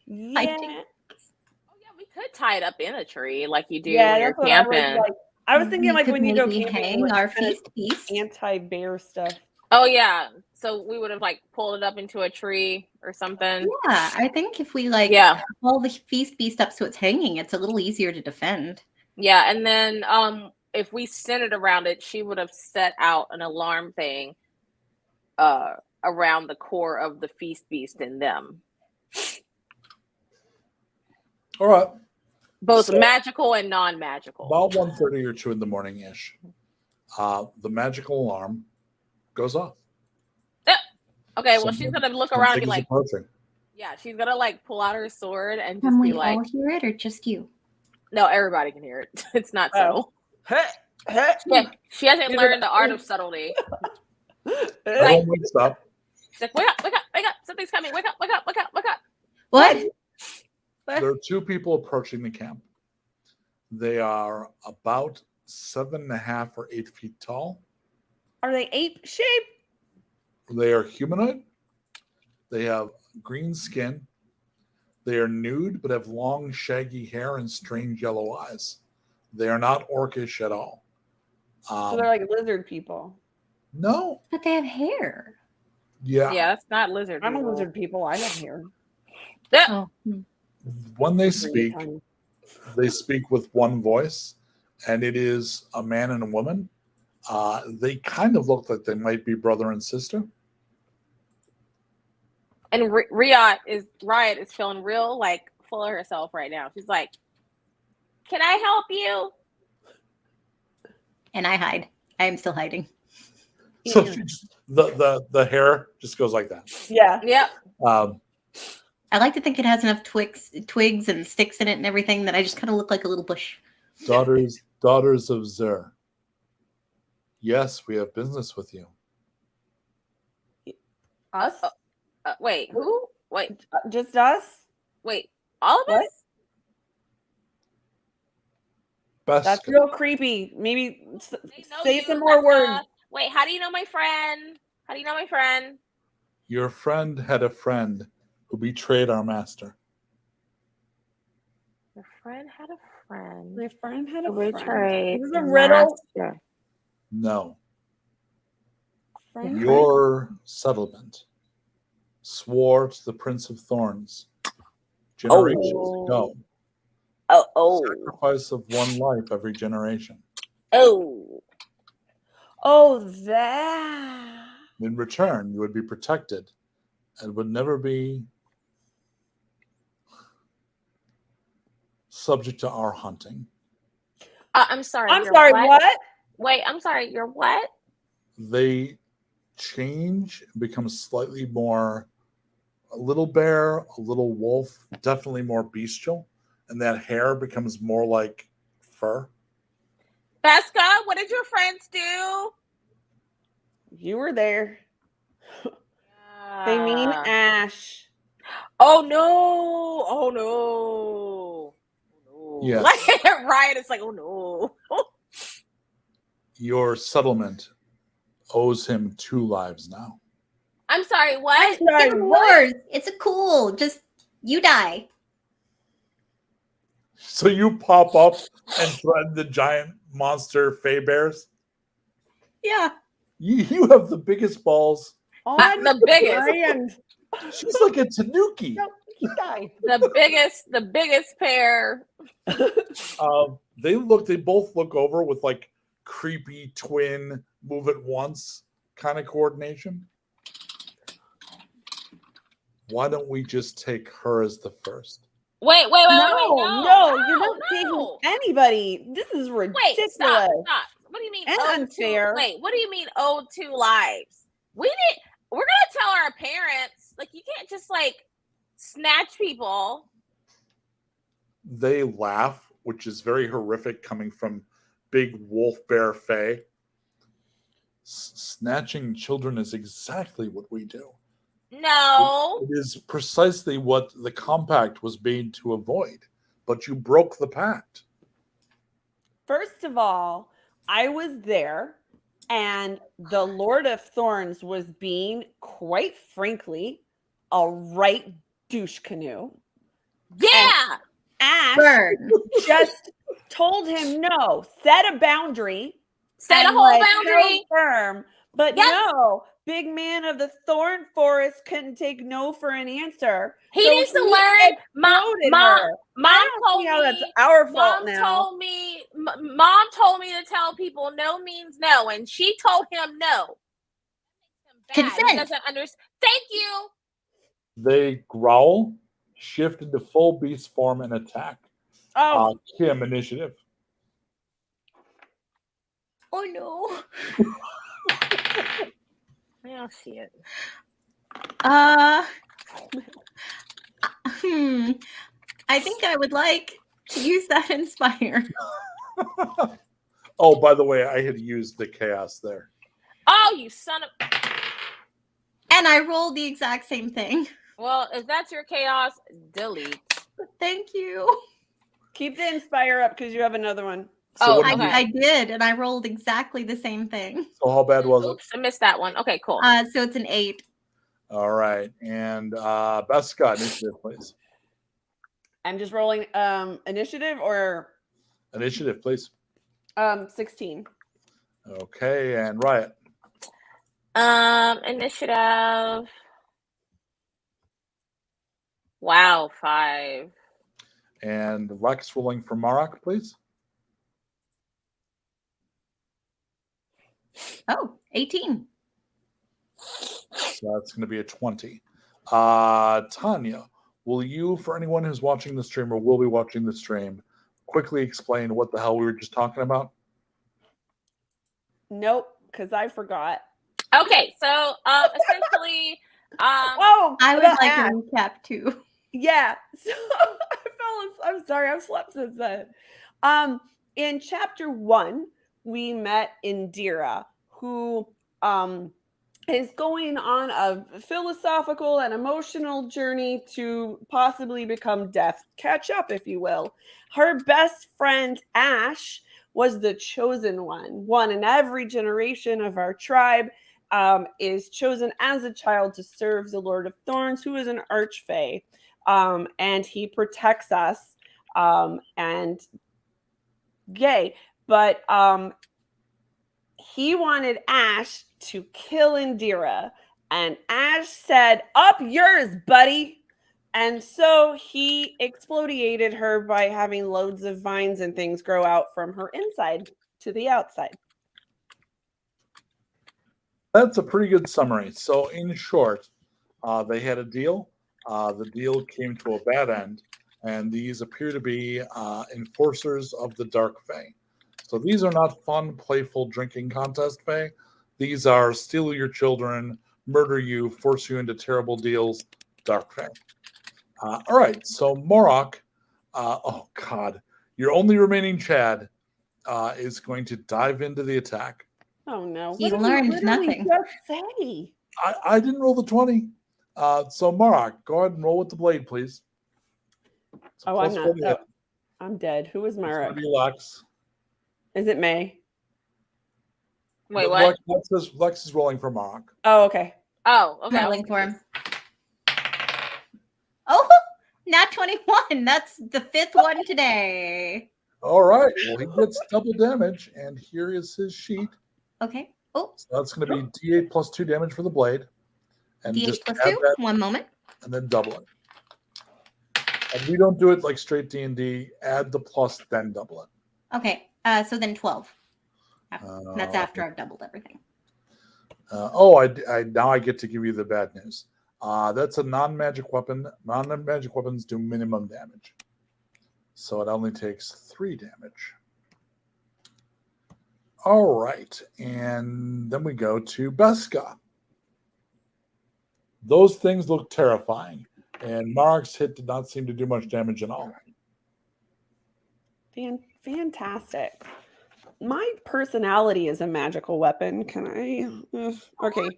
Yeah, Oh yeah, we could tie it up in a tree like you do yeah, when you're that's what I was camping. like. I was thinking We like could when you go maybe camping, hang like, our kind of feast piece. anti-bear stuff. Oh yeah, so we would have like pulled it up into a tree or something. Yeah, I think if we like Yeah, pull the feast beast up so it's hanging, it's a little easier to defend. yeah, and then if we centered around it, she would have set out an alarm thing around the core of the feast beast and them, All right. both So- magical and non-magical. About 1:30 or 2 in the morning ish, the magical alarm goes off. Okay, well she's gonna look around and be Something is like, approaching. yeah, she's gonna like pull out her sword and just Can be we like, all hear it or just you? no, everybody can hear it. It's not subtle. Yeah, she hasn't Give it learned a- the art of subtlety. Everyone wakes up. She's like, wake up, wake up, wake up! Something's coming! Wake up, wake up, wake up, wake up! What? There are two people approaching the camp. They are about 7.5 or 8 feet tall. Are they ape shape? They are humanoid. They have green skin. They are nude but have long, shaggy hair and strange yellow eyes. They are not orcish at all. So they're like lizard people. No. But they have hair. Yeah. Yeah, that's not lizard. I'm a people. lizard people. I have hair. Yeah. Oh. When they speak with one voice, and it is a man and a woman. They kind of look like they might be brother and sister. And Riot is feeling real like full of herself right now. She's like, "Can I help you?" And I hide. I am still hiding. So she just, the hair just goes like that. Yeah. Yep. I like to think it has enough twigs and sticks in it and everything that I just kind of look like a little bush. Daughters of Zer. Yes, we have business with you. Us? Wait, who? Wait, Just us? wait, all of What? us? Best. That's real creepy. Maybe They know say you, some more words. Becca. Wait, how do you know my friend? How do you know my friend? Your friend had a friend who betrayed our master. Your friend had a friend. My friend had a who friend. betrayed This is a the riddle. master. No. Friend? Your settlement swore to the Prince of Thorns generations ago. Oh. Sacrifice of one life every generation. Oh. Oh, that. In return, you would be protected and would never be subject to our hunting. I'm sorry. I'm you're sorry, what? Wait, I'm sorry. You're what? They change and become slightly more a little bear, a little wolf, definitely more bestial, and that hair becomes more like fur. Pesca, what did your friends do? You were there. They mean Ash. Oh no! Oh no! Oh, no. Yeah. Like Ryan is like, oh no. Your settlement owes him 2 lives now. I'm sorry, what? Sorry, They're what? wars. It's a cool. Just you die. So you pop up and threaten the giant monster Fey Bears? Yeah. You have the biggest balls. On The biggest. brand. She's like a tanuki. No, he died. The biggest pair. They both look over with like creepy twin move at once kind of coordination. Why don't we just take her as the first? Wait, No, you're not taking anybody. This is ridiculous. Wait, stop. What do you mean? And owed unfair. What do you mean owed 2 lives? We're gonna tell our parents. Like, you can't just like snatch people. They laugh, which is very horrific coming from big wolf bear Fey. Snatching children is exactly what we do. No. It is precisely what the compact was made to avoid, but you broke the pact. First of all, I was there, and the Lord of Thorns was being, quite frankly, a right douche canoe. Yeah. Ash Burn. just told him no, set a boundary. Set a and, whole like, boundary. held firm. But Yes. no, big man of the thorn forest couldn't take no for an answer. He So needs to he learn. Mom exploded her. I don't told see how that's me. our fault Mom now. told me. Mom told me to tell people no means no, and she told him no. That makes him bad. He Consent. doesn't understand. Thank you. They growl, shift into full beast form, and attack. Oh, Kim, initiative. Oh no. I don't see it. I think I would like to use that inspire. Oh, by the way, I had used the chaos there. Oh, you son of. And I rolled the exact same thing. Well, if that's your chaos, delete. Thank you. keep the inspire up because you have another one. Oh, what I, did you- okay. I did, and I rolled exactly the same thing. so how bad was it? Oops, I missed that one. Okay, cool. So it's an 8. All right. And Beskha, initiative, please. I'm just rolling initiative or Initiative, please. 16. Okay, and Riot. Initiative. Wow, 5. And Lex rolling for Marok, please. Oh, 18. So that's going to be a 20. Tanya, will you, for anyone who's watching the stream or will be watching the stream, quickly explain what the hell we were just talking about? Nope, because I forgot. Okay, so essentially, Oh, I would the like ash. a recap too. Yeah. So I'm sorry, I've slept since then. In chapter 1, we met Indira, who is going on a philosophical and emotional journey to possibly become death. Catch up, if you will. Her best friend, Ash, was the chosen one in every generation of our tribe. Is chosen as a child to serve the Lord of Thorns, who is an archfey. And he protects us, and yay. But he wanted Ash to kill Indira, and Ash said, "Up yours, buddy." And so he exfoliated her by having loads of vines and things grow out from her inside to the outside. That's a pretty good summary. So, in short, they had a deal. The deal came to a bad end, and these appear to be enforcers of the Dark Fae. So, these are not fun, playful drinking contest Fae. These are steal your children, murder you, force you into terrible deals, Dark Fae. All right, so Morok, oh God, your only remaining Chad is going to dive into the attack. Oh no! He What did learned literally nothing. just say? I didn't roll the 20. So Morok, go ahead and roll with the blade, please. It's a Oh, I'm plus not. 4 to hit. Oh, I'm dead. Who is It's going Marek? to be Lex. Is it May? wait, what? Lex is rolling for Morok. Oh, okay. Oh, okay. Rolling for him. Oh, not 21. That's the 5th one today. All right, well, he gets double damage, and here is his sheet. Okay. Oh, So that's going to be D8 plus 2 damage for the blade. And D8 just plus add 2. that 1 moment. and then double it. And we don't do it like straight D&D. Add the plus, then double it. Okay. So then 12. That's after I've doubled everything. I now I get to give you the bad news. That's a non-magic weapon. Non-magic weapons do minimum damage. So it only takes 3 damage. All right. And then we go to Beskha. Those things look terrifying. And Mark's hit did not seem to do much damage at all. Fantastic. My personality is a magical weapon. Can I? Okay.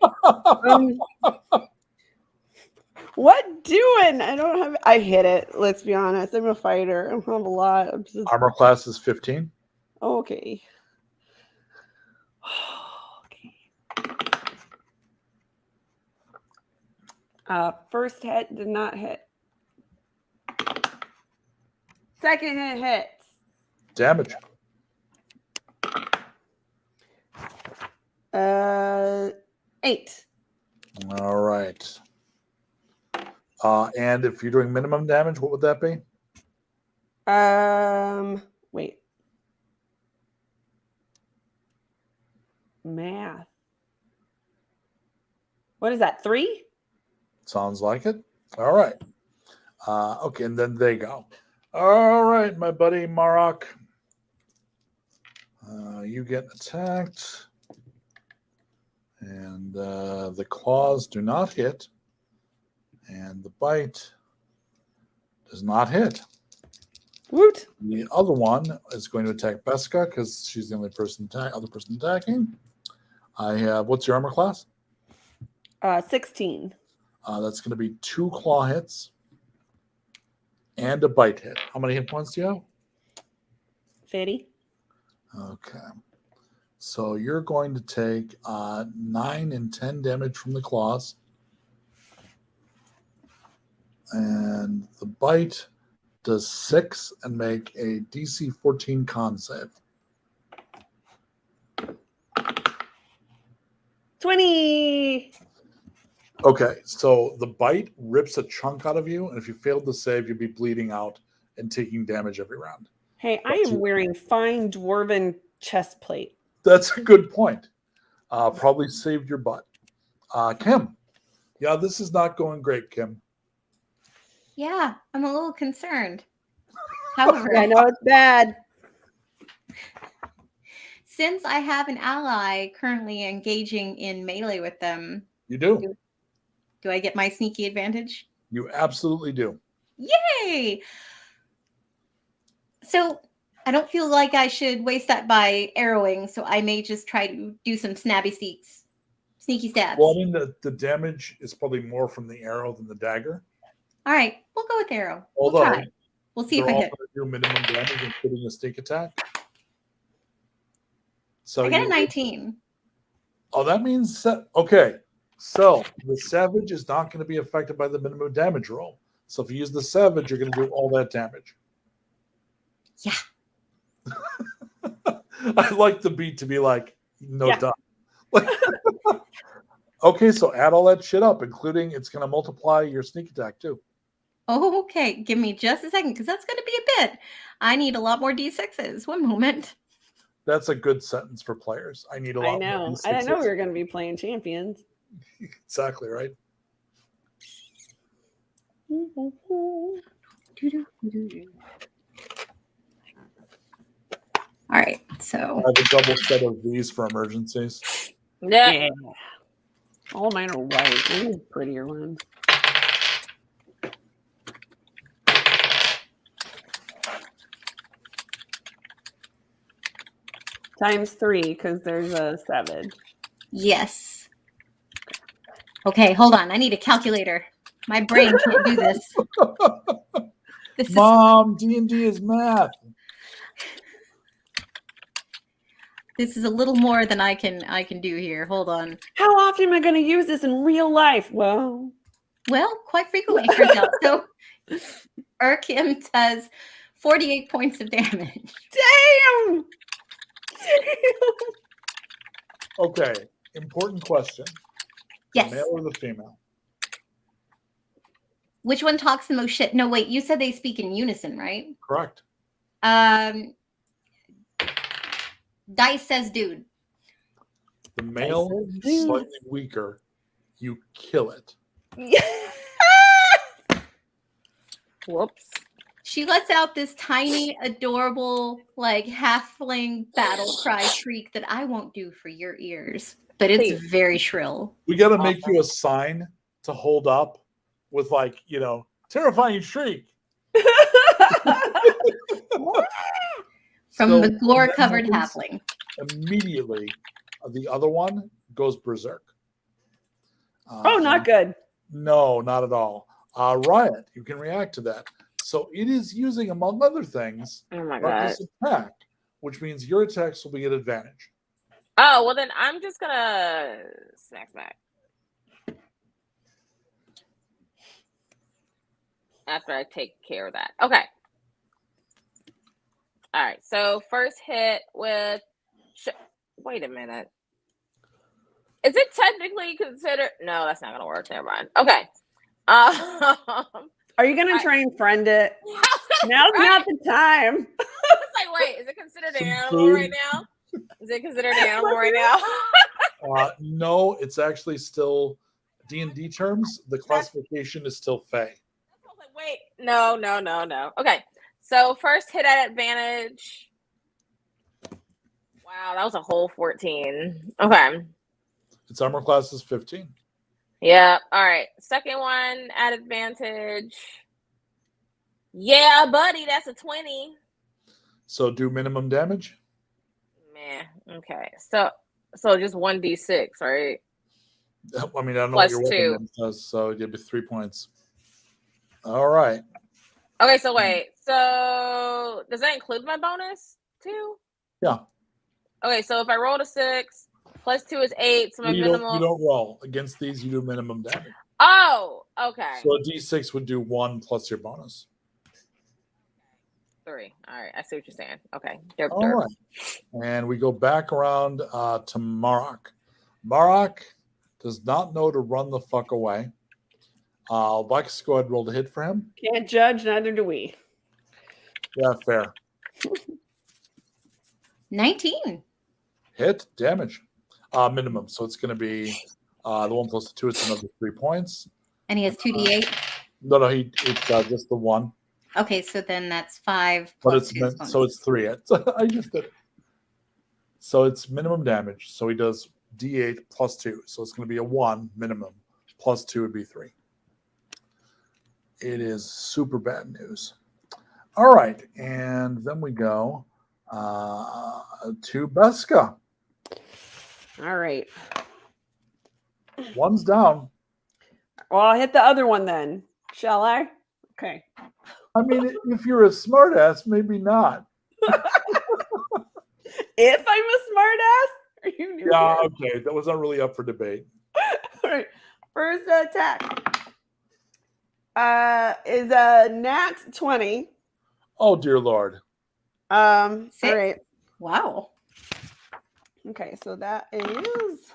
What doing? I don't have. I hit it. Let's be honest. I'm a fighter. I don't have a lot. I'm just. Armor class is 15. Okay. First hit did not hit. Second hit hits. Damage. 8. All right. And if you're doing minimum damage, what would that be? Wait. Math. What is that? 3? Sounds like it. All right. Okay, and then they go. All right, my buddy Marok. You get attacked. And the claws do not hit. And the bite does not hit. Woot. The other one is going to attack Beskha because she's the only other person attacking. I have, what's your armor class? 16. That's going to be 2 claw hits and a bite hit. How many hit points do you have? 50. Okay. So you're going to take 9 and 10 damage from the claws. And the bite does 6 and make a DC 14 con save. 20. Okay, so the bite rips a chunk out of you, and if you failed to save, you'd be bleeding out and taking damage every round. Hey, I am wearing fine dwarven chest plate. That's a good point. Probably saved your butt. Kim. Yeah, this is not going great, Kim. Yeah, I'm a little concerned. However, I know it's bad. since I have an ally currently engaging in melee with them, You do. do I get my sneaky advantage? You absolutely do. Yay! So I don't feel like I should waste that by arrowing, so I may just try to do some sneaky stabs. Well, I mean, the damage is probably more from the arrow than the dagger. All right, we'll go with arrow. Although, We'll try. We'll see if they're I all hit. going to do minimum damage, including a sneak attack. So I get a you- 19. Oh, that means okay. So the savage is not going to be affected by the minimum damage roll. So if you use the savage, you're going to do all that damage. Yeah. I like the beat to be like, no Yeah. doubt. Like, okay, so add all that shit up, including it's going to multiply your sneak attack too. Oh, okay. Give me just a second, because that's going to be a bit. I need a lot more D6s. One moment. That's a good sentence for players. I need a lot. I know. More I didn't know we D6s. were going to be playing champions. Exactly right. All right. So I have a double set of these for emergencies. Yeah. All mine are white. I need prettier ones. Times 3, because there's a savage. yes. Okay, hold on. I need a calculator. My brain can't do this. This is Mom, D&D is math. this is a little more than I can do here. Hold on. How often am I going to use this in real life? Well, Quite frequently it turns out. So Urkim does 48 points of damage. damn! Okay, important question. Yes. The male or the female? Which one talks the most shit? No, wait, you said they speak in unison, right? Correct. Dice says dude. The male says is dude. slightly weaker. You kill it. Whoops. She lets out this tiny, adorable, like halfling battle cry shriek that I won't do for your ears, but it's Please. very shrill. We got to make you a sign to hold up with, like, terrifying shriek. From So the gore-covered that happens halfling. Immediately, the other one goes berserk. Oh, not good. No, not at all. Riot, you can react to that. So it is using, among other things, Oh my god. reckless attack, which means your attacks will be at advantage. Oh well, then I'm just gonna smack after I take care of that. Okay. All right. So first hit with. Wait a minute. Is it technically considered? No, that's not gonna work. Never mind. Okay. Are you going to try and friend it? Now's not the time. It's like, wait, is it considered an Some animal food. right now? Is it considered an animal right now? No, it's actually still D&D terms. The classification is still Fey. I was like, wait, no. Okay, so first hit at advantage. Wow, that was a whole 14. Okay. Its armor class is 15. Yeah. All right. Second one at advantage. Yeah, buddy, that's a 20. So do minimum damage. Man. Okay. So just 1d6, right? I mean, I don't know Plus what your two. weapon does, so it'd be 3 points. All right. Okay, so wait. So does that include my bonus too? Yeah. Okay, so if I rolled a 6, plus 2 is 8, so my You minimal. don't roll. Against these, you do minimum damage. Oh, okay. So a d6 would do 1 plus your bonus. 3. All right, I see what you're saying. Okay. Derp, All derp. right. And we go back around to Marok. Marok does not know to run the fuck away. Lex, go ahead and roll the hit for him. Can't judge, neither do we. Yeah, fair. 19. Hit, damage. Minimum. So it's going to be the 1 plus the 2. It's another 3 points. And he has 2d8. No, it's just the 1. Okay, so then that's 5 But plus it's 2. so it's 3. I just did it. So it's minimum damage. So he does d8 plus 2. So it's going to be a 1 minimum. Plus 2 would be 3. It is super bad news. All right. And then we go to Beska. All right. One's down. Well, I'll hit the other one then. Shall I? Okay. I mean, if you're a smartass, maybe not. If I'm a smartass? Are you new? Yeah, okay. That was not really up for debate. All right. First attack is a nat 20. Oh, dear Lord. All Six. right. Wow. Okay, so that is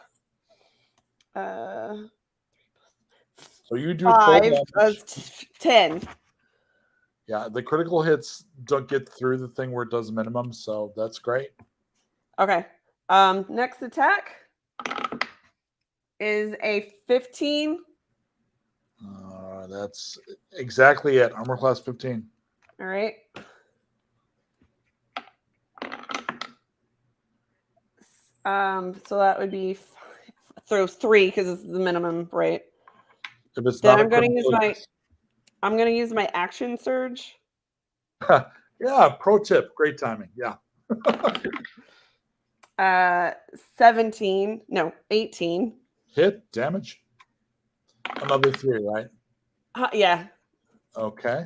So you do full 5 damage. 10. Yeah, the critical hits don't get through the thing where it does minimum, so that's great. Okay. Next attack is a 15. That's exactly it. Armor class 15. All right. So that would be throws 3 because it's the minimum, right? If it's Then not, I'm going to use my action surge. Yeah, pro tip. Great timing. Yeah. 18. Hit, damage. Another 3, right? Yeah. Okay.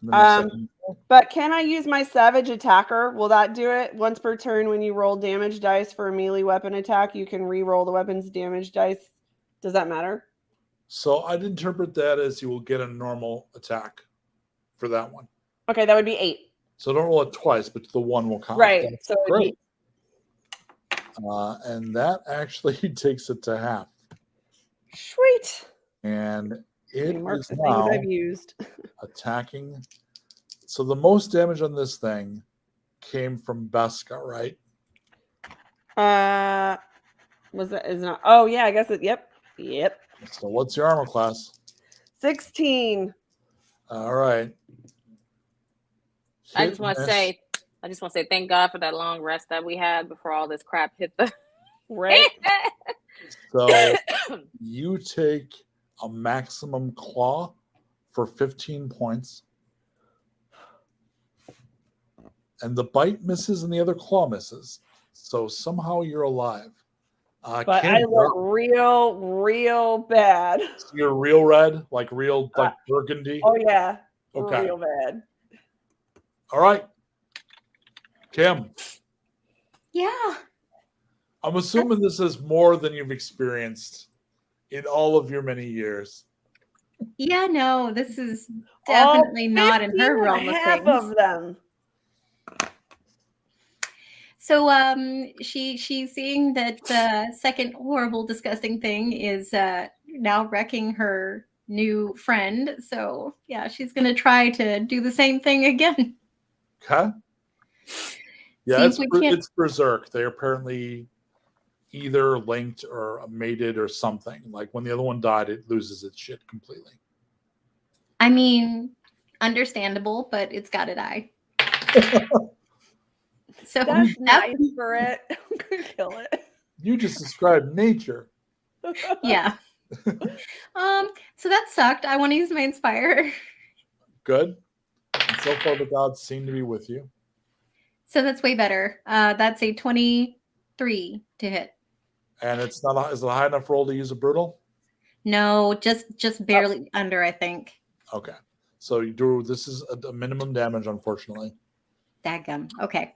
And then the second- But can I use my savage attacker? Will that do it? Once per turn, when you roll damage dice for a melee weapon attack, you can re-roll the weapon's damage dice. Does that matter? So I'd interpret that as you will get a normal attack for that one. Okay, that would be 8. So don't roll it twice, but the 1 will count. Right. That's So it'd great. And that actually takes it to half. Sweet. And it Mark is the now things I've used. attacking. So the most damage on this thing came from Beska, right? Was that is not? Oh yeah, I guess it. Yep. So what's your armor class? 16. All right. I Hit just want to miss. say, thank God for that long rest that we had before all this crap hit the. Right. So you take a maximum claw for 15 points. And the bite misses and the other claw misses. So somehow you're alive. But I Kim, look real bad. you're real red, like real like burgundy. Oh yeah. Okay. Real bad. All right. Kim, Yeah. I'm assuming this is more than you've experienced in all of your many years. Yeah, no, this is definitely not in her 15 realm and of a half things. of them. So she's seeing that the second horrible, disgusting thing is now wrecking her new friend. So yeah, she's gonna try to do the same thing again. Okay. Yeah, See if we can't- it's berserk. They're apparently either linked or mated or something. Like when the other one died, it loses its shit completely. I mean, understandable, but it's gotta die. So That's that- nice for it. I'm gonna kill it. You just described nature. yeah. So that sucked. I want to use my inspire. Good. And so far, the gods seem to be with you. So that's way better. That's a 23 to hit. And it's not. Is it a high enough roll to use a brutal? No, just barely under, I think. Okay. So you do. This is a minimum damage, unfortunately. Dadgum. Okay.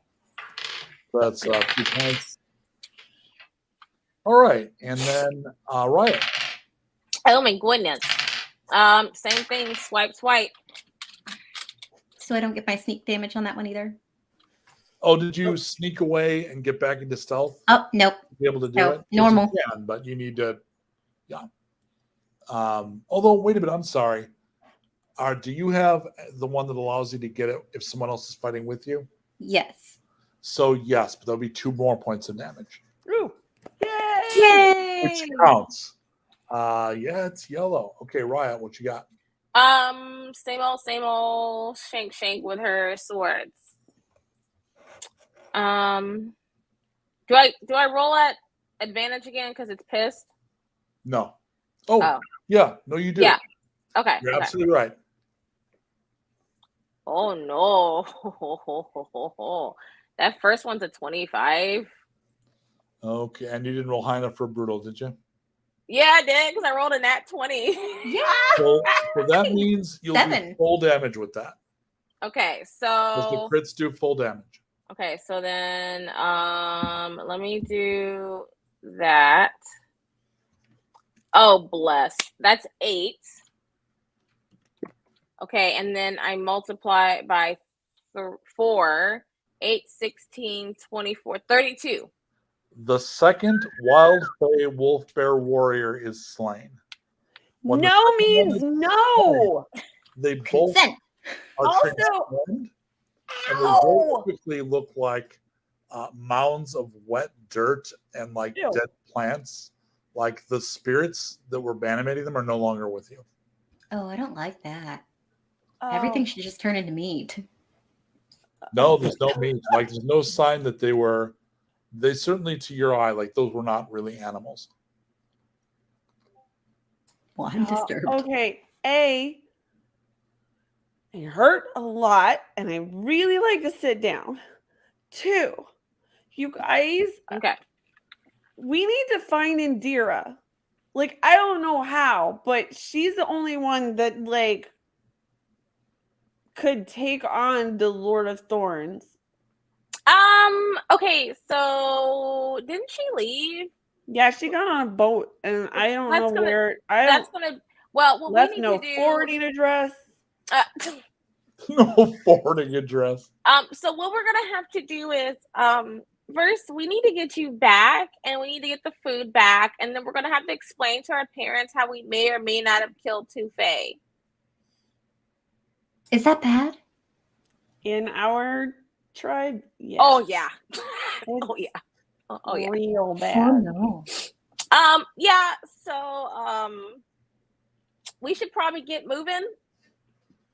That's 2 points. All right, and then Riot. Oh my goodness. Same thing. Swipe, swipe. So I don't get my sneak damage on that one either. Oh, did you sneak away and get back into stealth? Oh, nope. To be able to do No, it? Yes, normal. you can, but you need to. Yeah. Although, wait a minute. I'm sorry. Do you have the one that allows you to get it if someone else is fighting with you? Yes. So yes, but there'll be 2 more points of damage, Ooh. Yay! Yay! which counts. Yeah, it's yellow. Okay, Riot, what you got? Same old shank with her swords. Do I roll at advantage again because it's pissed? No. Oh, yeah. No, you do. Yeah. Okay. You're Okay. absolutely right. Oh no. That first one's a 25. Okay, and you didn't roll high enough for brutal, did you? Yeah, I did because I rolled a nat 20. Yeah. So that means you'll do 7. full damage with that. Okay, Because so the crits do full damage. okay, so then let me do that. Oh, bless. That's 8. Okay, and then I multiply by 4. 8, 16, 24, 32. The second wild fey wolf bear warrior is slain. When the No second one means is no. They both Consent. are Also- transformed, and they Ow! both quickly look like mounds of wet dirt and like Ew. dead plants. Like the spirits that were animating them are no longer with you. Oh, I don't like that. Oh. Everything should just turn into meat. No, there's no meat. Like there's no sign that they were. They certainly, to your eye, like those were not really animals. Well, I'm disturbed. Okay. I hurt a lot and I really like to sit down. 2, you guys, Okay. we need to find Indira. Like, I don't know how, but she's the only one that like could take on the Lord of Thorns. Okay, so didn't she leave? Yeah, she got on a boat and I don't That's know gonna- where I That's don't gonna well what left we need no to do forwarding address. No forwarding address. So what we're gonna have to do is first we need to get you back and we need to get the food back, and then we're gonna have to explain to our parents how we may or may not have killed 2 Fae. Is that bad? In our tribe, yeah. Oh yeah. It's Oh yeah. Oh yeah. real bad. no. Yeah, so we should probably get moving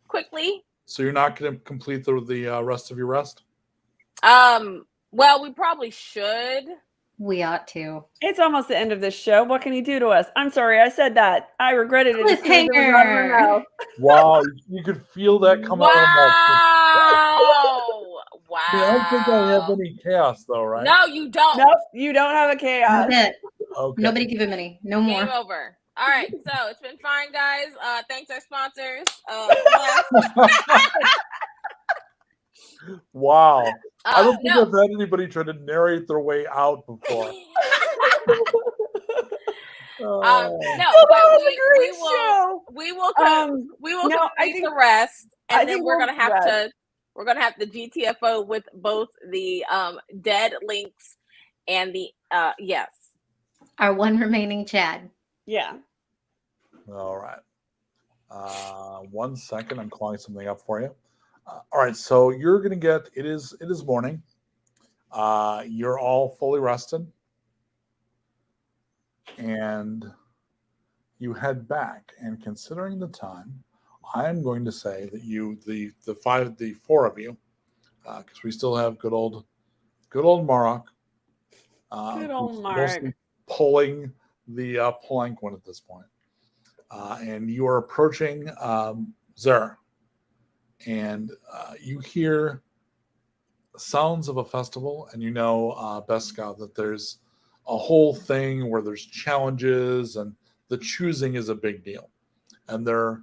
quickly. So you're not going to complete the rest of your rest? Well, we probably should. We ought to. It's almost the end of this show. What can he do to us? I'm sorry, I said that. I regretted it. as soon as it was out of my Cliffhanger. mouth. Wow, you could feel that come out of Wow. Wow. I don't think I have any chaos though, right? No, you don't. Nope, you don't have a chaos. That's it. Okay. Nobody give him any. No Game more. over. All right, so it's been fine, guys. Thanks our sponsors. Wow. I don't think no. I've had anybody try to narrate their way out before. No, That but was a great we will show. we will no, I complete think- the rest, I and then think we're we'll gonna have rest. the GTFO with both the dead links and the yes. Our one remaining Chad. Yeah. All right. 1 second. I'm calling something up for you. All right. So you're going to get, it is morning. You're all fully rested. And you head back. And considering the time, I'm going to say that you, the 4 of you, because we still have good old Marok. Good old who's Mark. mostly pulling the palanquin at this point. And you are approaching Zer. And you hear sounds of a festival, and you know, Beska, that there's a whole thing where there's challenges, and the choosing is a big deal. And they're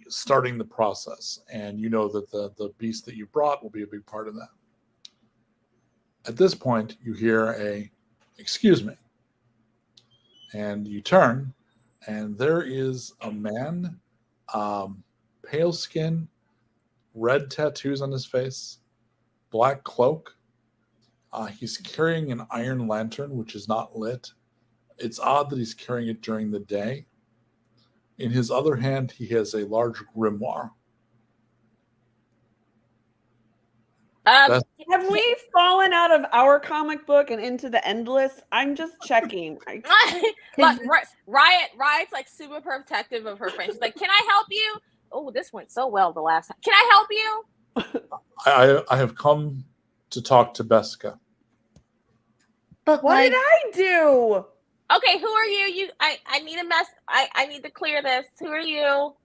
starting the process. And you know that the beast that you brought will be a big part of that. At this point, you hear excuse me. and you turn, and there is a man, pale skin, red tattoos on his face, black cloak. He's carrying an iron lantern, which is not lit. It's odd that he's carrying it during the day. In his other hand, he has a large grimoire. Um, Have we fallen out of our comic book and into the endless? I'm just checking. Look, Riot's like super protective of her friend. She's like, "Can I help you?" Oh, this went so well the last time. Can I help you? I have come to talk to Beska. But What like, did I do? Okay, who are you? I need a mess. I need to clear this. Who are you?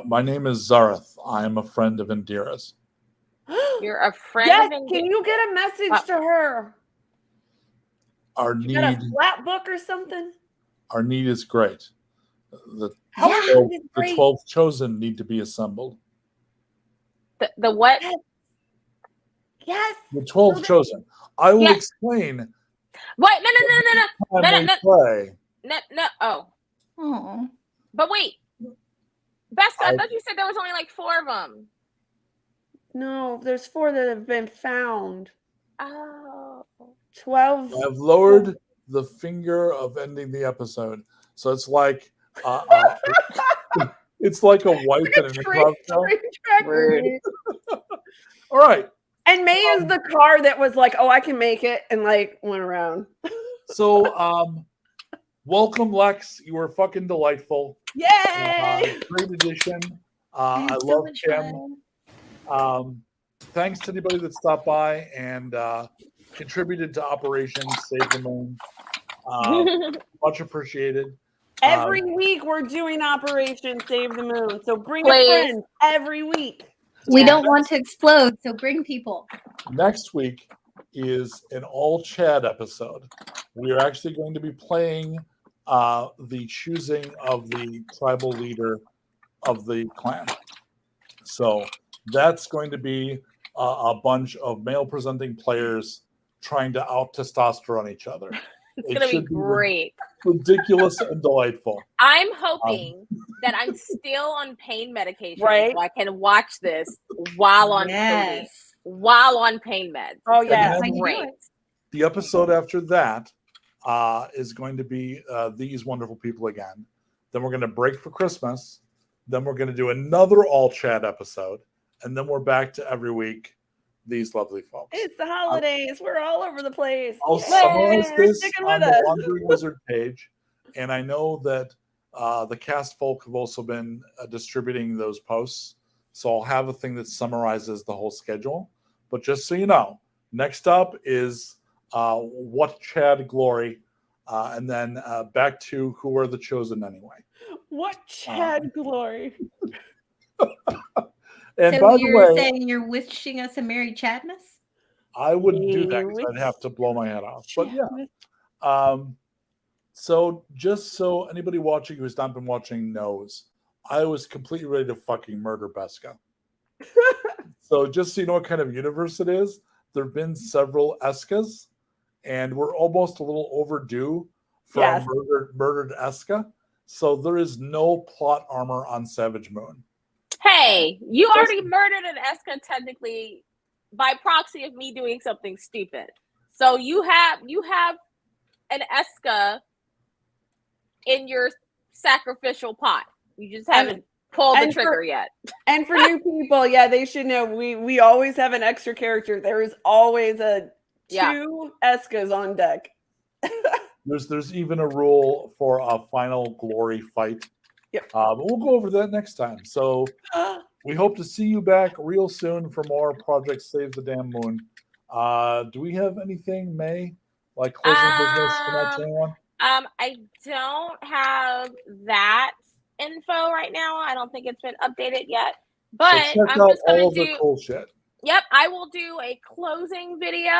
My name is Zareth. I am a friend of Indira's. You're a friend Yes, of can you get a message to her? Our You got a need, flat book or something? our need is great. The How Yeah, are the you great? 12 chosen need to be assembled. the what? Yes. The 12 chosen. I will Yes. explain What? No. when we play. No. Oh, oh, but wait, Beska, I I- thought you said there was only like 4 of them. No, there's 4 that have been found. Oh, 12. I've lowered the finger of ending the episode, so it's like it's like a wife in an improv show. rude. All right, And May is the car that was like, "Oh, I can make it," and like went around. so welcome, Lex. You were fucking delightful. Yay! Great addition. I had I so love much Kim. fun. Thanks to anybody that stopped by and contributed to Operation Save the Moon. Much appreciated. Every week we're doing Operation Save the Moon. So bring Please. a friend every week. We Yeah. don't want to explode, so bring people. Next week is an all Chad episode. We are actually going to be playing the choosing of the tribal leader of the clan. So that's going to be a bunch of male presenting players trying to out testosterone each other. It's gonna be should great. Ridiculous and delightful. I'm hoping that I'm still on pain medication, Right. so I can watch this while on Yes. while on pain meds. Oh, It's gonna yeah. be How you do great. it. The episode after that is going to be these wonderful people again. Then we're going to break for Christmas. Then we're going to do another all chat episode. And then we're back to every week these lovely folks. It's the holidays. We're all over the place. I'll Yay! summarize You're this sticking on with the us. Wandering Wizard page. And I know that the cast folk have also been distributing those posts. So I'll have a thing that summarizes the whole schedule. But just so you know, next up is What Chad Glory. And then back to Who Are the Chosen Anyway. What Chad glory. And So by the you're way, saying you're wishing us a Merry Chadmas? I wouldn't do that because I'd have to blow my head off. But yeah. So just so anybody watching who's not been watching knows, I was completely ready to fucking murder Beska. So just so you know what kind of universe it is, there have been several Eskas, and we're almost a little overdue for Yes. a murdered Eska. So there is no plot armor on Savage Moon. Hey, you already murdered an Eska technically by proxy of me doing something stupid. So you have an Eska in your sacrificial pot. You just haven't pulled the and trigger yet. And for new people, yeah, they should know we always have an extra character. There is always a Yeah. 2 Eskas on deck. There's even a rule for a final glory fight. Yep. But we'll go over that next time. So we hope to see you back real soon for more Project Save the Damn Moon. Do we have anything, May? Like closing business for that anyone? I don't have that info right now. I don't think it's been updated yet. But So check I'm out just gonna all of the do. cool shit. Yep, I will do a closing video,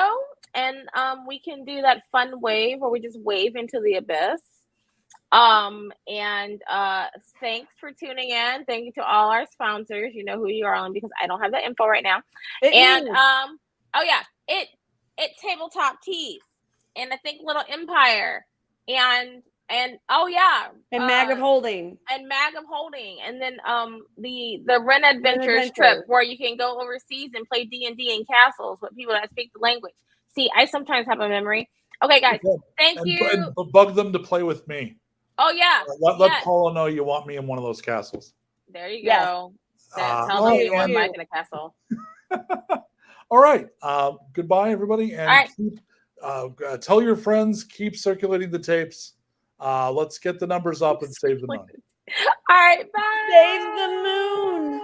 and we can do that fun wave where we just wave into the abyss. And thanks for tuning in. Thank you to all our sponsors. You know who you are, only because I don't have that info right now. And oh yeah, it Tabletop Tees, and I think Little Empire, and And oh yeah, And Mag of Holding. and Mag of Holding, and then the Ren Adventures trip Adventure. where you can go overseas and play D&D in castles with people that speak the language. See, I sometimes have a memory. Okay, guys, thank you. And bug them to play with me. Oh yeah, Let Paula know you want me in one of those castles. there you Yes. go. Tell them you want you. Mike in a castle. All right. Goodbye, everybody, and All right. keep, tell your friends. Keep circulating the tapes. Let's get the numbers up and save the money. All right, bye. Save the moon.